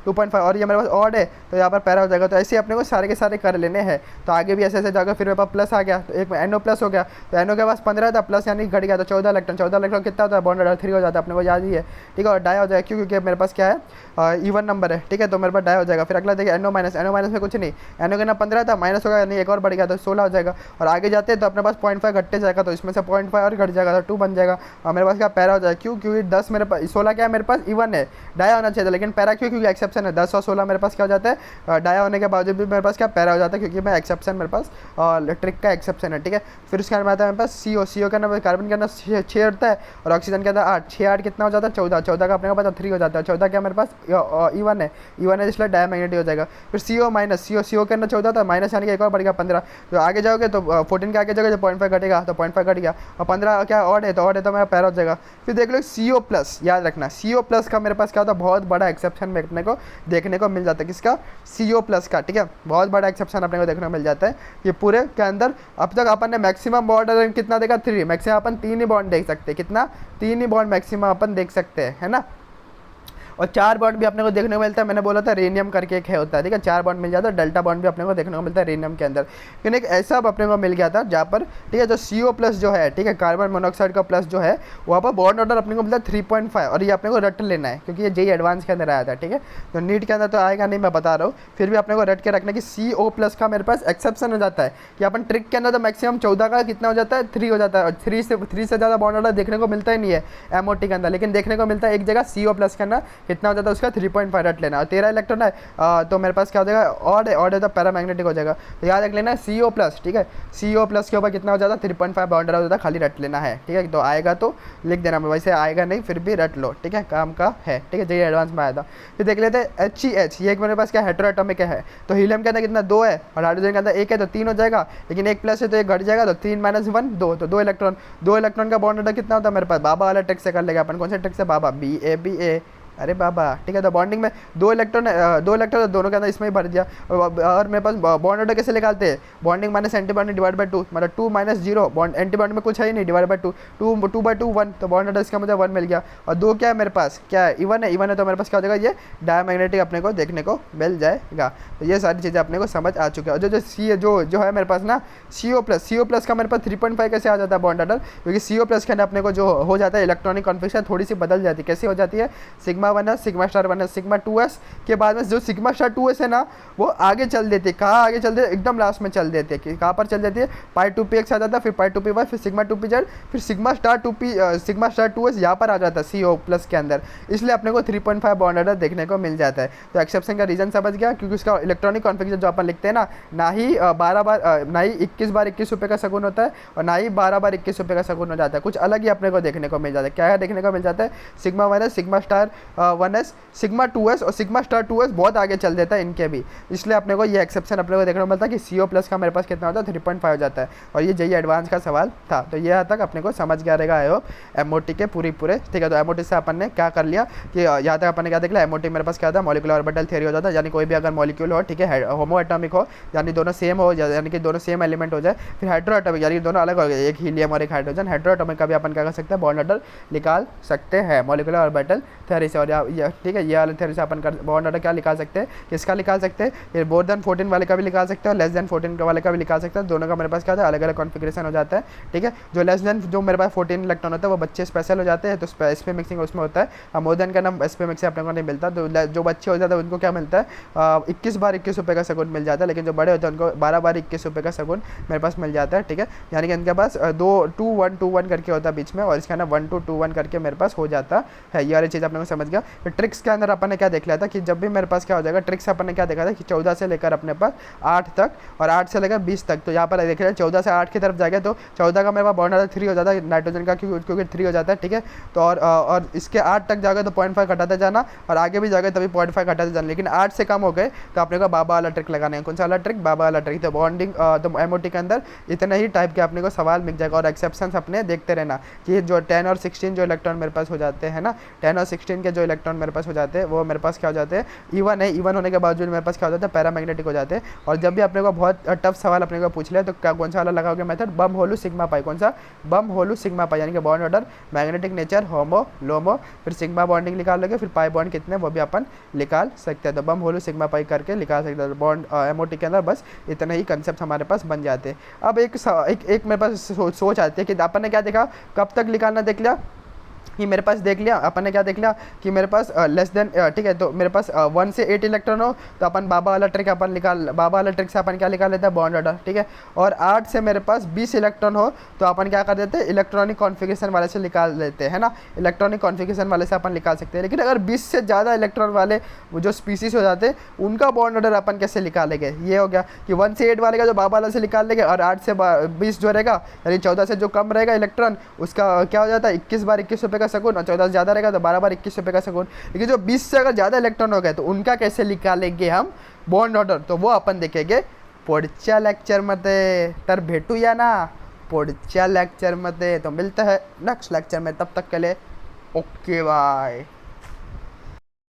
S1: 2.5 और ये मेरे पास ऑड है तो यहाँ पर पैरा हो जाएगा। तो ऐसे अपने को सारे के सारे कर लेने हैं। तो आगे भी ऐसे ऐसे जाएगा, फिर मेरे पास प्लस आ गया तो एक NO प्लस हो गया, तो NO के पास 15 था प्लस यानी घट गया तो 14 इलेक्ट्रॉन, 14 इलेक्ट्रॉन कितना होता है, बॉन्ड ऑर्डर 3 हो जाता है, अपने को याद ही है, ठीक है। और डाई हो जाएगा क्यों, क्योंकि मेरे पास क्या है इवन नंबर है, ठीक है, तो मेरे पास डाई हो जाएगा। फिर अगला देखिए NO माइनस में कुछ नहीं, NO का ना 15 था, माइनस होगा नहीं, एक और बढ़ गया तो 16 हो जाएगा। और आगे जाते हैं तो अपने पास 0.5 घटते जाएगा, तो इसमें से 0.5 और घट जाएगा तो 2 बन जाएगा। और मेरे पास क्या पैरा हो जाएगा, क्यों, क्योंकि 10 मेरे पास 16 क्या है मेरे पास इवन है, डाया होना चाहिए था, लेकिन पैरा क्यों, क्योंकि एक्सेप्शन है। 10 और 16 मेरे पास क्या हो जाता है डाया होने के बावजूद भी मेरे पास क्या पैरा हो जाता है, क्योंकि मैं एक्सेप्शन मेरे पास ट्रिक का एक्सेप्शन है, ठीक है। फिर उसके बाद आता है मेरे पास CO का अंदर कार्बन के अंदर 6 होता है और ऑक्सीजन के अंदर 8, 6 8 कितना हो जाता है 14, 14 का अपने को पता 3 हो जाता है, 14 क्या मेरे पास इवन है इसलिए डायमैग्नेटिक हो जाएगा। फिर CO माइनस, CO के अंदर 14 था, माइनस यानी कि एक और बढ़ गया 15, तो आगे जाओगे तो 14 के आगे जाओगे तो 0.5 घटेगा, तो 0.5 घट गया, और 15 क्या ऑड है तो मेरा पैरा हो जाएगा। फिर देख लो CO प्लस, याद रखना CO प्लस का मेरे पास क्या होता है, बहुत बड़ा एक्सेप्शन में अपने को देखने को मिल जाता है, किसका, CO प्लस का, ठीक है, बहुत बड़ा एक्सेप्शन अपने को देखने को मिल जाता है। ये पूरे के अंदर अब तक अपन ने मैक्सिमम बॉन्ड कितना देखा, 3, मैक्सिमम अपन 3 ही बॉन्ड देख सकते हैं, कितना, 3 ही बॉन्ड मैक्सिमम अपन देख सकते हैं, है ना। और 4 बॉन्ड भी अपने को देखने को मिलता है, मैंने बोला था रेनियम करके एक है होता है, ठीक है, 4 बॉन्ड मिल जाता है, डेल्टा बॉन्ड भी अपने को देखने को मिलता है रेनियम के अंदर। लेकिन एक ऐसा अपने को मिल गया था जहाँ पर, ठीक है, जो CO प्लस जो है, ठीक है, कार्बन मोनोऑक्साइड का प्लस जो है, वहाँ पर बॉन्ड ऑर्डर अपने को मिलता है 3.5, और ये अपने को रट लेना है क्योंकि ये JEE एडवांस के अंदर आया था, ठीक है, तो नीट के अंदर तो आएगा नहीं, मैं बता रहा हूँ, फिर भी अपने को रट के रखना कि CO प्लस का मेरे पास एक्सेप्शन हो जाता है कि अपन ट्रिक के अंदर तो मैक्सिमम 14 का कितना हो जाता है, 3 हो जाता है, और 3 से ज़्यादा बॉन्ड ऑर्डर देखने को मिलता ही नहीं है MOT के अंदर, लेकिन देखने को मिलता है एक जगह CO प्लस के अंदर कितना हो जाता है उसका 3.5 रट लेना। और 13 इलेक्ट्रॉन है तो मेरे पास क्या हो जाएगा, ऑड है तो पैरामैग्नेटिक हो जाएगा, तो याद रख लेना CO प्लस, ठीक है, CO प्लस के ऊपर कितना हो जाता है 3.5 बॉन्ड हो जाता है, खाली रट लेना है, ठीक है, तो आएगा तो लिख देना, वैसे आएगा नहीं फिर भी रट लो, ठीक है, काम का है, ठीक है, JEE एडवांस में आया था। फिर देख लेते हैं HEH, ये एक मेरे पास क्या हेटेरोएटॉमिक है, तो हीलियम के अंदर कितना 2 है और हाइड्रोजन के अंदर 1 है तो 3 हो जाएगा, लेकिन 1 प्लस है तो 1 घट जाएगा, तो 3 माइनस 1 2, तो 2 इलेक्ट्रॉन का बॉन्ड ऑर्डर कितना होता है मेरे पास, बाबा वाला ट्रिक से कर लेगा अपन, कौन से ट्रिक से, बाबा BABA, अरे बाबा, ठीक है, तो बॉन्डिंग में 2 इलेक्ट्रॉन दोनों के अंदर इसमें ही भर दिया। और मेरे पास बॉन्ड ऑर्डर कैसे निकालते हैं, bonding minus anti bonding divide by 2, मतलब 2 माइनस 0, बॉन्ड एंटी बॉन्ड में कुछ है ही नहीं, डिवाइड बाय 2, 2 बाय 2 1, तो बॉन्ड ऑर्डर इसका मुझे 1 मिल गया। और 2 क्या है मेरे पास, क्या है इवन है तो मेरे पास क्या हो जाएगा, ये डायमैग्नेटिक अपने को देखने को मिल जाएगा। तो ये सारी चीज़ें अपने को समझ आ चुकी है। और जो है मेरे पास ना CO प्लस का मेरे पास 3.5 कैसे आ जाता है बॉन्ड ऑर्डर, क्योंकि CO प्लस के अंदर अपने को जो हो जाता है इलेक्ट्रॉनिक कॉन्फिगरेशन थोड़ी सी बदल जाती है, कैसे हो जाती है, sigma 1 sigma star 1 sigma 2s के बाद में जो सिग्मा स्टार 2s है ना, वो आगे चल देती है, कहाँ आगे चल देते, एकदम लास्ट में चल देते हैं, कि कहाँ पर चल देती है, पाई 2px आ जाता है, फिर पाई 2py, फिर सिग्मा 2pz, फिर सिग्मा स्टार 2s यहाँ पर आ जाता है CO प्लस के अंदर, इसलिए अपने को 3.5 बॉन्ड ऑर्डर देखने को मिल जाता है। तो एक्सेप्शन का रीजन समझ गया, क्योंकि उसका इलेक्ट्रॉनिक कॉन्फिगरेशन जो अपन लिखते हैं ना ही 12 बार, ना ही 21 बार 21 रुपये का शगुन होता है, और ना ही 12 बार 21 रुपये का शगुन हो जाता है, कुछ अलग ही अपने को देखने को मिल जाता है। क्या देखने को मिल जाता है, sigma 1s sigma star 1s sigma 2s और सिग्मा स्टार 2s बहुत आगे चल देता है इनके भी, इसलिए अपने को ये एक्सेप्शन अपने को देखने को मिलता है कि CO प्लस का मेरे पास कितना होता है 3.5 हो जाता है। और ये JEE एडवांस का सवाल था, तो ये यहाँ तक अपने को समझ गया रहेगा आई होप MOT के पूरे, ठीक है। तो MOT से अपन ने क्या कर लिया कि यहाँ तक अपन ने क्या देख लिया, MOT मेरे पास क्या था, मॉलिक्यूलर ऑर्बिटल थ्योरी हो जाता है, यानी कोई भी अगर मॉलिक्यूल हो, ठीक है, होमो एटॉमिक हो, यानी दोनों सेम हो, यानी कि दोनों सेम एलिमेंट हो जाए। फिर हेटेरो एटॉमिक, यानी दोनों अलग हो गए, एक हीलियम और एक हाइड्रोजन, हेटेरो एटॉमिक का भी अपन क्या कर सकते हैं, बॉन्ड ऑर्डर निकाल सकते हैं मॉलिक्यूलर ऑर्बिटल थ्योरी से। और ठीक है, ये वाले थ्योरी से अपन बॉन्ड ऑर्डर क्या निकाल सकते हैं, किसका निकाल सकते हैं, ये मोर देन 14 वाले का भी निकाल सकते हैं और लेस देन 14 वाले का भी निकाल सकते हैं, दोनों का मेरे पास क्या था, अलग अलग कॉन्फिगरेशन हो जाता है, ठीक है। जो लेस देन जो मेरे पास 14 इलेक्ट्रॉन होता है वो बच्चे स्पेशल हो जाते हैं, तो sp मिक्सिंग उसमें होता है, और मोर देन का नाम sp मिक्सिंग अपने को नहीं मिलता, तो जो बच्चे हो जाते हैं उनको क्या मिलता है, 21 बार 21 रुपये का शगुन मिल जाता है, लेकिन जो बड़े होते हैं उनको 12 बार 21 रुपये का शगुन मेरे पास मिल जाता है, ठीक है। यानी कि इनके पास 2-1-2-1 करके होता है बीच में, और इसका ना 1-2-2-1 करके मेरे पास हो जाता है। ये वाली चीज़ अपने को समझ गया। फिर ट्रिक्स के अंदर अपन ने क्या देख लिया था कि जब भी मेरे पास क्या हो जाएगा, ट्रिक्स अपन ने क्या देखा था कि 14 से लेकर अपने पास 8 तक और 8 से लेकर 20 तक, तो यहाँ पर देख रहे हैं 14 से 8 की तरफ जाएगा तो 14 का मेरे पास बॉन्ड ऑर्डर 3 हो जाता है नाइट्रोजन का, क्योंकि 3 हो जाता है, ठीक है। तो और इसके 8 तक जाएगा तो 0.5 घटाते जाना, और आगे भी जाएगा तभी 0.5 घटाते जाना, लेकिन 8 से कम हो गए तो अपने को बाबा वाला ट्रिक लगाना है। कौन सा वाला ट्रिक, बाबा वाला ट्रिक। तो बॉन्डिंग तो MOT के अंदर इतने ही टाइप के अपने को सवाल मिल जाएगा, और एक्सेप्शन अपने देखते रहना कि जो 10 और 16 जो इलेक्ट्रॉन मेरे पास हो जाते हैं ना, 10 और 16 के जो इलेक्ट्रॉन मेरे पास हो जाते हैं वो मेरे पास क्या हो जाते हैं, इवन है, इवन होने के बावजूद मेरे पास क्या हो जाता है, पैरामैग्नेटिक हो जाते हैं। और जब भी अपने को बहुत टफ सवाल अपने को पूछ ले तो क्या कौन सा वाला लगाओगे मेथड, बम होलू सिग्मा पाई, कौन सा, बम होलू सिग्मा पाई, यानी कि बॉन्ड ऑर्डर, मैग्नेटिक नेचर, होमो लोमो, फिर सिग्मा बॉन्डिंग निकाल लोगे, फिर पाई बॉन्ड कितने वो भी अपन निकाल सकते हैं। तो बम होलू सिग्मा पाई करके निकाल सकते हैं बॉन्ड एमओटी के अंदर। बस इतने ही कंसेप्ट हमारे पास बन जाते हैं। अब एक मेरे पास सोच आती है कि अपन ने क्या देखा, कब तक निकालना देख लिया कि मेरे पास देख लिया अपन ने क्या देख लिया कि मेरे पास लेस देन, ठीक है, तो मेरे पास 1 से 8 इलेक्ट्रॉन हो तो अपन बाबा वाला ट्रिक अपन निकाल, बाबा वाला ट्रिक से अपन क्या निकाल लेते हैं, बॉन्ड ऑर्डर, ठीक है। और 8 से मेरे पास 20 इलेक्ट्रॉन हो तो अपन क्या कर देते हैं, इलेक्ट्रॉनिक कॉन्फ़िगरेशन वाले से निकाल लेते हैं ना, इलेक्ट्रॉनिक कॉन्फ़िगरेशन वाले से अपन निकाल सकते हैं। लेकिन अगर 20 से ज़्यादा इलेक्ट्रॉन वाले जो स्पीसीज हो जाते हैं उनका बॉन्ड ऑर्डर अपन कैसे निकालेंगे, ये हो गया कि 1 से 8 वाले का जो बाबा वाला से निकाल लेंगे, और 8 से 20 जो रहेगा यानी 14 से जो कम रहेगा इलेक्ट्रॉन उसका क्या हो जाता है, 21 बार 21 रुपये का सकून, और 14 से ज़्यादा रहेगा तो 12 बार 21 रुपये का सकून। लेकिन जो 20 से अगर ज़्यादा इलेक्ट्रॉन हो गए तो उनका कैसे निकालेंगे हम बॉन्ड ऑर्डर, तो वो अपन देखेंगे पुढच्या लेक्चरमध्ये। तर भेटूया ना पुढच्या लेक्चरमध्ये, तो मिलता है नेक्स्ट लेक्चर में, तब तक के लिए ओके बाय।